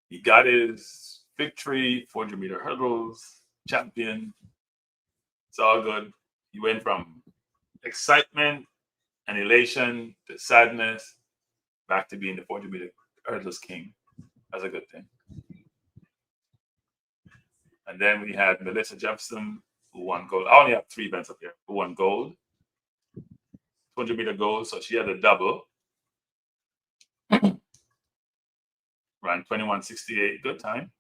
[SPEAKER 2] He got his victory, 400-meter hurdles, champion. It's all good. He went from excitement and elation to sadness, back to being the 400-meter hurdles king. That's a good thing. And then we had Melissa Jefferson, who won gold. I only have 3 events up here, who won gold. 200-meter gold, so she had a double. Ran 21:68, good time.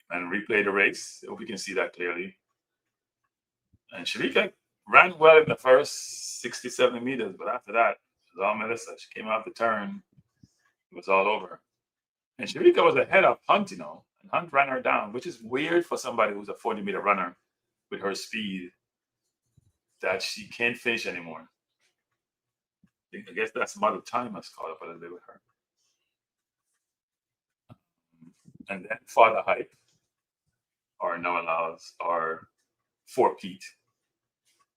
[SPEAKER 2] And replay the race. I hope you can see that clearly. And Sharika ran well in the first 60-70 meters, but after that, it was all Melissa. She came out the turn. It was all over. And Sharika was ahead of Hunt, and Hunt ran her down, which is weird for somebody who's a 40-meter runner with her speed, that she can't finish anymore. I guess that's Mother Time has caught up a little bit with her. And then Father Hype, or No Allows, or 4 Pete,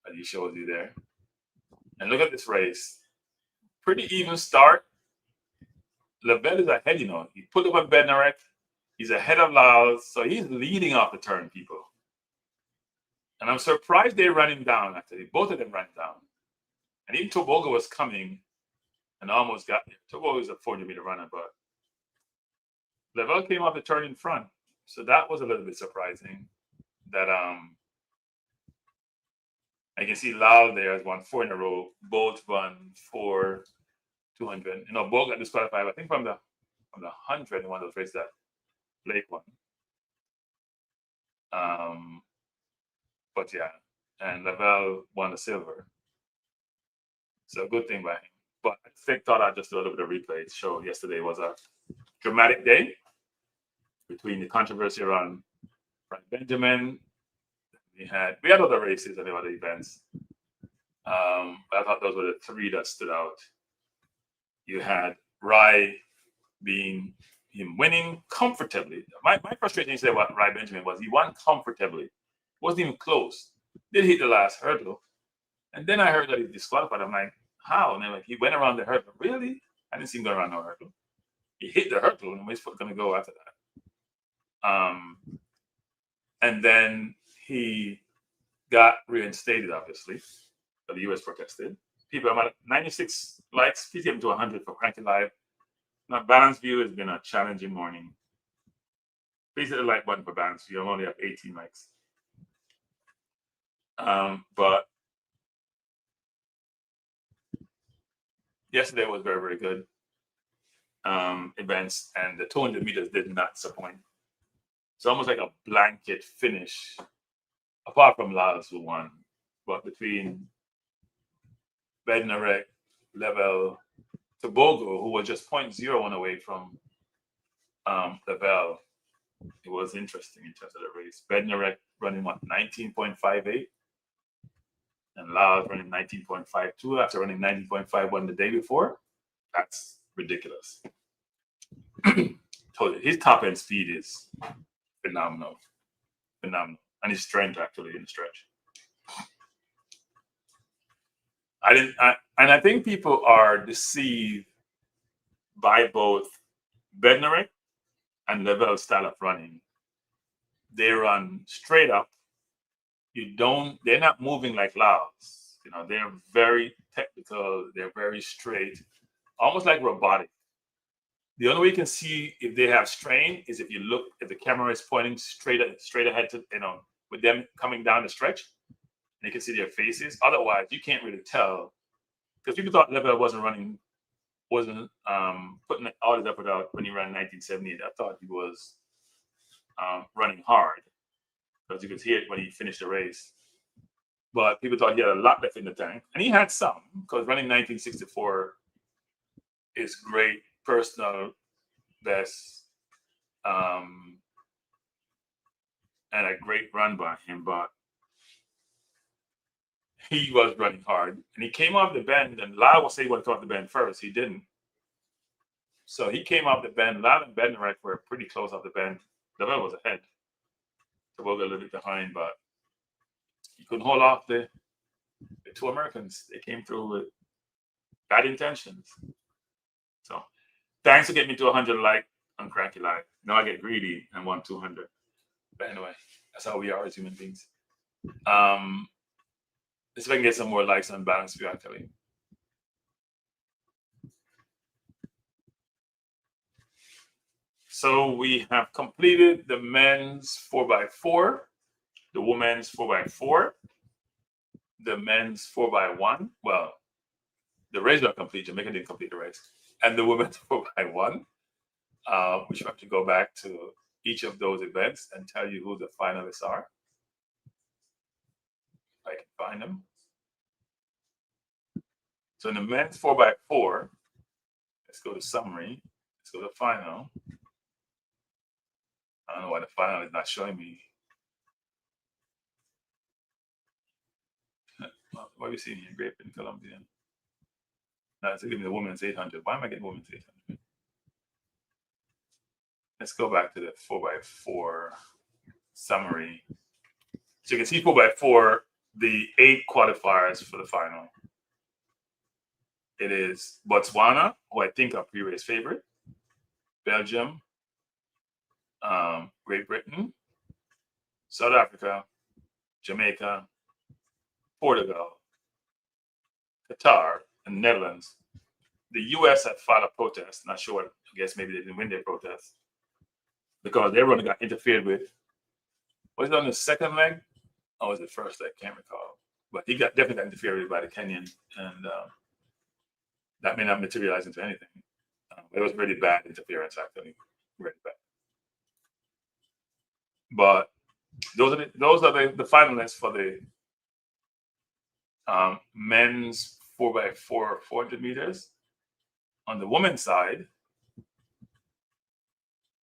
[SPEAKER 2] as he shows you there. And look at this race. Pretty even start. Lavelle is ahead, He put up a Bednarek. He's ahead of Laos, so he's leading off the turn, people. And I'm surprised they ran him down, actually. Both of them ran down. And even Toboga was coming and almost got there. Toboga is a 400-meter runner, but Lavelle came off the turn in front. So that was a little bit surprising. That I can see Lau there has won 4 in a row. Both run 4:20 200. You know, Bo got disqualified, I think, from the 100 in one of those races that Blake won. But yeah, and Lavelle won the silver. So good thing by him. But I thought I'd just do a little bit of replay to show yesterday was a dramatic day between the controversy around Frank Benjamin. We had other races and other events. But I thought those were the three that stood out. You had Rye being him winning comfortably. My frustration is what Rye Benjamin was. He won comfortably. Wasn't even close. Did hit the last hurdle. And then I heard that he disqualified. I'm like, how? And they're like, he went around the hurdle. Really? I didn't see him go around no hurdle. He hit the hurdle, and where's going to go after that? And then he got reinstated, obviously. But the US protested. People, I'm at 96 likes. Please get him to 100 for Cranky Live. Now, Balance View has been a challenging morning. Please hit the like button for Balance View. I'm only at 18 likes. But yesterday was very, very good events, and the 200 meters did not disappoint. It's almost like a blanket finish, apart from Lars who won. But between Bednarek, Lavelle, Tobogo, who was just 0.01 away from Lavelle, it was interesting in terms of the race. Bednarek running 19.58, and Lars running 19.52 after running 19.51 the day before. That's ridiculous. Told you, his top end speed is phenomenal, and his strength actually in the stretch. I think people are deceived by both Bednarek and Lavelle's style of running. They run straight up. They're not moving like Laos. You know, they're very technical. They're very straight, almost like robotic. The only way you can see if they have strain is if you look, if the camera is pointing straight ahead to, with them coming down the stretch, and you can see their faces. Otherwise, you can't really tell, because people thought Lavelle wasn't putting all his effort out when he ran 1978. I thought he was running hard, because you could hear it when he finished the race. But people thought he had a lot left in the tank, and he had some, because running 1964 is great personal best, and a great run by him. But he was running hard, and he came off the bend, and Lau was saying he wanted to come off the bend first. He didn't. So he came off the bend. Lau and Bednarek were pretty close off the bend. Lavelle was ahead. Tobogo a little bit behind, but he couldn't hold off the two Americans. They came through with bad intentions. So thanks for getting me to 100 like on Cranky Live. Now I get greedy and want 200. But anyway, that's how we are as human beings. Let's see if I can get some more likes on Balance View, actually. So we have completed the men's 4x4, the women's 4x4, the men's 4x1. Well, the race not complete. Jamaica didn't complete the race. And the women's 4x1. We should have to go back to each of those events and tell you who the finalists are. If I can find them. So in the men's 4x4, let's go to summary. Let's go to final. I don't know why the final is not showing me. What are we seeing here? Grape in Colombian. No, it's giving me the women's 800. Why am I getting women's 800? Let's go back to the 4x4 summary. So you can see 4x4, the 8 qualifiers for the final. It is Botswana, who I think are pre-race favorite, Belgium, Great Britain, South Africa, Jamaica, Portugal, Qatar, and Netherlands. The US had filed a protest. Not sure. I guess maybe they didn't win their protest because their runner got interfered with. Was it on the second leg? Or was it first leg? Can't recall. But he definitely got interfered with by the Kenyan. And That may not materialize into anything. It was really bad interference, actually, really bad. But those are the finalists for the men's 4x4 400 meters. On the women's side,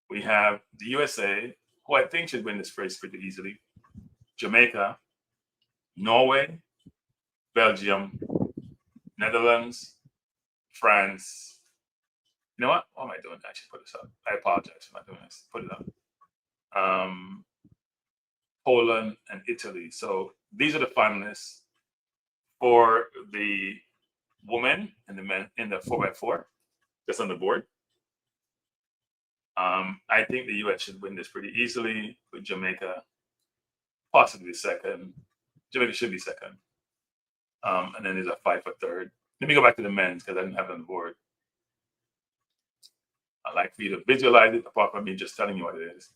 [SPEAKER 2] we have the USA, who I think should win this race pretty easily. Jamaica, Norway, Belgium, Netherlands, France. You know what? What am I doing? I should put this up. I apologize for not doing this. Put it up. Poland and Italy. So these are the finalists for the women and the men in the 4x4. That's on the board. I think the US should win this pretty easily, with Jamaica possibly second. Jamaica should be second. And then there's a fight for third. Let me go back to the men's because I didn't have it on the board. I like for you to visualize it apart from me just telling you what it is.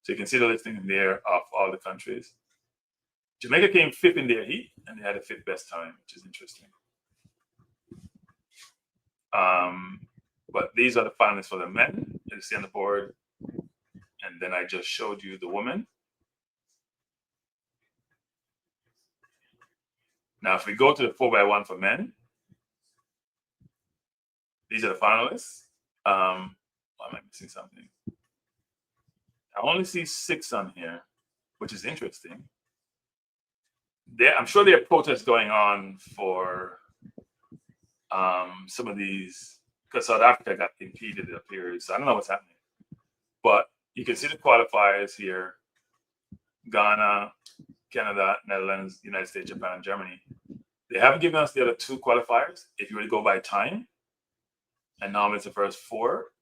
[SPEAKER 2] So you can see the listing there of all the countries. Jamaica came fifth in their heat and they had a fifth best time, which is interesting. But these are the finalists for the men, as you see on the board. And then I just showed you the women. Now, if we go to the 4x1 for men, these are the finalists. Am I missing something? I only see 6 on here, which is interesting. I'm sure there are protests going on for some of these, because South Africa got impeded, it appears. I don't know what's happening. But you can see the qualifiers here. Ghana, Canada, Netherlands, United States, Japan, and Germany. They haven't given us the other 2 qualifiers. If you were to go by time, and normally it's the first 4.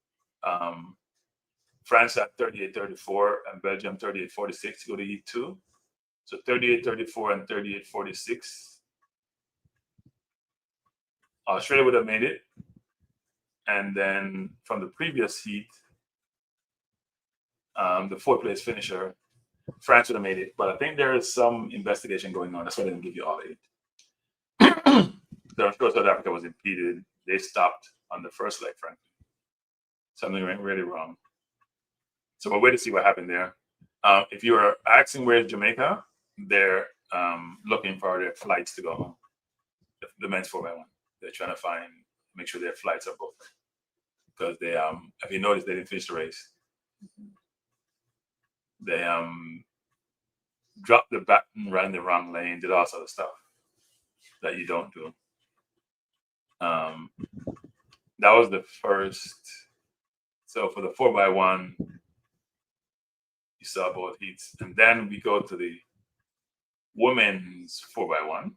[SPEAKER 2] France at 38.34 and Belgium 38.46 to go to Heat 2. So 38.34 and 38.46. Australia would have made it. And then from the previous heat, the 4th place finisher, France would have made it. But I think there is some investigation going on. That's why I didn't give you all 8. So of course, South Africa was impeded. They stopped on the first leg, frankly. Something went really wrong. So we'll wait to see what happened there. If you are asking where's Jamaica, they're looking for their flights to go home. The men's 4x1. They're trying to make sure their flights are booked. Because they, if you notice, they didn't finish the race. They dropped the baton, ran in the wrong lane, did all sort of stuff that you don't do. That was the first. So for the 4x1, you saw both heats. And then we go to the women's 4x1.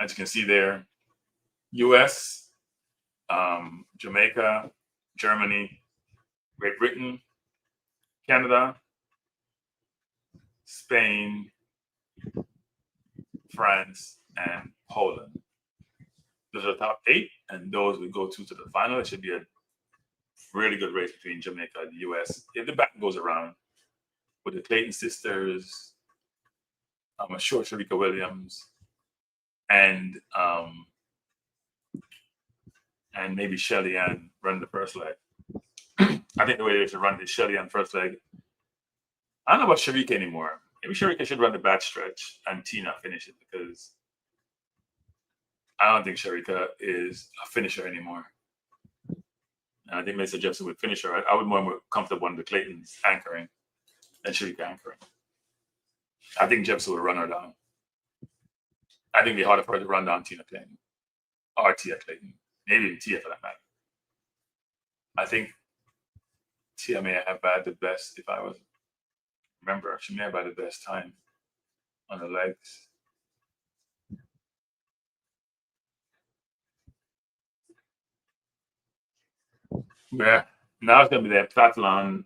[SPEAKER 2] As you can see there, US, Jamaica, Germany, Great Britain, Canada, Spain, France, and Poland. Those are the top 8, and those we go to the final. It should be a really good race between Jamaica and the US. If the baton goes around with the Clayton sisters, I'm sure Sharika Williams, and maybe Shelly Ann run the first leg. I think the way they should run is Shelly Ann first leg. I don't know about Sharika anymore. Maybe Sharika should run the back stretch and Tina finish it, because I don't think Sharika is a finisher anymore. And I think Lisa Jepson would finish her. I would more comfortable under Clayton's anchoring than Sharika anchoring. I think Jepson would run her down. I think it'd be harder for her to run down Tina Clayton or Tia Clayton. Maybe even Tia for that matter. I think Tia may have had the best, if I was remember, she may have had the best time on the legs. Yeah, now it's going to be that Decathlon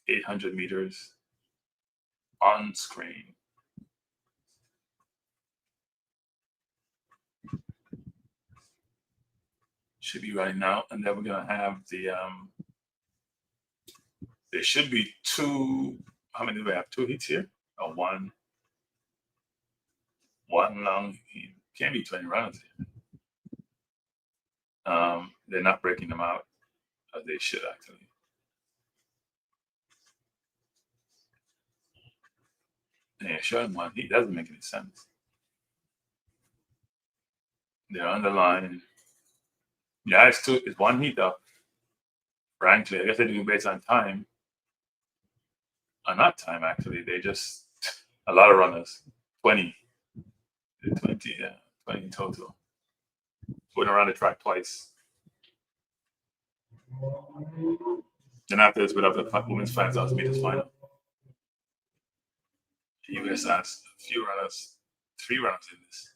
[SPEAKER 2] 800 meters on screen. Should be right now, and then we're going to have the there should be 2. How many do we have? 2 heats here? Or one long heat, Can't be 20 runners here. They're not breaking them out as they should actually. Yeah, showing one heat doesn't make any sense. They're on the line. Yeah, it's one heat up. Frankly, I guess they're doing based on time. Not time actually. They just a lot of runners. 20. 20, yeah, 20 in total. Going around the track twice. Then after this, we'll have the women's 5,000 meters final. The US has a few runners, 3 runners in this.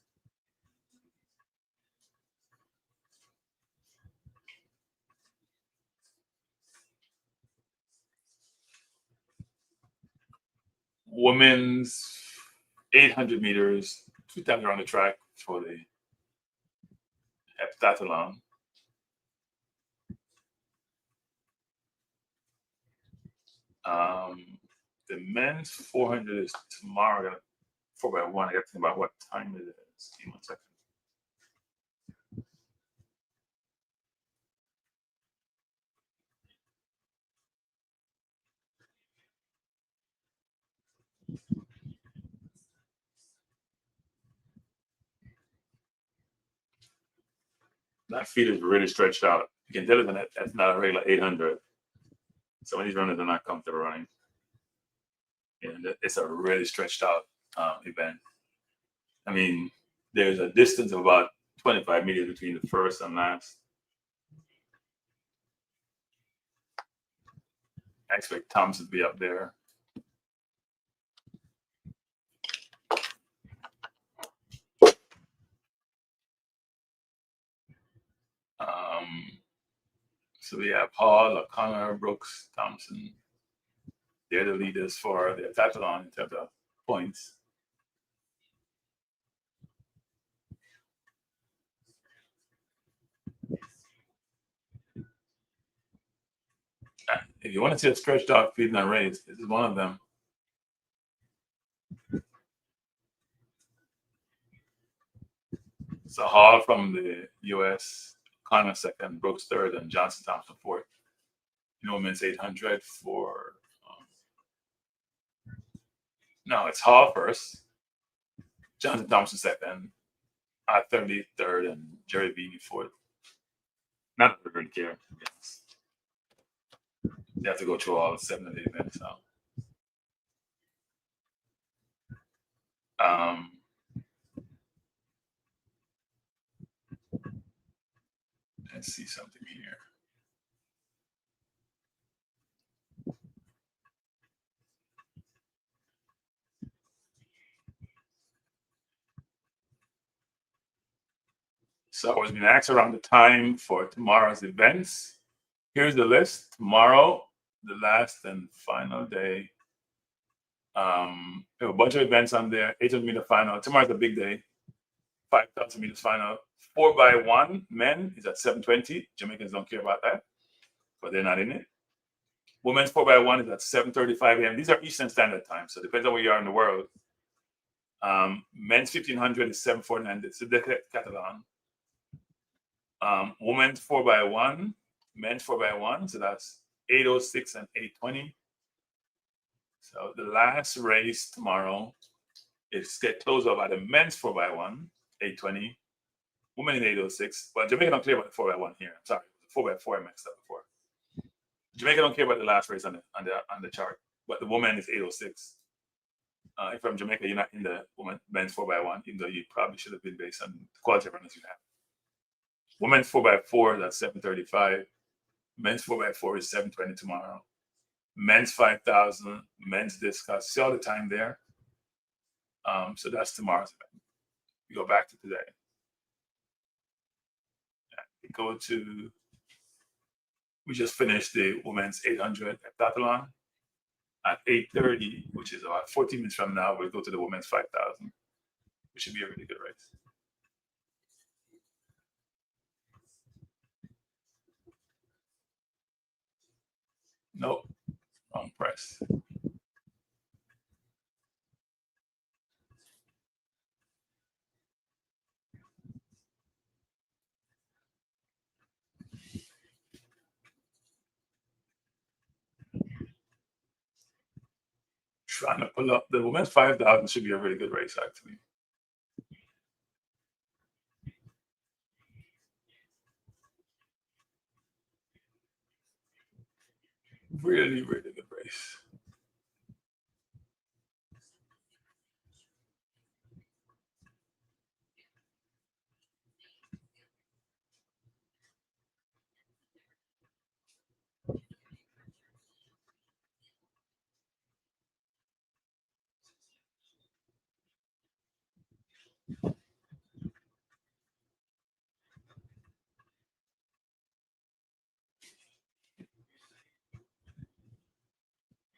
[SPEAKER 2] Women's 800 meters, 2 times around the track for the Decathlon. The men's 400 is tomorrow. 4x1. I got to think about what time it is. Give me 1 second. That feet is really stretched out. You can tell that's not a regular 800. Some of these runners are not comfortable running. And it's a really stretched out event. I mean, there's a distance of about 25 meters between the first and last. I expect Thompson to be up there. So we have Paul, O'Connor, Brooks, Thompson. They're the leaders for the Decathlon in terms of points. If you want to see a stretched out feed and race, this is one of them. So Hall from the US, Connor second, Brooks third, and Johnson Thompson fourth. Women's 800 for no, it's Hall first, Johnson Thompson second, 33rd, and Jerry Beanie fourth. Not that we really care. Yes. They have to go through all 7 of the events now. Let's see something here. So I was being asked around the time for tomorrow's events. Here's the list. Tomorrow, the last and final day. We have a bunch of events on there. 800 meter final. Tomorrow's a big day. 5,000 meters final. 4x1 men is at 7:20. Jamaicans don't care about that, but they're not in it. Women's 4x1 is at 7:35 a.m. These are Eastern Standard Time, so it depends on where you are in the world. Men's 1500 is 7:49. It's the Decathlon. Women's 4x1, men's 4x1, so that's 8:06 and 8:20. So the last race tomorrow is get close up at the men's 4x1, 8:20. Women in 8:06. But Jamaica don't care about the 4x1 here. I'm sorry, the 4x4 I mixed up before. Jamaica don't care about the last race on the chart, but the woman is 8:06. If I'm Jamaica, you're not in the men's 4x1, even though you probably should have been based on the quality of runners you have. Women's 4x4 that's 7:35. Men's 4x4 is 7:20 tomorrow. Men's 5,000, men's discus. See all the time there. So that's tomorrow's event. We go back to today. We just finished the women's 800 Decathlon at 8:30, which is about 14 minutes from now. We'll go to the women's 5,000, which should be a really good race. Nope, wrong press. trying to pull up the women's 5,000 should be a really good race actually. Really, really good race.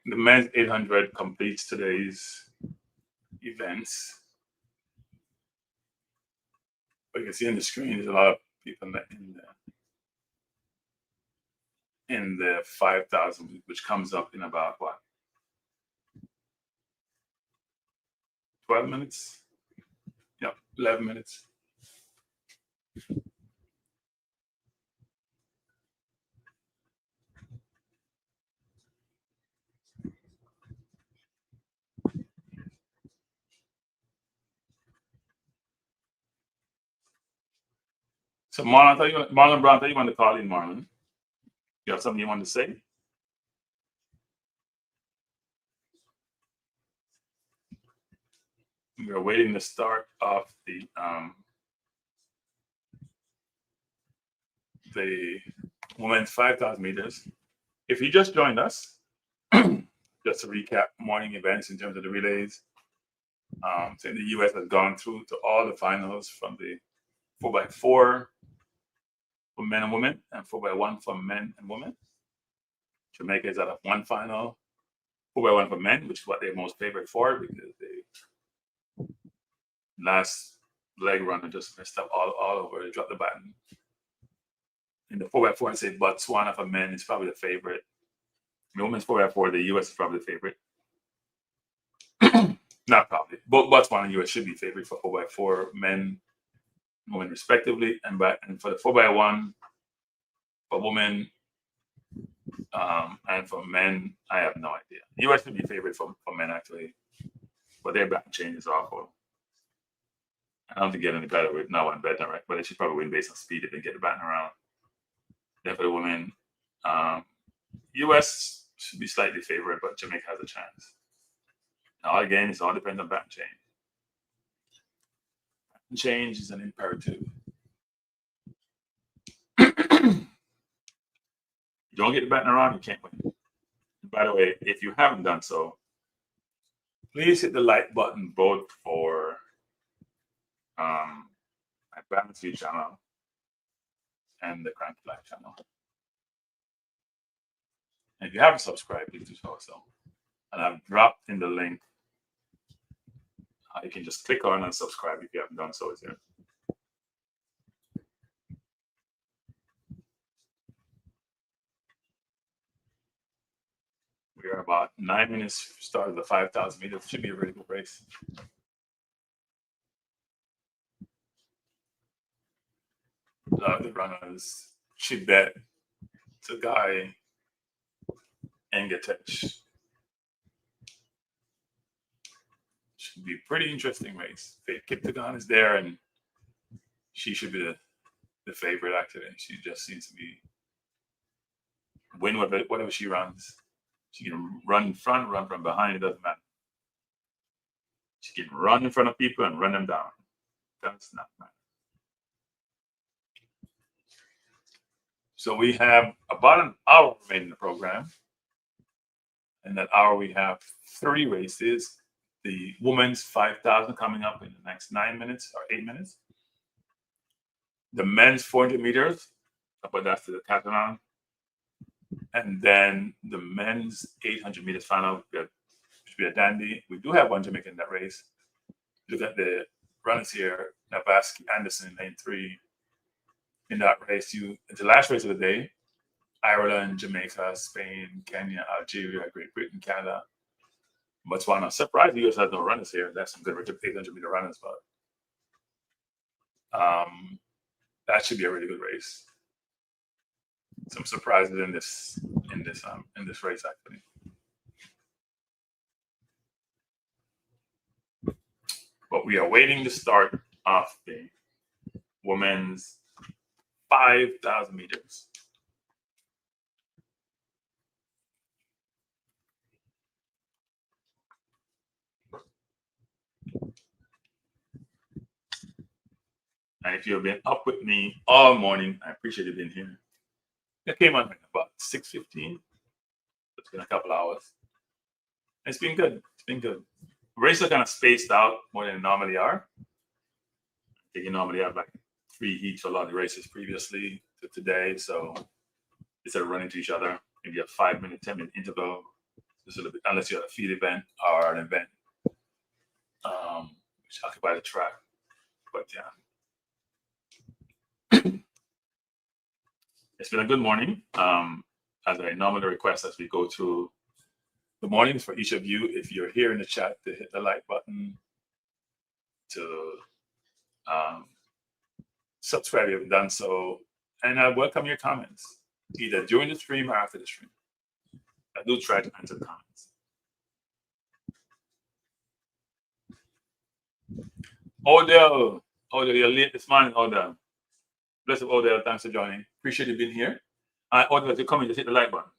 [SPEAKER 2] The men's 800 completes today's events. But you can see on the screen, there's a lot of people in the 5,000, which comes up in about what? 12 minutes? Yep, 11 minutes. So Marlon Brown, I thought you wanted to call in, Marlon. You have something you want to say? We're waiting the start of the women's 5,000 meters. If you just joined us, just to recap morning events in terms of the relays, so the U.S. has gone through to all the finals from the 4x4 for men and women, and 4x1 for men and women. Jamaica is out of one final, 4x1 for men, which is what they're most favored for because the last leg runner just messed up all over. They dropped the baton. In the 4x4, I'd say Botswana for men is probably the favorite. The women's 4x4, the U.S. is probably the favorite. Not probably. Both Botswana and U.S. should be favored for 4x4 men and women respectively. And for the 4x1 for women and for men, I have no idea. U.S. should be favored for men actually, but their baton change is awful. I don't think they get any better with no one better, right? But they should probably win based on speed if they get the baton around. Then for the women, U.S. should be slightly favored, but Jamaica has a chance. Now again, it all depends on baton change. Baton change is an imperative. You don't get the baton around, you can't win. By the way, if you haven't done so, please hit the like button both for my Balance View channel and the Crank Live channel. And if you haven't subscribed, please do so. And I've dropped in the link. You can just click on and subscribe if you haven't done so. It's there. We are about 9 minutes start of the 5,000 meters. Should be a really good race. A lot of the runners should bet to Guy Engetech. Should be a pretty interesting race. Faith Kiptagon is there, and she should be the favorite actually. She just seems to be win whatever she runs. She can run in front, run from behind, it doesn't matter. She can run in front of people and run them down. Does not matter. So we have about an hour remaining in the program. In that hour, we have 3 races. The women's 5,000 coming up in the next 9 minutes or 8 minutes. The men's 400 meters, but that's the Decathlon. And then the men's 800 meters final, which should be a dandy. We do have one Jamaican in that race. Look at the runners here, Navaski, Anderson, lane 3. In that race, it's the last race of the day. Ireland, Jamaica, Spain, Kenya, Algeria, Great Britain, Canada, Botswana. Surprised the US has no runners here. That's some good 800 meter runners, but that should be a really good race. Some surprises in this race actually. But we are waiting to start off the women's 5,000 meters. And if you've been up with me all morning, I appreciate you being here. I came on about 6:15. It's been a couple hours. It's been good. It's been good. Races are kind of spaced out more than they normally are. You normally have like 3 heats for a lot of races previously to today. So instead of running to each other, maybe a 5-minute, 10-minute interval. Just a little bit, unless you have a feed event or an event which occupy the track. But yeah. It's been a good morning. As I normally request as we go through the mornings for each of you, if you're here in the chat, to hit the like button, to subscribe if you haven't done so, and I welcome your comments, either during the stream or after the stream. I do try to answer the comments. Odell, you're late this morning, Odell. Bless up, Odell. Thanks for joining. Appreciate you being here. Odell, if you're coming, just hit the like button.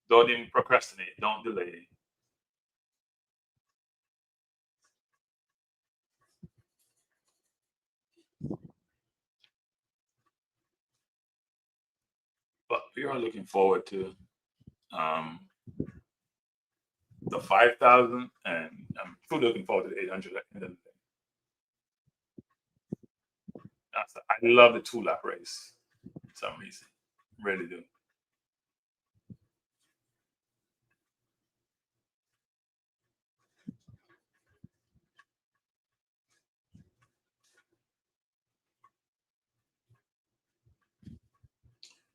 [SPEAKER 2] Don't even procrastinate. Don't delay. But we are looking forward to the 5,000, and I'm truly looking forward to the 800 at the end of the day. I love the 2-lap race for some reason. Really do.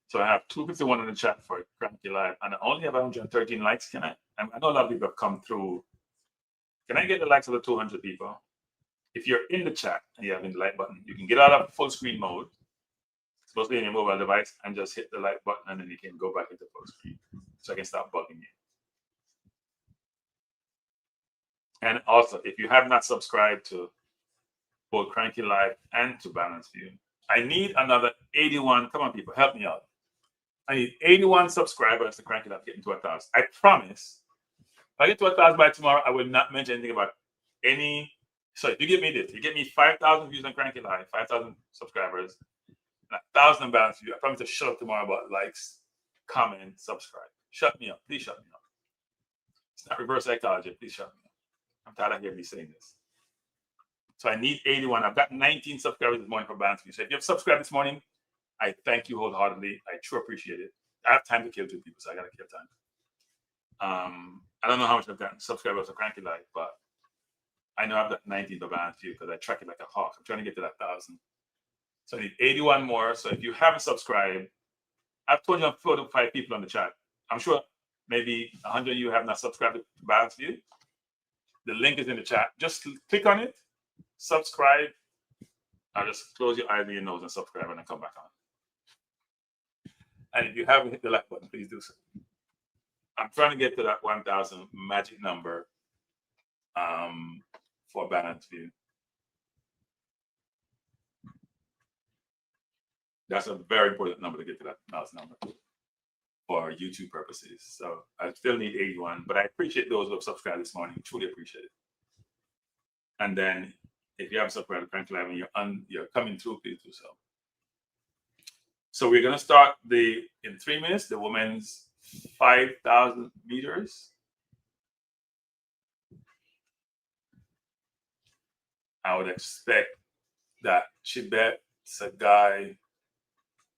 [SPEAKER 2] So I have 251 in the chat for Cranky Live, and I only have 113 likes. Can I know a lot of people have come through. Can I get the likes of the 200 people? If you're in the chat and you have the like button, you can get out of full screen mode, supposedly on your mobile device, and just hit the like button, and then you can go back into full screen. So I can stop bugging you. And also, if you have not subscribed to both Cranky Live and to Balance View, I need another 81. Come on, people, help me out. I need 81 subscribers to Cranky Live getting to 1,000. I promise, if I get to 1,000 by tomorrow, I will not mention anything about any. So if you give me this, you get me 5,000 views on Cranky Live, 5,000 subscribers, and 1,000 on Balance View. I promise to shut up tomorrow about likes, comment, subscribe. Shut me up. Please shut me up. It's not reverse psychology. Please shut me up. I'm tired of hearing me saying this. So I need 81. I've got 19 subscribers this morning for Balance View. So if you have subscribed this morning, I thank you wholeheartedly. I sure appreciate it. I have time to kill 2 people, so I got to kill time. I don't know how much I've gotten subscribers for Cranky Live, but I know I've got 19 for Balance View because I track it like a hawk. I'm trying to get to that 1,000. So I need 81 more. So if you haven't subscribed, I've told you 4 to 5 people on the chat. I'm sure maybe 100 of you have not subscribed to Balance View. The link is in the chat. Just click on it, subscribe. I'll just close your eyes and your nose and subscribe and then come back on. And if you haven't hit the like button, please do so. I'm trying to get to that 1,000 magic number for Balance View. That's a very important number to get to that mouse number for YouTube purposes. So I still need 81, but I appreciate those who have subscribed this morning. Truly appreciate it. And then if you haven't subscribed to Cranky Live and you're coming through, please do so. So we're going to start in 3 minutes, the women's 5,000 meters. I would expect that Chibet, Sagai,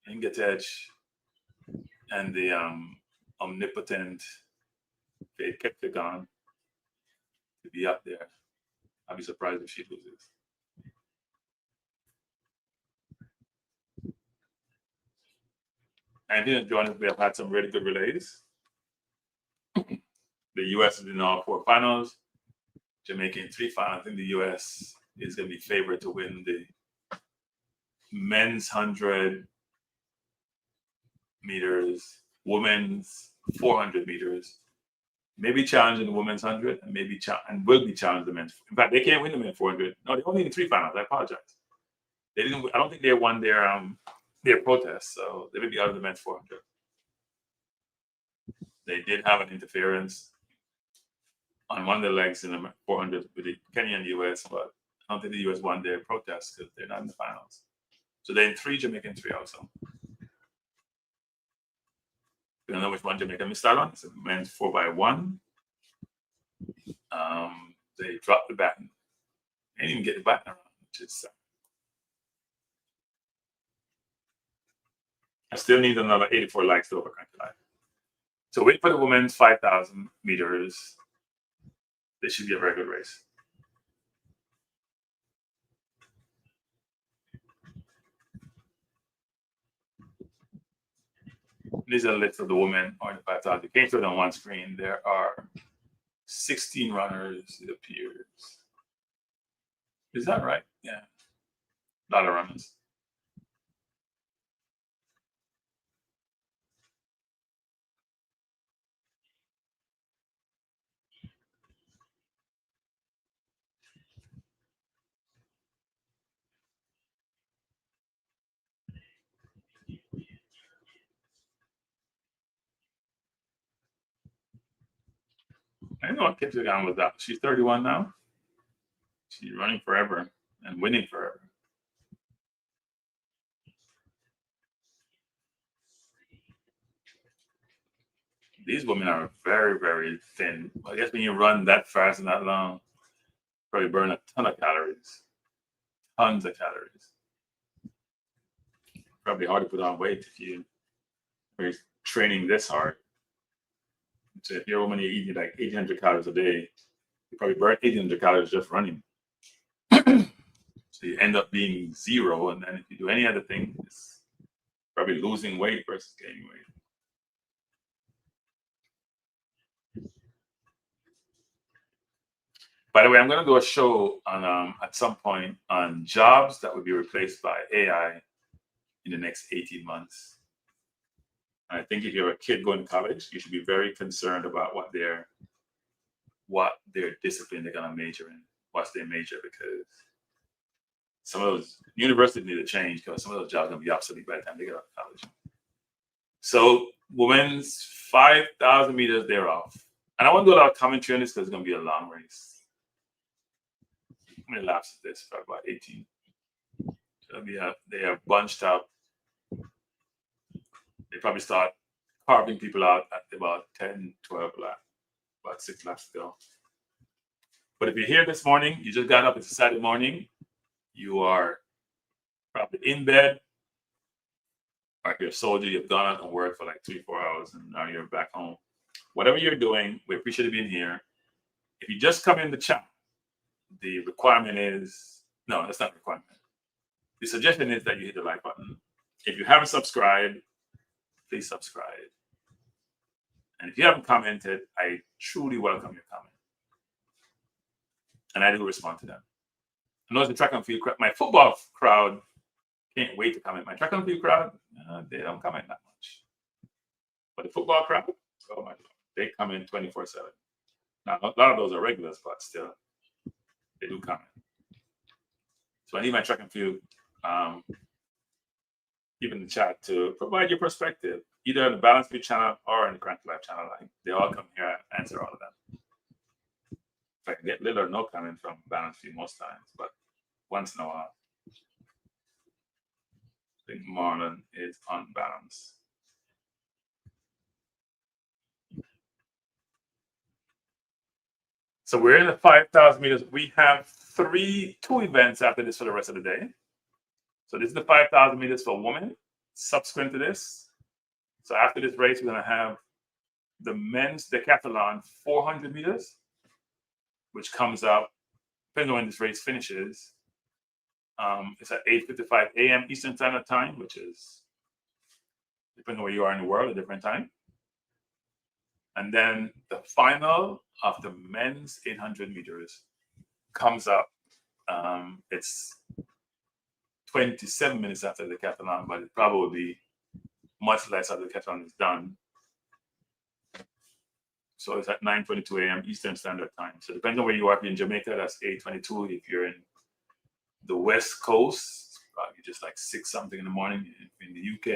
[SPEAKER 2] Ingetech, and the omnipotent Faith Keptagon to be up there. I'll be surprised if she loses. And here in Jordan, we have had some really good relays. The U.S. is in all 4 finals. Jamaica in 3 finals. I think the U.S. is going to be favored to win the men's 100 meters, women's 400 meters, maybe challenging the women's 100, and maybe and will be challenging the men's. In fact, they can't win the men's 400. No, they only need 3 finals. I apologize. They didn't. I don't think they won their protest, so they may be out of the men's 400. They did have an interference on one of the legs in the 400 with the Kenya and the US, but I don't think the US won their protest because they're not in the finals. So they're in 3, Jamaican 3 also. You don't know which one Jamaica missed out on. It's a men's 4x1. They dropped the baton. They didn't even get the baton around, which is I still need another 84 likes to overcome tonight. So wait for the women's 5,000 meters. This should be a very good race. These are the list of the women on the 5,000. You can't show it on one screen. There are 16 runners, it appears. Is that right? Yeah. A lot of runners. I know what Kipsagan was that. She's 31 now. She's running forever and winning forever. These women are very, very thin. I guess when you run that fast and that long, probably burn a ton of calories. Tons of calories. Probably hard to put on weight if you're training this hard. So if you're a woman, you're eating like 1,800 calories a day, you probably burn 1,800 calories just running. So you end up being 0, and then if you do any other thing, it's probably losing weight versus gaining weight. By the way, I'm going to do a show on at some point on jobs that would be replaced by AI in the next 18 months. And I think if you're a kid going to college, you should be very concerned about what their discipline they're going to major in, what's their major, because some of those universities need to change because some of those jobs are going to be obsolete by the time they get out of college. So women's 5,000 meters, they're off. And I want to do a lot of commentary on this because it's going to be a long race. How many laps is this? For about 18. So they have bunched up. They probably start carving people out at about 10, 12 laps, about 6 laps to go. But if you're here this morning, you just got up, it's a Saturday morning, you are probably in bed, or if you're a soldier, you've gone out and worked for like 3-4 hours and now you're back home. Whatever you're doing, we appreciate you being here. If you just come in the chat, the requirement is, no, that's not a requirement. The suggestion is that you hit the like button. If you haven't subscribed, please subscribe. And if you haven't commented, I truly welcome your comment. And I do respond to them. I know the track and field crowd, my football crowd can't wait to comment. My track and field crowd, they don't comment that much. But the football crowd, oh my God, they come in 24/7. Now, a lot of those are regulars, but still, they do comment. So I need my track and field, even in the chat, to provide your perspective, either on the Balance View channel or on the Grant Live channel. They all come here and answer all of them. If I can get little or no comment from Balance View most times, but once in a while. I think Marlon is on balance. So we're in the 5,000 meters. We have 2 events after this for the rest of the day. So this is the 5,000 meters for women. Subsequent to this, so after this race, we're going to have the men's decathlon 400 meters, which comes up, depending on when this race finishes. It's at 8:55 a.m. Eastern Standard Time, which is, depending on where you are in the world, a different time. And then the final of the men's 800 meters comes up. It's 27 minutes after the decathlon, but it probably be much less after the decathlon is done. So it's at 9:22 a.m. Eastern Standard Time. So depending on where you are, if you're in Jamaica, that's 8:22. If you're in the West Coast, probably just like 6 something in the morning. If you're in the UK,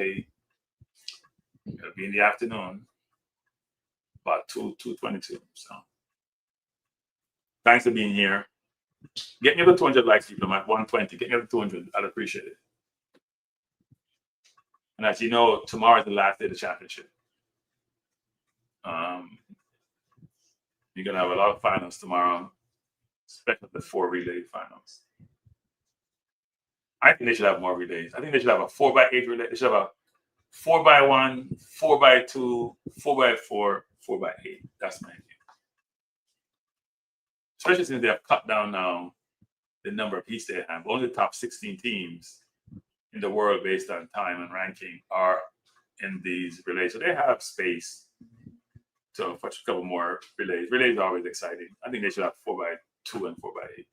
[SPEAKER 2] it'll be in the afternoon, about 2:22. So thanks for being here. Get me the 200 likes, people. I'm at 120. Get me the 200. I'd appreciate it. And as you know, tomorrow is the last day of the championship. You're gonna have a lot of finals tomorrow, especially the 4 relay finals. I think they should have more relays. I think they should have a 4x8 relay. They should have a 4x1, 4x2, 4x4, 4x8. That's my idea. Especially since they have cut down now the number of heats they have. Only the top 16 teams in the world based on time and ranking are in these relays. So they have space to push a couple more relays. Relays are always exciting. I think they should have 4x2 and 4x8.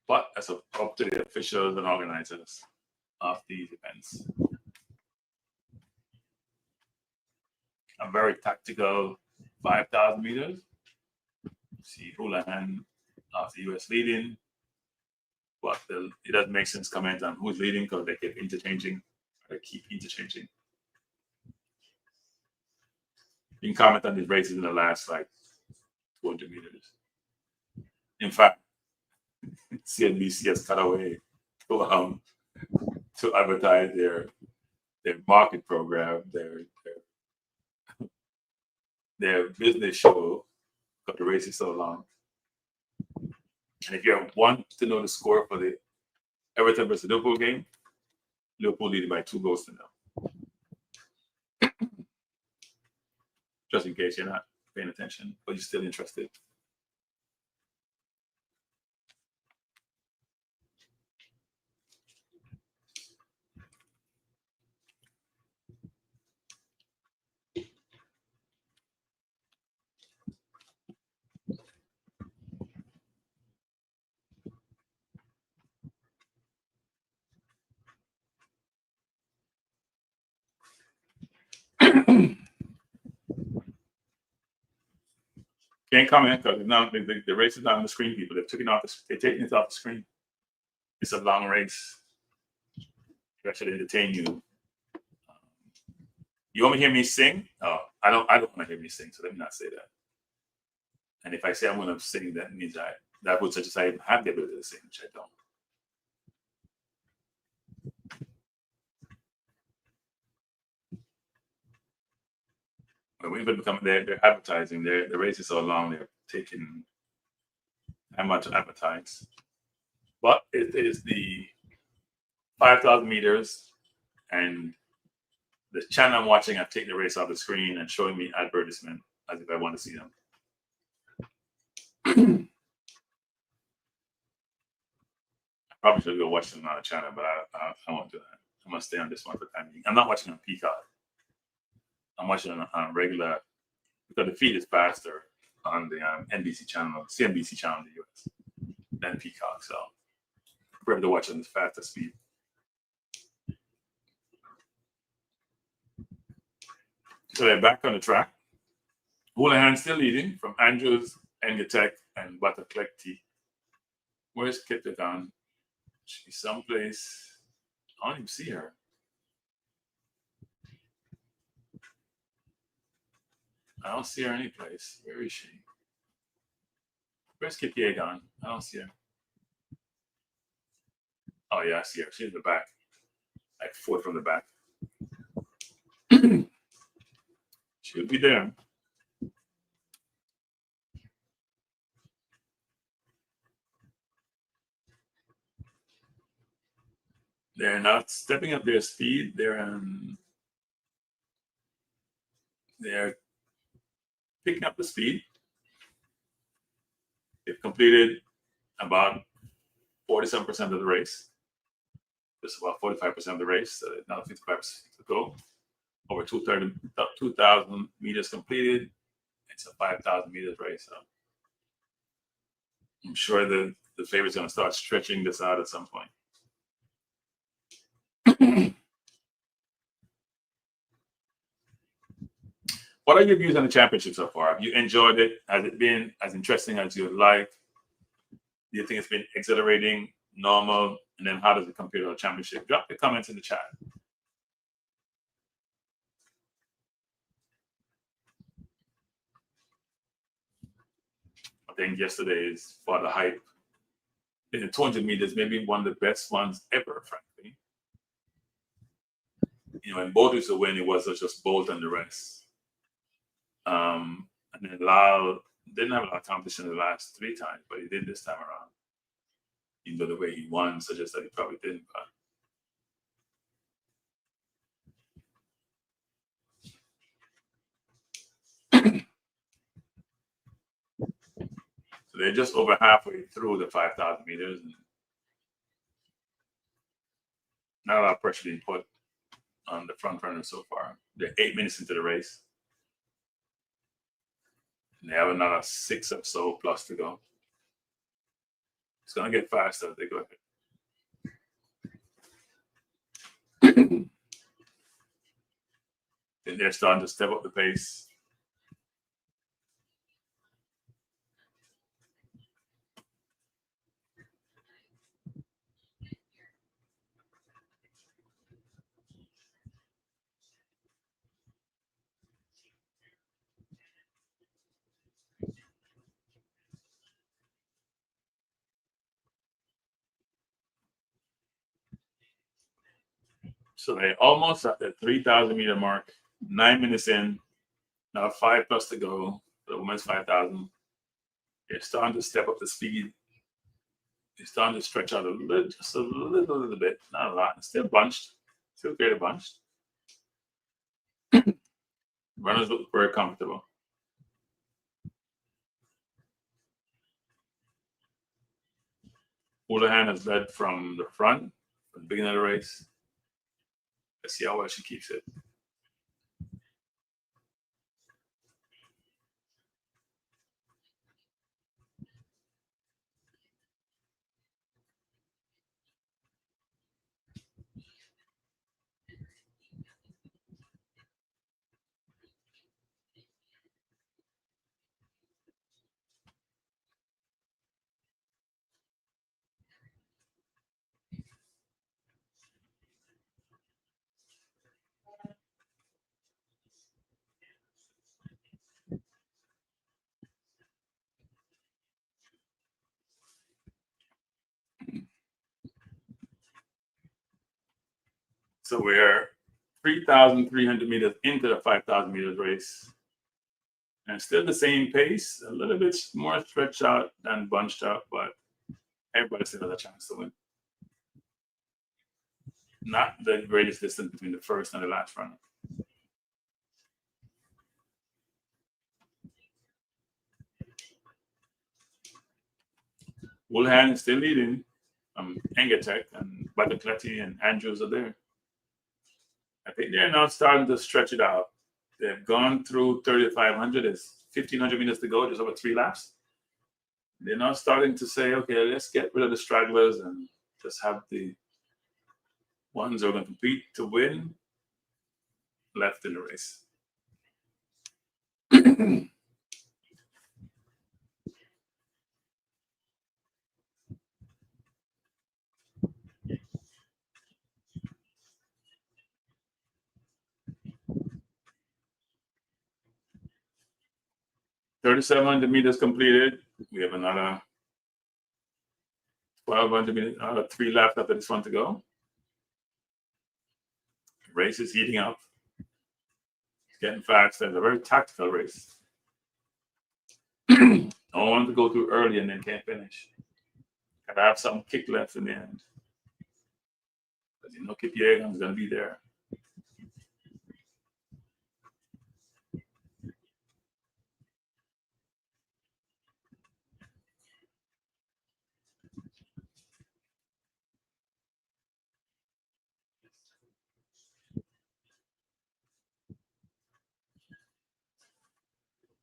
[SPEAKER 2] But that's up to the officials and organizers of these events. A very tactical 5,000 meters. See Houlihan of the US leading. But it doesn't make sense comment on who's leading because they keep interchanging. You can comment on these races in the last like 200 meters. In fact, CNBC has cut away to advertise their market program, their business show, because the race is so long. And if you want to know the score for the Everton versus Liverpool game, Liverpool leading by 2 goals to 0. Just in case you're not paying attention, but you're still interested. Can't comment because now the race is not on the screen, people. They're taking it off the screen. It's a long race. That should entertain you. You want to hear me sing? Oh, I don't want to hear me sing, so let me not say that. And if I say I'm going to sing, that means that would suggest I have the ability to sing, which I don't. But we've been becoming, they're advertising. The race is so long, they're taking how much to advertise. But it is the 5,000 meters, and the channel I'm watching, I've taken the race off the screen and showing me advertisement as if I want to see them. I probably should go watch them on the channel, but I won't do that. I'm going to stay on this one for the time being. I'm not watching on Peacock. I'm watching on regular, because the feed is faster on the NBC channel, CNBC channel in the US than Peacock. So we're able to watch on the faster speed. So they're back on the track. Houlihan still leading from Andrews, Engetech, and Bataclekti. Where's Kipton? She's someplace. I don't even see her. I don't see her anyplace. Where is she? Where's Kipie gone? I don't see her. Oh yeah, I see her. She's in the back. Like 4th from the back. She'll be there. They're not stepping up their speed. They're picking up the speed. They've completed about 47% of the race. Just about 45% of the race. So now 55% to go. Over 2,000 meters completed. It's a 5,000 meters race. So I'm sure the
[SPEAKER 1] the favorite's going to start stretching this out at some point. What are your views on the championship so far? Have you enjoyed it? Has it been as interesting as you would like? Do you think it's been exhilarating, normal? And then how does it compare to the championship? Drop your comments in the chat. I think yesterday's for the hype in the 200 meters, maybe one of the best ones ever, frankly. You know, when Bolt used to win, it was just Bolt and the rest. And then Lyle didn't have a lot of competition the last 3 times, but he did this time around. Even though the way he won suggests that he probably didn't. So they're just over halfway through the 5,000 meters. And not a lot of pressure being put on the front runners so far. They're 8 minutes into the race. And they have another 6 or so plus to go. It's going to get faster as they go ahead. Then they're starting to step up the pace. So they're almost at the 3,000 meter mark, 9 minutes in, now 5 plus to go for the women's 5,000. They're starting to step up the speed. They're starting to stretch out a little, just a little bit, not a lot. Still bunched, still fairly bunched. Runners look very comfortable. Houlihan has led from the front, from the beginning of the race. Let's see how well she keeps it. So we're 3,300 meters into the 5,000 meters race. And still the same pace, a little bit more stretched out than bunched out, but everybody still has a chance to win. Not the greatest distance between the first and the last runner. Woolhan is still leading. Engetech and Batacletti and Andrews are there. I think they're now starting to stretch it out. They've gone through 3,500. There's 1,500 meters to go, just over 3 laps. They're now starting to say, okay, let's get rid of the stragglers and just have the ones who are going to compete to win left in the race. $3,700 meters completed. We have another 1,200 meters, another 3 laps after this one to go. The race is heating up. It's getting faster. It's a very tactical race. I don't want to go too early and then can't finish. Gotta have some kick left in the end. Because you know Kip Yeagan is going to be there.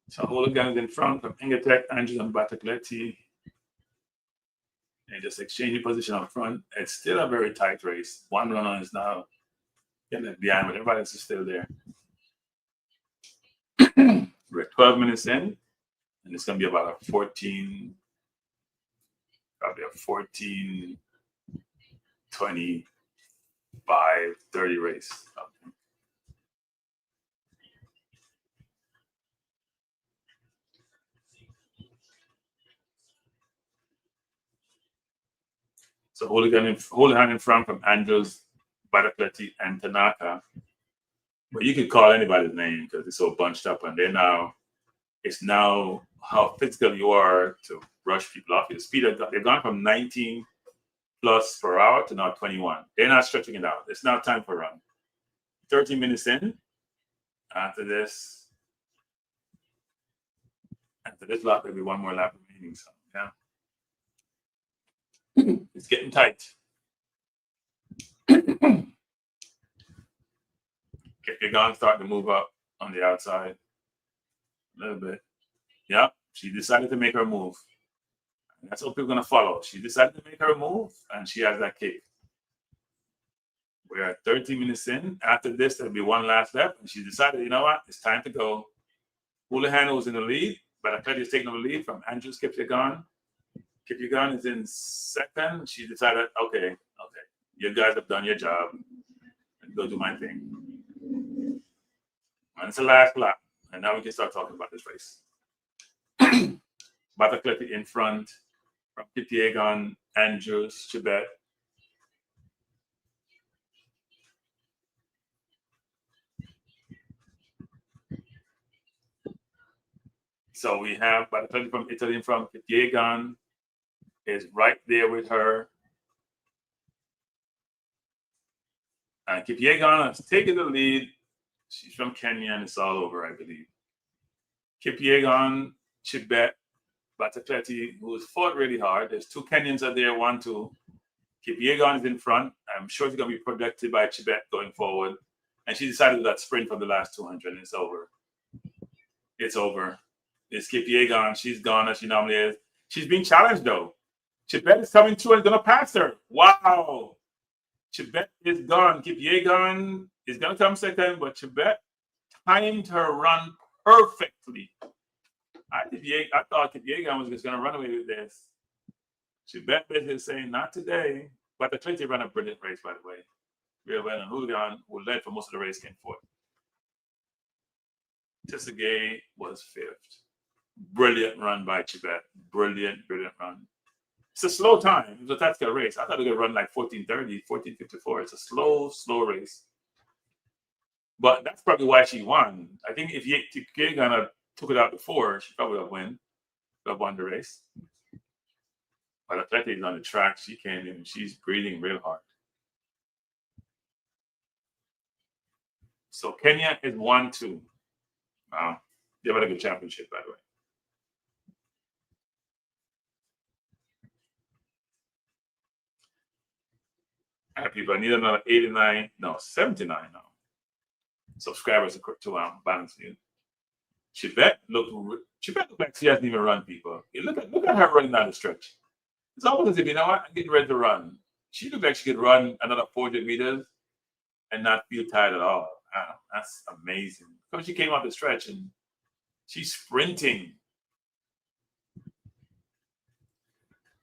[SPEAKER 1] So Hooligans in front of Engetech, Andrews and Batacletti.
[SPEAKER 2] and just exchanging position up front. It's still a very tight race. One runner is now getting behind, but everybody else is still there. We're 12 minutes in, and it's going to be about a 14, probably a 14, 25, 30 race. So Hooligan in front from Andrews, Badakleti, and Tanaka. But you could call anybody's name because it's so bunched up, and it's now how physical you are to rush people off your speed. They've gone from 19 plus per hour to now 21. They're not stretching it out. It's now time for a run. 13 minutes in. After this lap, there'll be one more lap remaining. So yeah. It's getting tight. Get your gun starting to move up on the outside a little bit. Yeah, she decided to make her move. And that's what people are going to follow. She decided to make her move, and she has that kick. We're at 13 minutes in. After this, there'll be one last lap, and she decided, you know what, it's time to go. Houlihan was in the lead, but Atleti is taking the lead from Andrews Kipyegon. Kipyegon is in second. She decided, okay, you guys have done your job. And go do my thing. And it's the last lap. And now we can start talking about this race. Batakleti in front from Kipyegon, Andrews, Chibet. So we have Batakleti from Italy from Kipyegon is right there with her. And Kipyegon has taken the lead. She's from Kenya, and it's all over, I believe. Kipyegon, Chibet, Batakleti, who has fought really hard. There's two Kenyans out there, 1-2. Kipyegon is in front. I'm sure she's going to be protected by Chibet going forward. And she decided that sprint for the last 200, and it's over. It's over. It's Kipyegon. She's gone as she normally is. She's being challenged, though. Chibet is coming through and going to pass her. Wow. Chibet is gone. Kipyegon is going to come second, but Chibet timed her run perfectly. I thought Kipyegon was just going to run away with this. Chibet basically saying, not today. But the Atleti ran a brilliant race, by the way. Real well, and Hooligan, who led for most of the race, came fourth. Tisagay was fifth. Brilliant run by Chibet. Brilliant run. It's a slow time. It's a tactical race. I thought they were going to run like 14:30, 14:54. It's a slow race. But that's probably why she won. I think if Kipyegon took it out before, she probably would have won the race. But Atleti is on the track. She came in. She's breathing real hard. So Kenya is 1-2. Wow. They've had a good championship, by the way. All right, people, I need another 79 now. Subscribers to Balance View. Chibet looked like she hasn't even run, people. Look at her running down the stretch. It's almost as if, you know what, I'm getting ready to run. She looked like she could run another 400 meters and not feel tired at all. Wow, that's amazing. Because she came off the stretch and she's sprinting.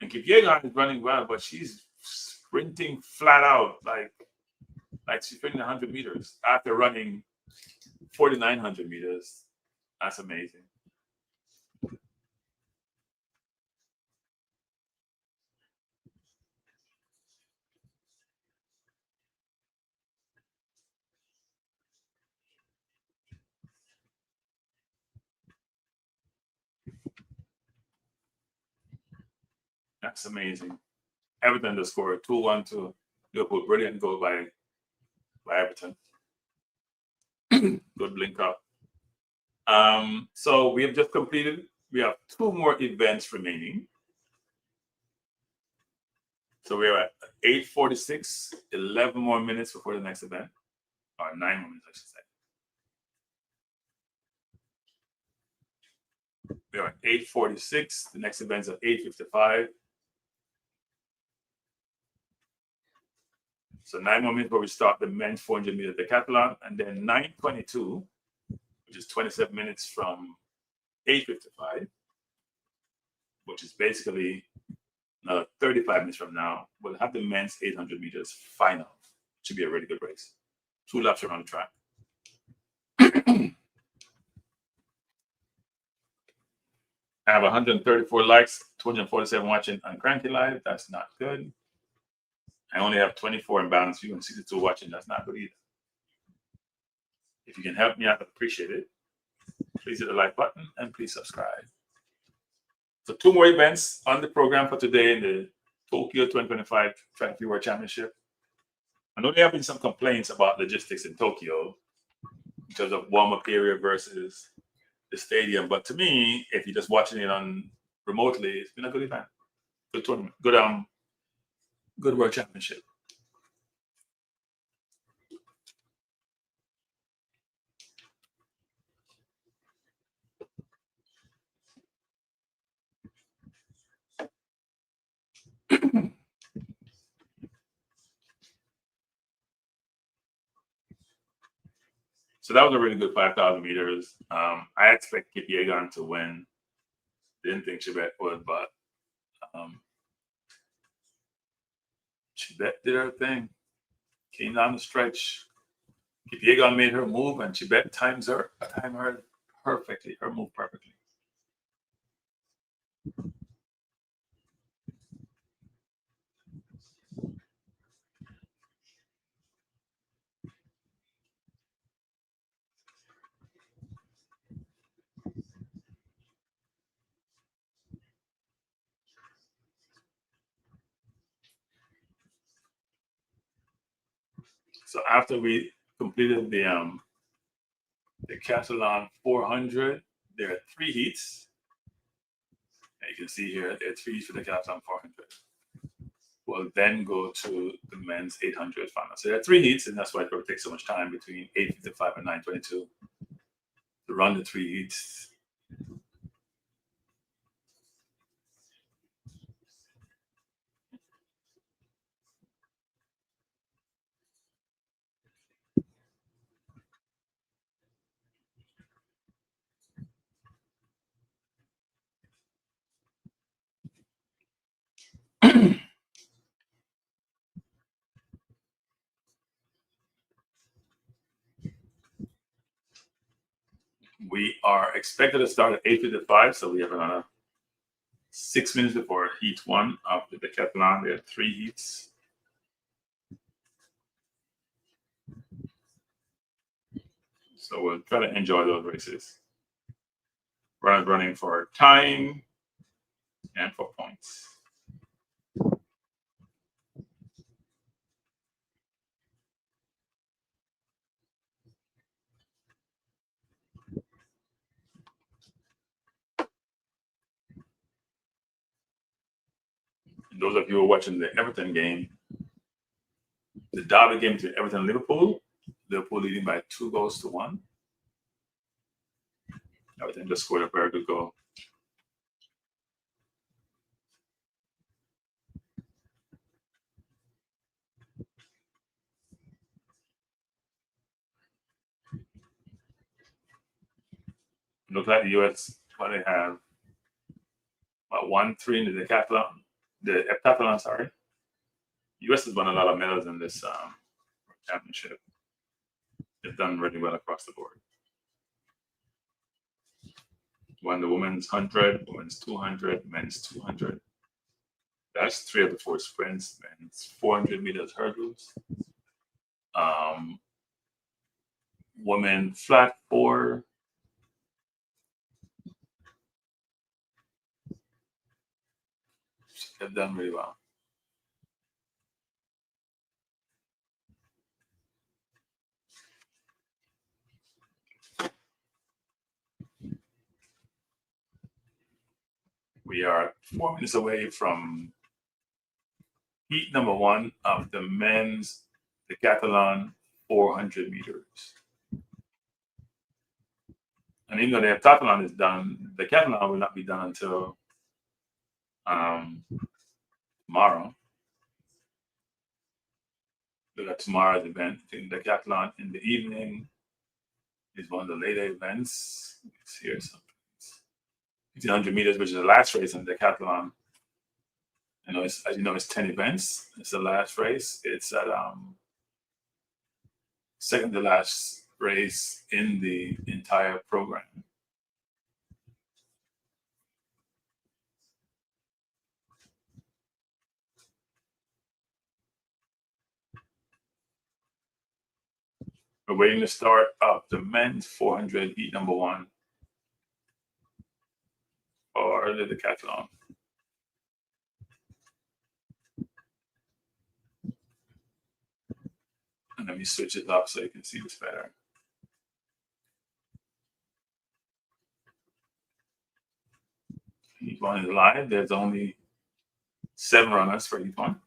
[SPEAKER 2] And Kipyegon is running well, but she's sprinting flat out, like she's sprinting 100 meters after running 4,900 meters. That's amazing. That's amazing. Everton just scored 2-1 to Liverpool. Brilliant goal by Everton. Good link up. So we have just completed. We have 2 more events remaining. So we're at 8:46, 11 more minutes before the next event. Or 9 more minutes, I should say. We're at 8:46. The next event's at 8:55. So 9 more minutes where we start the men's 400-meter decathlon, and then 9:22, which is 27 minutes from 8:55, which is basically 35 minutes from now, we'll have the men's 800 meters final. Should be a really good race. 2 laps around the track. I have 134 likes, 247 watching on Cranky Live. That's not good. I only have 24 in balance view and 62 watching. That's not good either. If you can help me out, I'd appreciate it. Please hit the like button and please subscribe. So 2 more events on the program for today in the Tokyo 2025 Track and Field World Championship. I know there have been some complaints about logistics in Tokyo in terms of warm-up area versus the stadium, but to me, if you're just watching it on remotely, it's been a good event, good tournament, good World Championship. So that was a really good 5,000 meters. I expect Kipyegon to win. Didn't think Chibet would, but Chibet did her thing. Came down the stretch. Kipyegon made her move, and Chibet timed her perfectly. Her move perfectly. So after we completed the Decathlon 400, there are 3 heats. And you can see here there are 3 heats for the Decathlon 400. We'll then go to the men's 800 final. So there are 3 heats, and that's why it will take so much time between 8:55 and 9:22 to run the 3 heats. We are expected to start at 8:55, so we have another 6 minutes before heat 1 of the Decathlon. There are 3 heats. So we'll try to enjoy those races. We're running for time and for points. And those of you who are watching the Everton game, the derby game between Everton and Liverpool leading by 2-1. Everton just scored a very good goal. Looks like the US, what they have, about 1-3 in the Decathlon, the heptathlon, sorry. US has won a lot of medals in this championship. They've done really well across the board. Won the women's 100, women's 200, men's 200. That's 3 of the 4 sprints. Men's 400 meters hurdles. Women flat 4. They've done really well. We are 4 minutes away from heat number 1 of the men's Decathlon 400 meters. And even though the heptathlon is done, the decathlon will not be done until tomorrow. We got tomorrow's event. I think Decathlon in the evening is one of the later events. Let's see here something. 1,500 meters, which is the last race in Decathlon. I know it's, as you know, it's 10 events. It's the last race. It's at second to last race in the entire program. We're waiting to start up the men's 400 heat number 1 for the Decathlon. And let me switch it up so you can see this better. Heat 1 is live. There's only 7 runners for heat 1.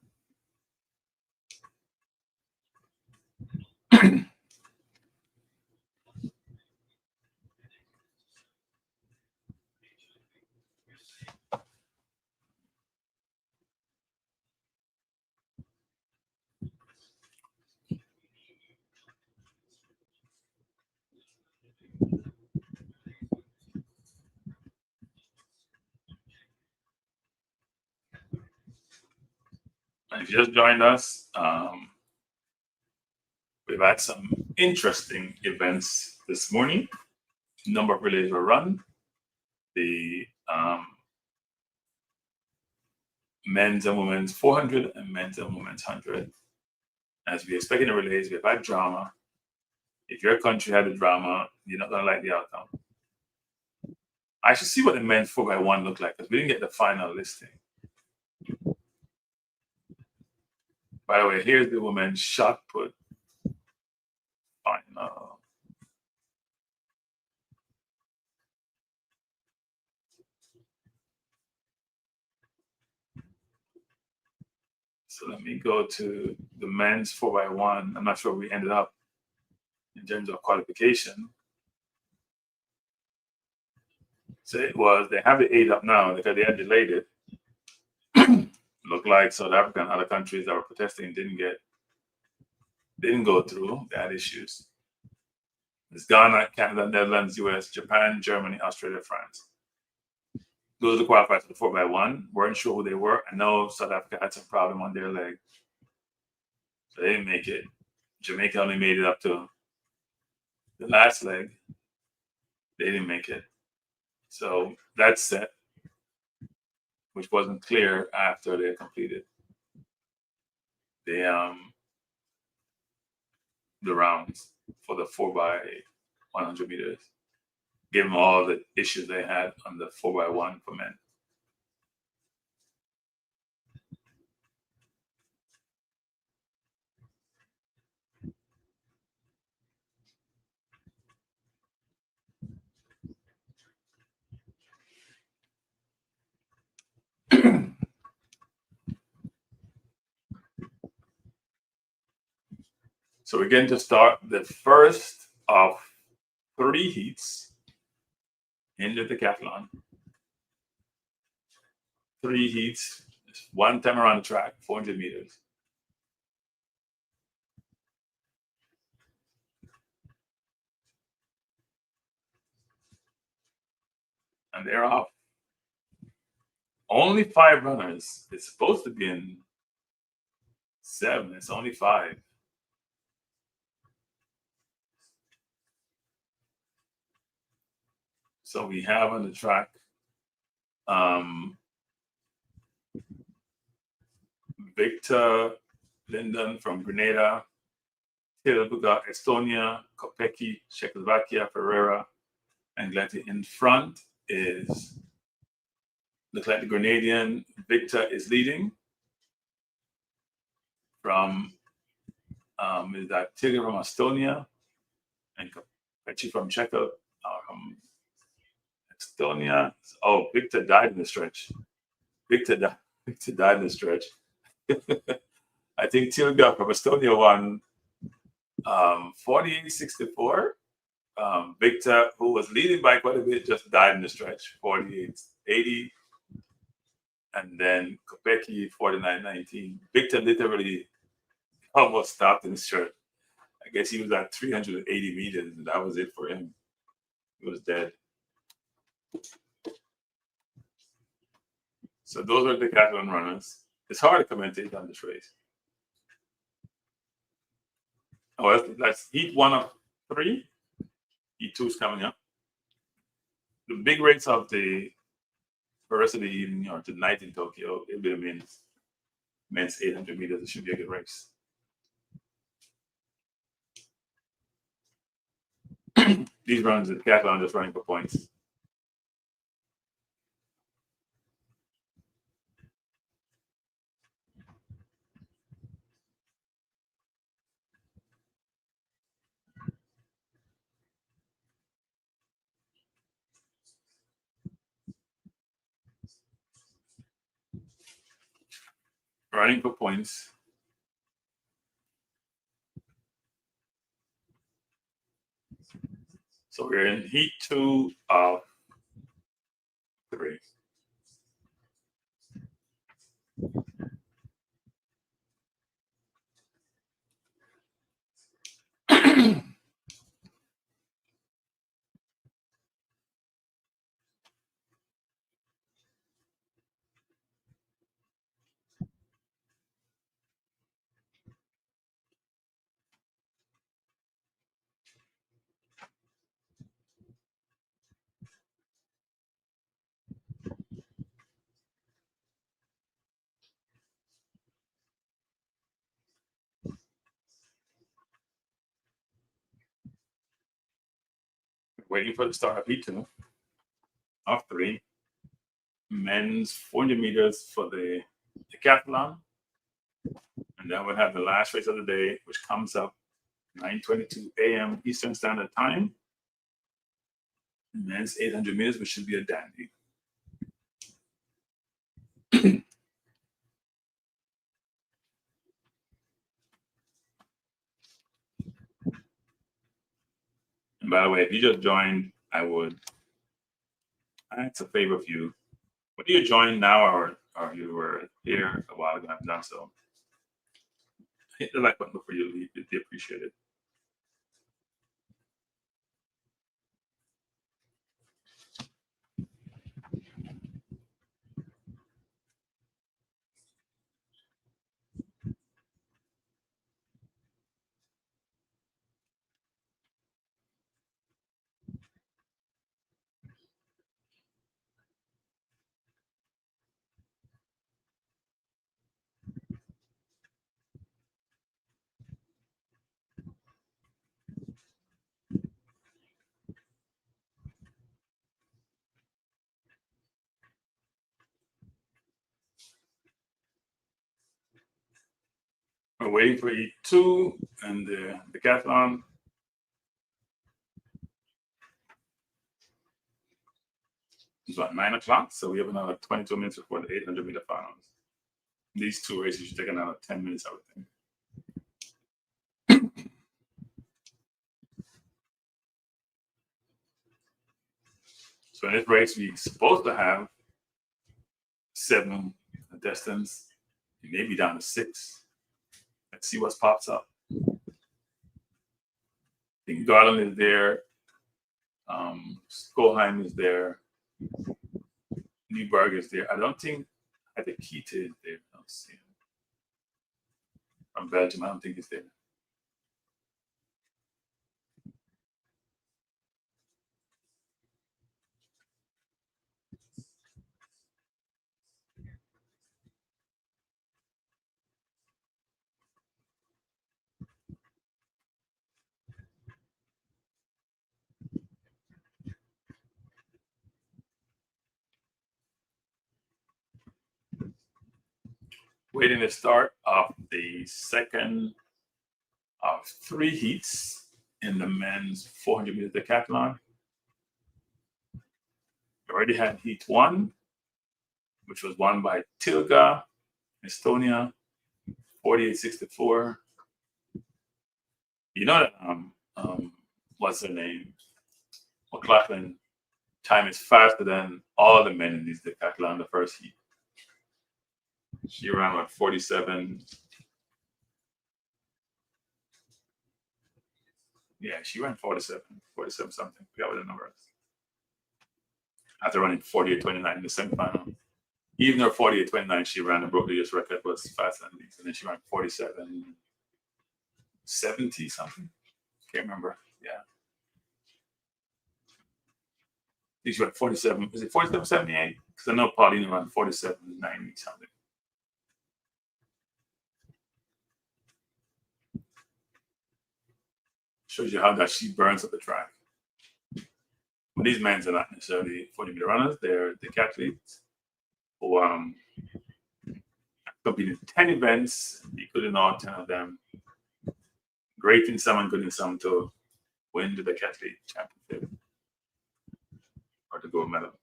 [SPEAKER 2] And if you just joined us, we've had some interesting events this morning. A number of relays were run. The men's and women's 400 and men's and women's 100. As we expect in the relays, we've had drama. If your country had a drama, you're not going to like the outcome. I should see what the men's 4x1 looked like because we didn't get the final listing. By the way, here's the women's shot put final. So let me go to the men's 4x1. I'm not sure where we ended up in terms of qualification. So it was, they have the 8 up now because they had delayed it. Looked like South Africa and other countries that were protesting didn't go through. They had issues. It's Ghana, Canada, Netherlands, US, Japan, Germany, Australia, France. Those are the qualifiers for the 4x1. Weren't sure who they were. I know South Africa had some problem on their leg. So they didn't make it. Jamaica only made it up to the last leg. They didn't make it. So that's set, which wasn't clear after they completed the rounds for the 4x100 meters, given all the issues they had on the 4x1 for men. So we're going to start the first of 3 heats in the Decathlon. 3 heats, 1 time around the track, 400 meters. And they're off. Only 5 runners. It's supposed to be in 7. It's only 5. So we have on the track Victor Linden from Grenada, Taylor Buga, Estonia, Kopecky, Czechoslovakia, Ferreira, and Gletty. In front is, looks like the Grenadian Victor is leading from, is that Tigger from Estonia and Kopecky from Czechoslovakia. Estonia. Oh, Victor died in the stretch. Victor died in the stretch. I think Tilga from Estonia won 48-64. Victor, who was leading by quite a bit, just died in the stretch, 48-80. And then Kopecky, 49-19. Victor literally almost stopped in his shirt. I guess he was at 380 meters, and that was it for him. He was dead. So those are the Decathlon runners. It's hard to commentate on this race. Oh, that's heat 1 of 3. Heat 2 is coming up. The big race of the rest of the evening or tonight in Tokyo, it'll be the men's 800 meters. It should be a good race. These runs at Decathlon just running for points. Running for points. So we're in heat 2 of 3. Waiting for the start of heat 2 of 3. Men's 400 meters for the Decathlon. And then we'll have the last race of the day, which comes up 9:22 a.m. Eastern Standard Time. Men's 800 meters, which should be a dandy. And by the way, if you just joined, I would ask a favor of you. Whether you joined now or you were here a while ago, I've done so. Hit the like button before you leave. It'd be appreciated. We're waiting for heat 2 and the Decathlon. It's about 9 o'clock, so we have another 22 minutes before the 800 meter finals. These 2 races should take another 10 minutes, I would think. So in this race, we're supposed to have 7 contestants. It may be down to 6. Let's see what pops up. I think Garland is there. Skolheim is there. Newberg is there. I don't think Adekita is there. I don't see him. From Belgium, I don't think he's there. Waiting the start of the second of 3 heats in the men's 400 meter decathlon. We already had heat 1, which was won by Tilga, Estonia, 48.64. You know that what's her name? McLaughlin time is faster than all the men in these decathlon the first heat. She ran 47. Yeah, she ran 47 something. We got the numbers. After running 48.29 in the semifinal. Even her 48.29, she ran and broke the US record, was faster than these. And then she ran 47.70 something. Can't remember. Yeah. She ran 47. Is it 47.78? Because I know Paulina ran 47.90 something. Shows you how that she burns up the track. But these men are not necessarily 40-meter runners. They're decathletes who competed in 10 events. Be good in all 10 of them. Great in some and good in some to win the decathlete championship or the gold medal.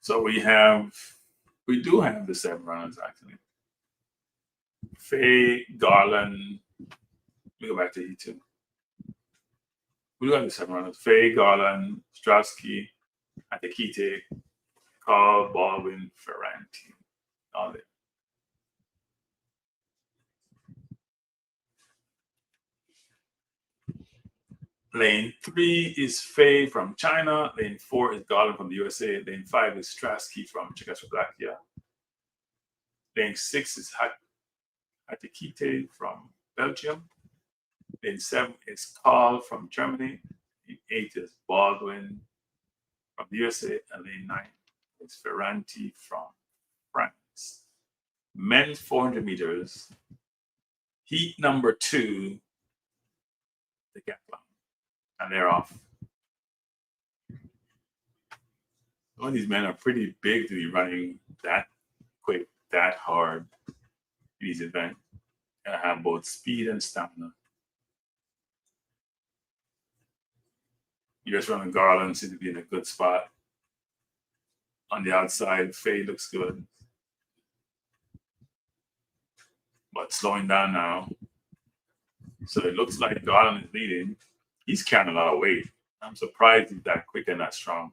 [SPEAKER 2] So we do have the 7 runners actually. Faye, Garland, we go back to E2. We do have the 7 runners. Faye, Garland, Strasky, Atekite, Carl, Baldwin, Ferranti. All there. Lane 3 is Faye from China. Lane 4 is Garland from the USA. Lane 5 is Strasky from Czechoslovakia. Lane 6 is Atekite from Belgium. Lane 7 is Carl from Germany. Lane 8 is Baldwin from the USA. And lane 9 is Ferranti from France. Men's 400 meters. Heat number 2, Decathlon. And they're off. Some of these men are pretty big to be running that quick, that hard in these events. And have both speed and stamina. US running Garland seems to be in a good spot. On the outside, Faye looks good. But slowing down now. So it looks like Garland is leading. He's carrying a lot of weight. I'm surprised he's that quick and that strong.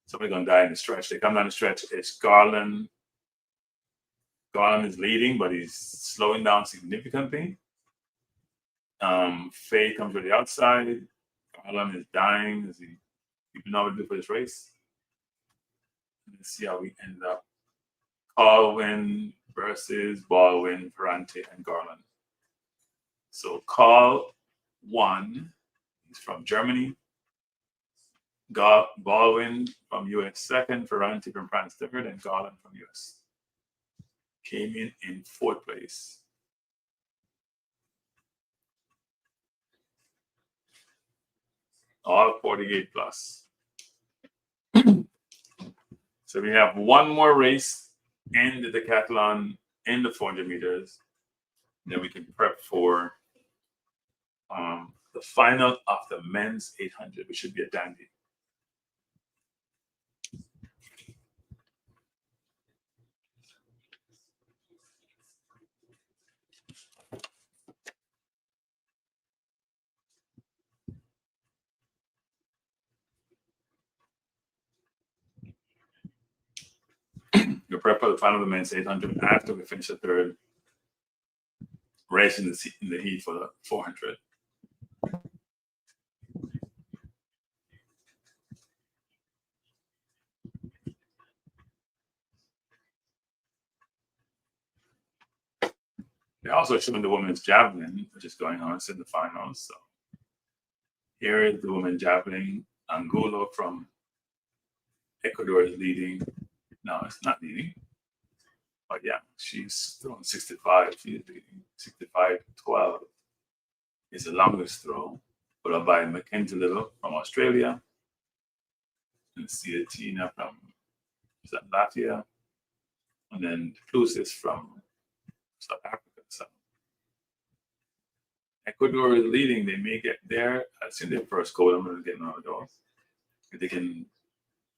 [SPEAKER 2] Somebody's gonna die in the stretch. They come down the stretch. It's Garland. Garland is leading, but he's slowing down significantly. Faye comes to the outside. Garland is dying. Is he keeping up for this race? Let's see how we end up. Baldwin versus Baldwin, Ferranti, and Garland. So Carl won. He's from Germany. Baldwin from US second, Ferranti from France third, and Garland from US came in 4th place. All 48 plus. So we have one more race in the decathlon in the 400 meters. Then we can prep for the final of the men's 800, which should be a dandy. We prep for the final of the men's 800 after we finish the 3rd race in the heat for the 400. They're also showing the women's javelin, which is going on. It's in the finals. So here is the women's javelin. Angulo from Ecuador is leading. No, it's not leading. But yeah, she's throwing 65. She's leading 65-12. Is the longest throw, followed by Mackenzie Little from Australia. And Tina from Latvia. And then Plusis from South Africa. So Ecuador is leading. They may get there. I've seen their first goal. I'm going to get one of those. If they can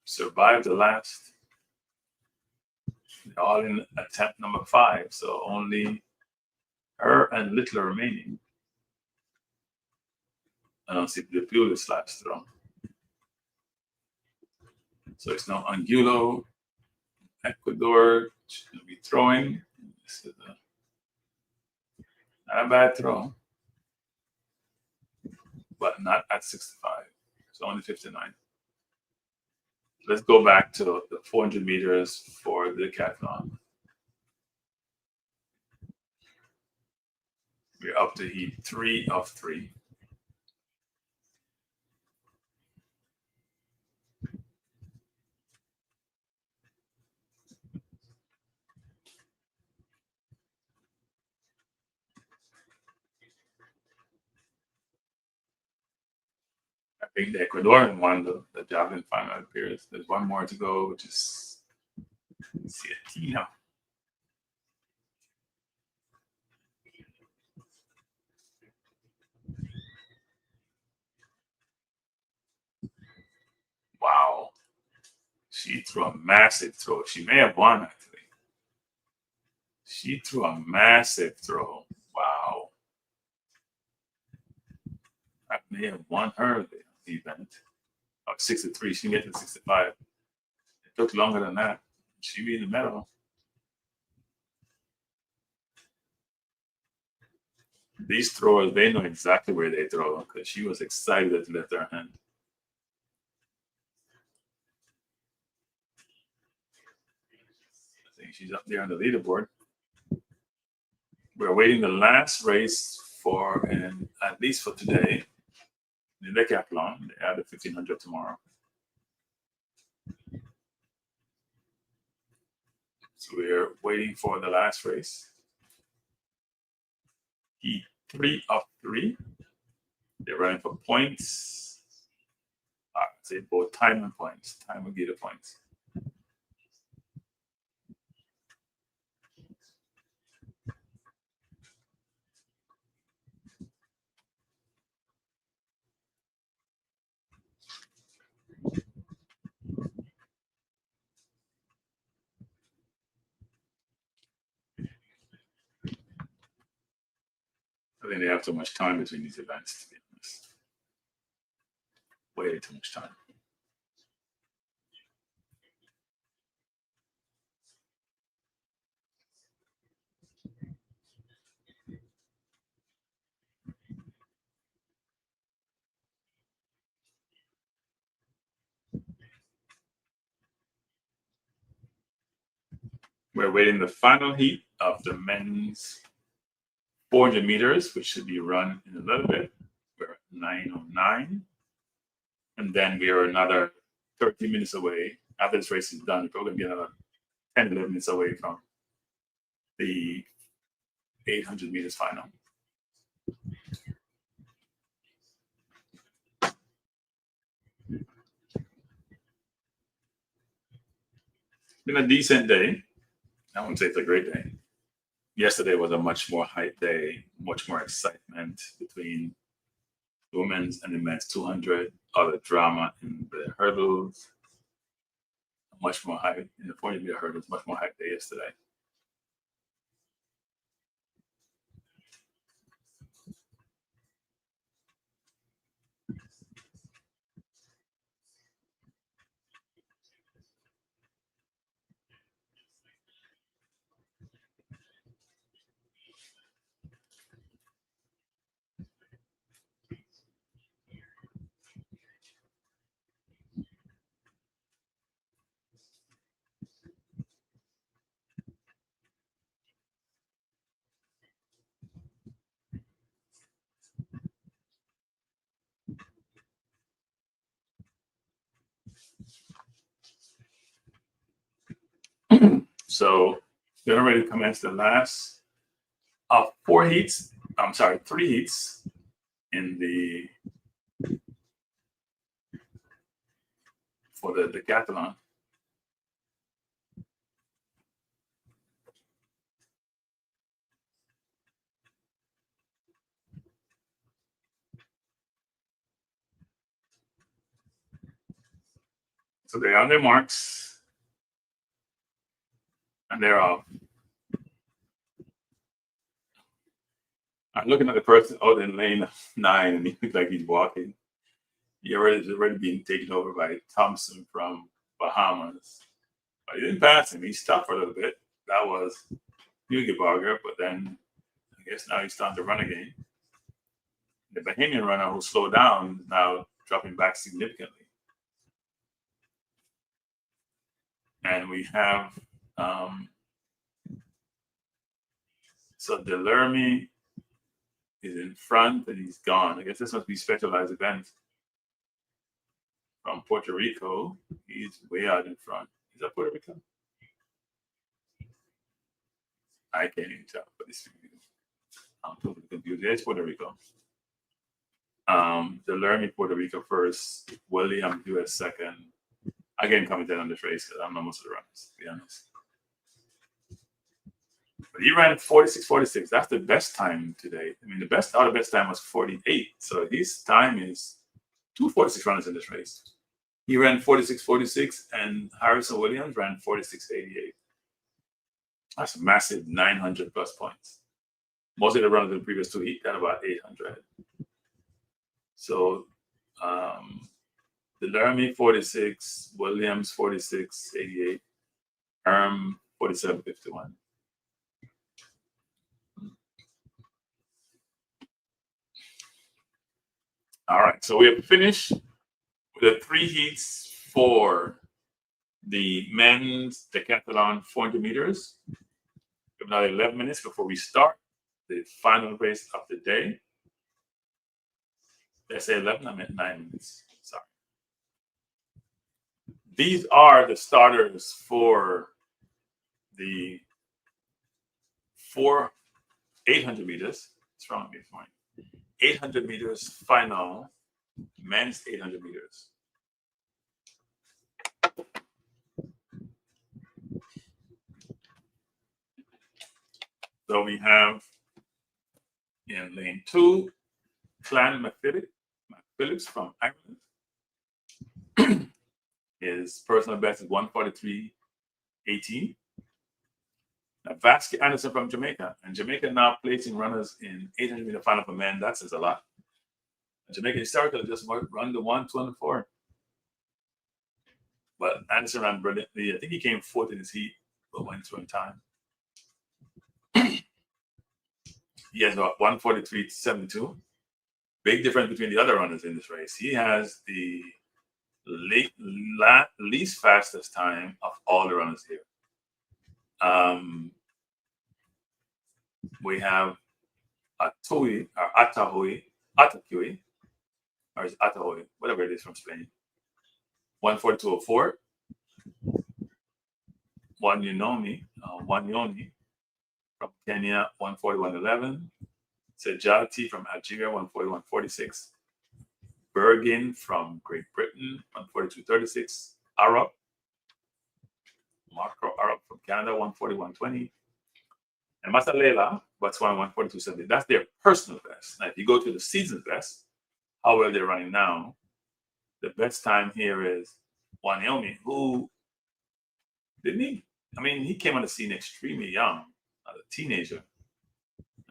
[SPEAKER 2] survive the last, they're all in attempt number 5. So only her and Littler remaining.
[SPEAKER 1] I don't see the fuel this last throw. So it's now Angulo, Ecuador, should be throwing. This is not a bad throw, but not at 65. It's only 59. Let's go back to the 400 meters for the Decathlon. We're up to heat 3 of 3. I think the Ecuadorian won the Javelin final appearance. There's one more to go, which is Tina. Wow. She threw a massive throw. She may have won, actually. She threw a massive throw. Wow. I may have won her the event. 63. She can get to 65. It took longer than that. She be in the medal. These throwers, they know exactly where they throw because she was excited to lift her hand. I think she's up there on the leaderboard. We're waiting the last race for, and at least for today, the Decathlon. They add the 1500 tomorrow. So we're waiting for the last race. Heat 3 of 3. They're running for points. I'd say both time and points. Time will get the points. I think they have too much time between these events, to be honest. Way too much time. We're waiting the final heat of the men's 400 meters, which should be run in a little bit. We're at 9:09. And then we are another 30 minutes away. After this race is done, we're probably going to be another 10, 11 minutes away from the 800 meters final. Been a decent day. I wouldn't say it's a great day. Yesterday was a much more hype day, much more excitement between the women's and the men's 200, all the drama in the hurdles, much more hype in the 400 meter hurdles, much more hype day yesterday. So we already commenced the last of 4 heats. I'm sorry, 3 heats in the for the Decathlon. So they're on their marks and they're off. I'm looking at the person out in lane 9, and he looks like he's walking. He's already being taken over by Thompson from Bahamas. But he didn't pass him. He stopped for a little bit. That was Hugelbarger, but then I guess now he's starting to run again. The Bahamian runner who slowed down is now dropping back significantly. And we have so Delermy is in front and he's gone. I guess this must be Specialized Events from Puerto Rico. He's way out in front. Is that Puerto Rico? I can't even tell, but I'm totally confused. It's Puerto Rico. Delermy, Puerto Rico first. William, US second. I can't comment on this race because I don't know most of the runners, to be honest. But he ran 46.46. That's the best time today. I mean, the best time was 48. So his time is 2:46 runners in this race. He ran 46.46, and Harrison Williams ran 46.88. That's a massive 900 plus points. Most of the runners in the previous two heat got about 800. So Delermy 46, Williams 46.88, 47.51. All right, so we have finished with the 3 heats for the men's decathlon 400 meters. We have another 11 minutes before we start the final race of the day. Did I say 11? I meant 9 minutes. Sorry. These are the starters for the 800 meters. What's wrong with me this morning? 800 meters final, men's 800 meters. So we have in lane 2, Clan McPhillips from Ireland. His personal best is 1:43.18. Now, Vasky Anderson from Jamaica. And Jamaica now placing runners in 800 meter final for men. That says a lot. And Jamaica historically just run the 1, 2, and 4. But Anderson ran brilliantly. I think he came 4th in his heat, but went through in time. He has about 1:43.72. Big difference between the other runners in this race. He has the least fastest time of all the runners here. We have Atahui, or is Atahui, whatever it is from Spain. 1:42.04. Wanyoni from Kenya, 1:41.11. Sejati from Algeria, 1:41.46. Bergin from Great Britain, 1:42.36. Marco Arab from Canada, 1:41.20. And Masalela, Botswana, 1:42.70. That's their personal best. Now, if you go to the season best, how well they're running now, the best time here is Wanyomi, who he came on the scene extremely young, as a teenager.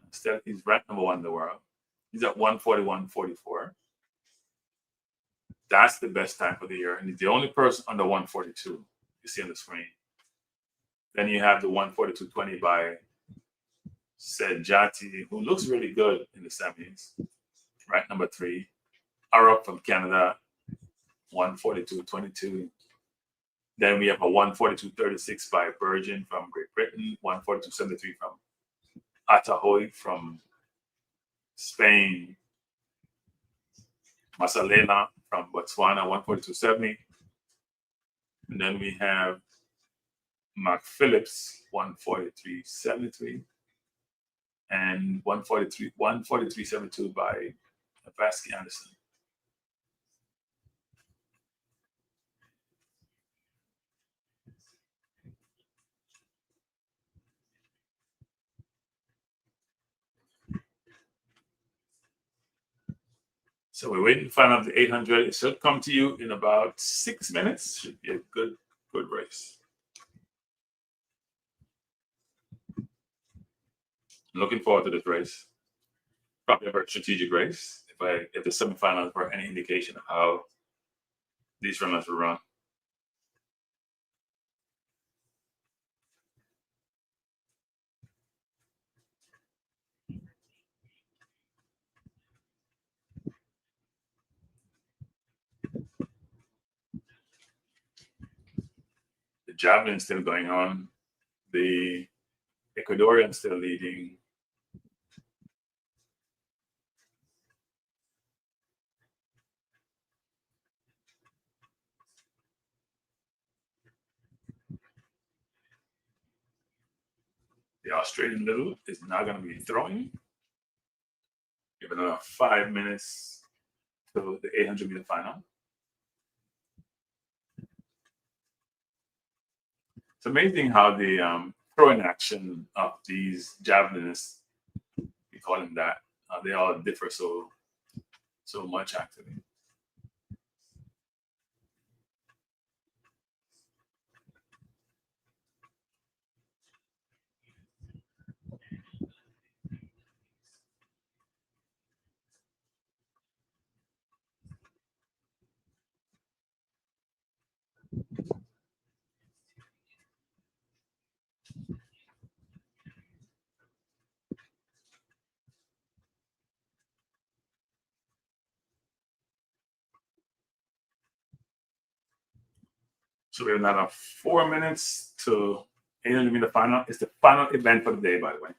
[SPEAKER 1] Instead, he's ranked number 1 in the world. He's at 1:41.44. That's the best time for the year. And he's the only person under 1:42 you see on the screen. Then you have the 1:42.20 by Sejati, who looks really good in the semis. Ranked number 3. Arab from Canada, 1:42.22. Then we have a 1:42.36 by Virgin from Great Britain, 1:42.73 from Atahoy from Spain. Masalela from Botswana, 1:42.70. And then we have McPhillips, 1:43.73. And 1:43.72 by Vasky Anderson. So we're waiting to find out the 800. It should come to you in about 6 minutes. Should be a good race. Looking forward to this race. Probably a very strategic race. If the semifinals were any indication of how these runners will run. The Javelin still going on. The Ecuadorian still leading. The Australian Little is now going to be throwing. Give it another 5 minutes to the 800-meter final. It's amazing how the throwing action of these javelinists, we call them that, they all differ so much actually. So we have another 4 minutes to 800-meter final. It's the final event for the day, by the way.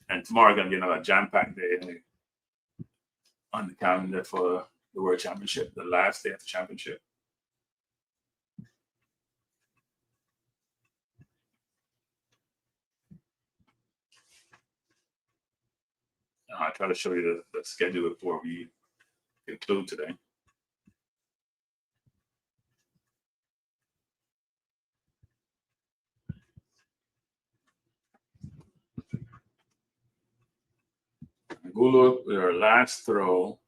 [SPEAKER 1] And tomorrow going to be another jam-packed day on the calendar for the World Championship, the last day of the championship. I'll try to show you the schedule before we conclude today. Angulo with her last throw.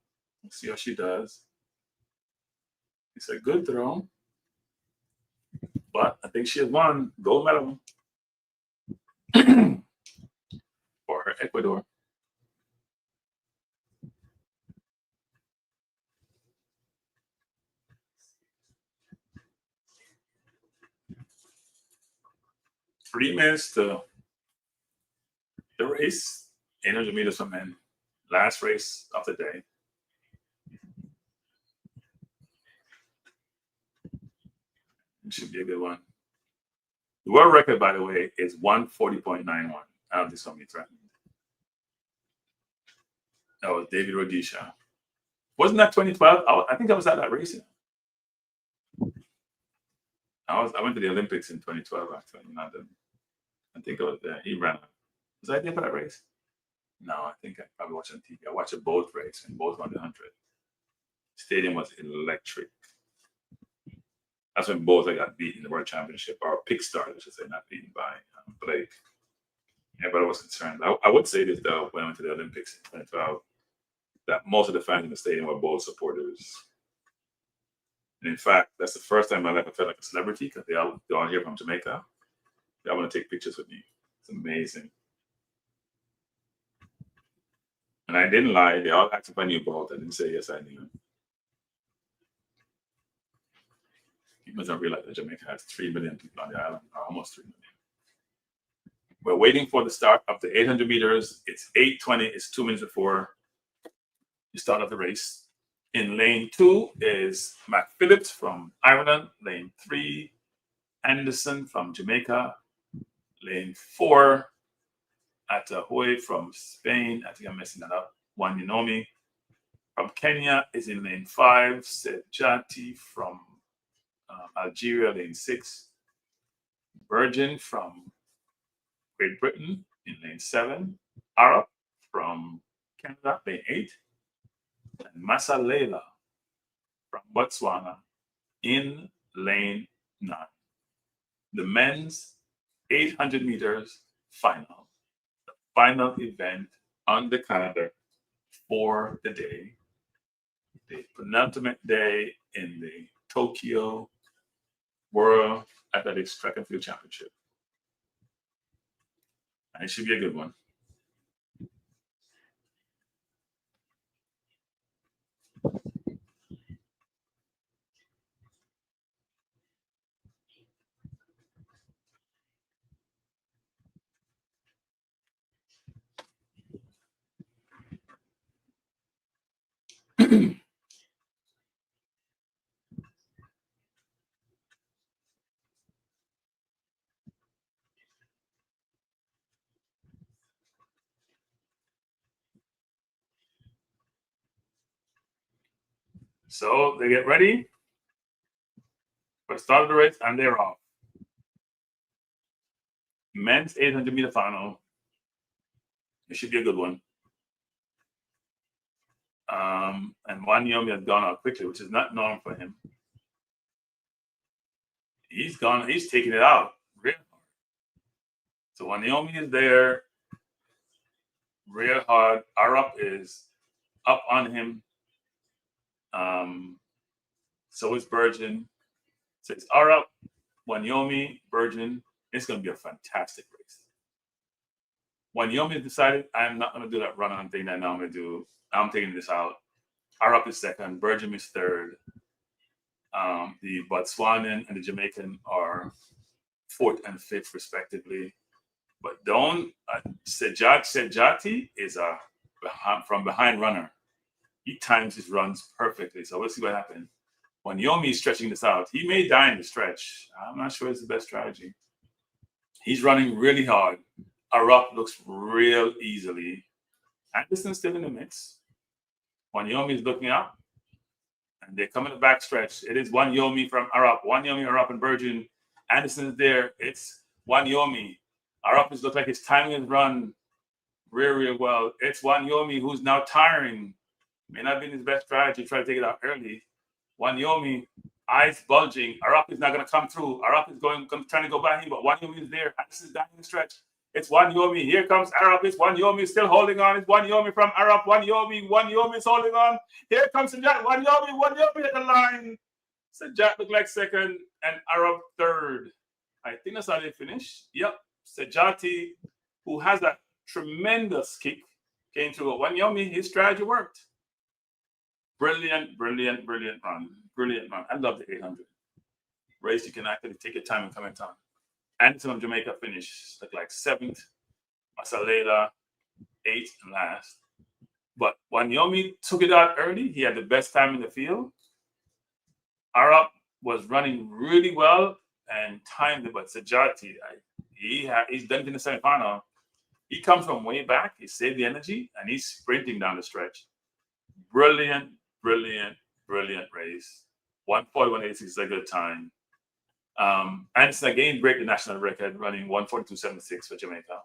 [SPEAKER 1] Let's see how she does. It's a good throw, but I think she has won gold medal for her Ecuador. Three minutes to the race, 800 meters for men. Last race of the day. It should be a good one. The world record, by the way, is 140.91. I don't think so many threatened. That was David Rudisha. Wasn't that 2012? I think I was at that race. I went to the Olympics in 2012, actually, in London. I think I was there. He ran. Was I there for that race? No, I think I probably watched on TV. I watched a boat race and both won the 100. Stadium was electric. That's when both I got beaten in the World Championship, or Pickstart, I should say, not beaten by Blake. Everybody was concerned. I would say this, though, when I went to the Olympics in 2012, that most of the fans in the stadium were both supporters. And in fact, that's the first time in my life I felt like a celebrity, because they all here from Jamaica. They all want to take pictures with me. It's amazing. And I didn't lie. They all asked if I knew Bolt. I didn't say yes, I knew. People don't realize that Jamaica has 3 million people on the island, or almost 3 million. We're waiting for the start of the 800 meters. It's 8:20. It's 2 minutes before the start of the race. In lane 2 is Mac Phillips from Ireland. Lane 3, Anderson from Jamaica. Lane 4, Atahoy from Spain. I think I'm messing that up. Wanyunomi from Kenya is in lane 5. Sejati from Algeria, lane 6. Virgin from Great Britain in lane 7. Arab from Canada, lane 8. And Masalela from Botswana in lane 9. The men's 800 meters final. The final event on the calendar for the day. The penultimate day in the Tokyo World Athletics Track and Field Championship. And it should be a good one.
[SPEAKER 2] So they get ready for the start of the race, and they're off. Men's 800-meter final. It should be a good one. And Wanyomi has gone out quickly, which is not normal for him. He's taking it out real hard. So Wanyomi is there real hard. Arup is up on him. So is Virgin. So it's Arup, Wanyomi, Virgin. It's going to be a fantastic race. Wanyomi decided, I'm not going to do that run-on thing that now I'm going to do. I'm taking this out. Arup is second. Virgin is third. The Botswanan and the Jamaican are fourth and fifth, respectively. But don't Sejati is a from behind runner. He times his runs perfectly. So we'll see what happens. Wanyomi is stretching this out. He may die in the stretch. I'm not sure it's the best strategy. He's running really hard. Arup looks real easily. Anderson's still in the mix. Wanyomi is looking up. And they come in the back stretch. It is Wanyomi from Arup. Wanyomi, Arup, and Virgin. Anderson is there. It's Wanyomi. Arup looks like his timing has run real well. It's Wanyomi who's now tiring. May not be his best strategy. Try to take it out early. Wanyomi, eyes bulging. Arup is not going to come through. Arup is trying to go by him, but Wanyomi is there. Anderson is down in the stretch. It's Wanyomi. Here comes Arup. It's Wanyomi still holding on. It's Wanyomi from Arup. Wanyomi is holding on. Here comes Sajat. Wanyomi at the line. Sajat looked like second and Arup third. I think that's how they finished. Yep. Sajati, who has a tremendous kick, came through. Wanyomi, his strategy worked. Brilliant run. Brilliant run. I love the 800 race. You can actually take your time and come in time. Anderson of Jamaica finished like seventh. Masalela, eighth and last. But Wanyomi took it out early. He had the best time in the field. Arup was running really well and timed it, but Sajati, he's done it in the semifinal. He comes from way back. He saved the energy, and he's sprinting down the stretch. Brilliant race. 1:41.86 is a good time. Anderson again break the national record, running 1:42.76 for Jamaica.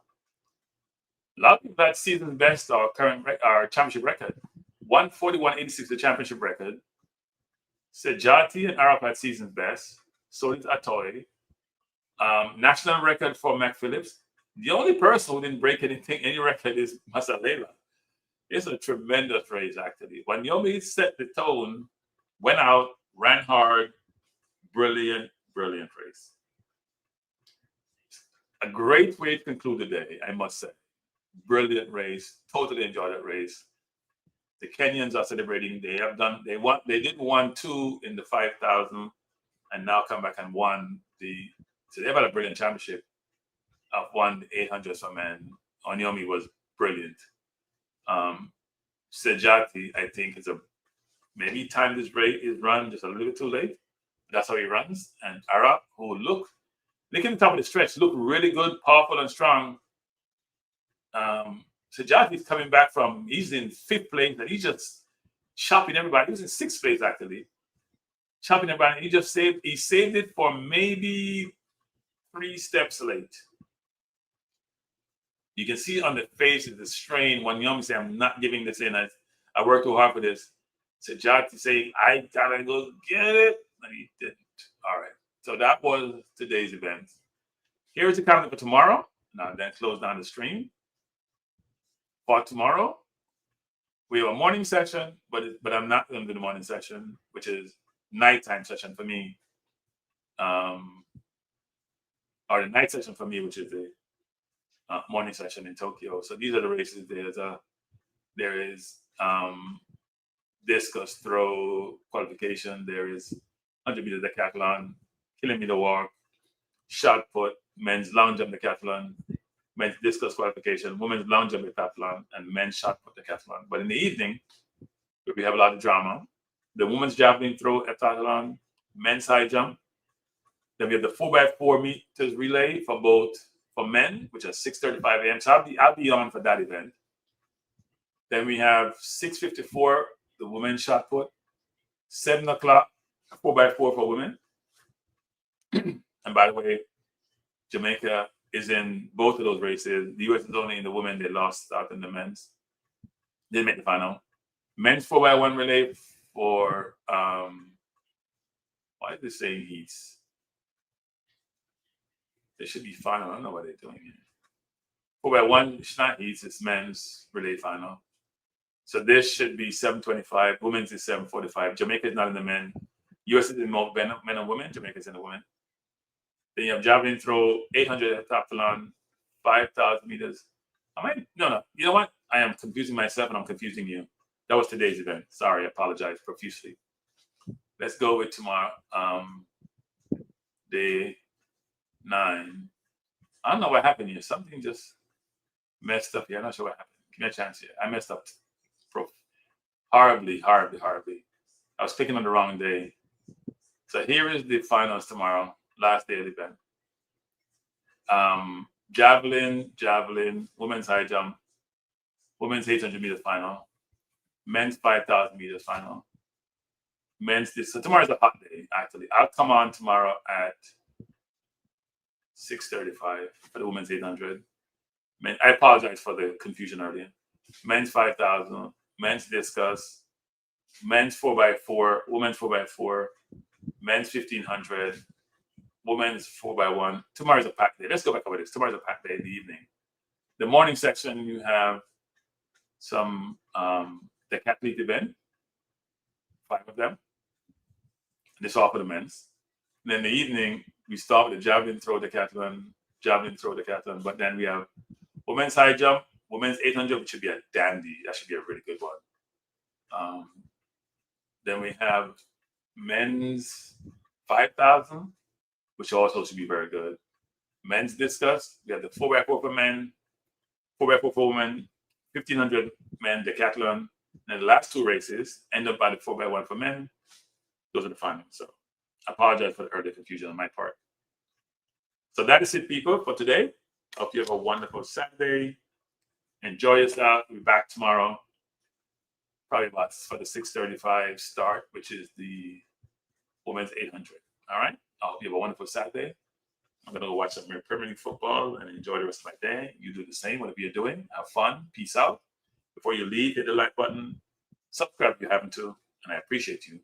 [SPEAKER 2] A lot of people had season's best or championship record. 1:41.86 the championship record. Sejati and Arup had season's best. So did Atoy. National record for McPhillips. The only person who didn't break any record is Masalela. It's a tremendous race, actually. Wanyomi set the tone, went out, ran hard, brilliant race. A great way to conclude the day, I must say. Brilliant race. Totally enjoyed that race. The Kenyans are celebrating. They did 1-2 in the 5,000 and now come back and won so they've had a brilliant championship. Won the 800 for men. Wanyomi was brilliant. Sejati, I think, maybe he timed his run just a little bit too late. That's how he runs. And Arup, who look at the top of the stretch, look really good, powerful, and strong. Sejati is coming back he's in fifth place, and he's just chopping everybody. He was in sixth place, actually. Chopping everybody. He saved it for maybe 3 steps late. You can see on the face of the strain when Yomi say, I'm not giving this in. I worked too hard for this. Sejati say, I gotta go get it. And he didn't. All right. So that was today's event. Here's the calendar for tomorrow. Now then close down the stream. For tomorrow, we have a morning session, but I'm not going to do the morning session, which is nighttime session for me. Or the night session for me, which is the morning session in Tokyo. So these are the races. There is discus throw qualification. There is 100-meter decathlon, kilometer walk, shot put, men's long jump decathlon, men's discus qualification, women's long jump decathlon, and men's shot put decathlon. But in the evening, where we have a lot of drama. The women's javelin throw at Decathlon, men's high jump. Then we have the 4x4 meters relay for men, which is 6:35 a.m. So I'll be on for that event. Then we have 6:54, the women's shot put. 7 o'clock, 4x4 for women. And by the way, Jamaica is in both of those races. The U.S. is only in the women. They lost out in the men's. They didn't make the final. Men's 4x1 relay for why is this saying heats? There should be final. I don't know what they're doing here. 4x1, it's not heats, it's men's relay final. So this should be 7:25. Women's is 7:45. Jamaica is not in the men. US is in both men and women. Jamaica is in the women. Then you have javelin throw, 800 heptathlon, 5,000 meters. No. You know what? I am confusing myself and I'm confusing you. That was today's event. Sorry, I apologize profusely. Let's go with tomorrow. Day 9. I don't know what happened here. Something just messed up here. I'm not sure what happened. Give me a chance here. I messed up horribly. I was picking on the wrong day. So here is the finals tomorrow. Last day of the event. Javelin, women's high jump, women's 800 meters final, men's 5,000 meters final, so tomorrow's a hot day, actually. I'll come on tomorrow at 6:35 for the women's 800. I apologize for the confusion earlier. Men's 5,000, men's discus, men's 4x4, women's 4x4, men's 1,500, women's 4x1. Tomorrow's a packed day. Let's go back over this. Tomorrow's a packed day in the evening. The morning section, you have some decathlete event, 5 of them. This all for the men's. And then in the evening, we start with the javelin throw decathlon, but then we have women's high jump, women's 800, which should be a dandy. That should be a really good one. Then we have men's 5,000, which also should be very good. Men's discus, we have the 4x4 for men, 4x4 for women, 1,500 men decathlon, and the last 2 races end up by the 4x1 for men. Those are the finals. So I apologize for the early confusion on my part. So that is it, people, for today. Hope you have a wonderful Saturday. Enjoy yourself. We'll be back tomorrow, probably about for the 6:35 start, which is the women's 800. All right. I hope you have a wonderful Saturday. I'm going to go watch some Premier League football and enjoy the rest of my day. You do the same, whatever you're doing. Have fun. Peace out. Before you leave, hit the like button. Subscribe if you haven't to. And I appreciate you.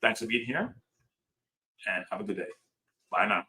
[SPEAKER 2] Thanks for being here. And have a good day. Bye now.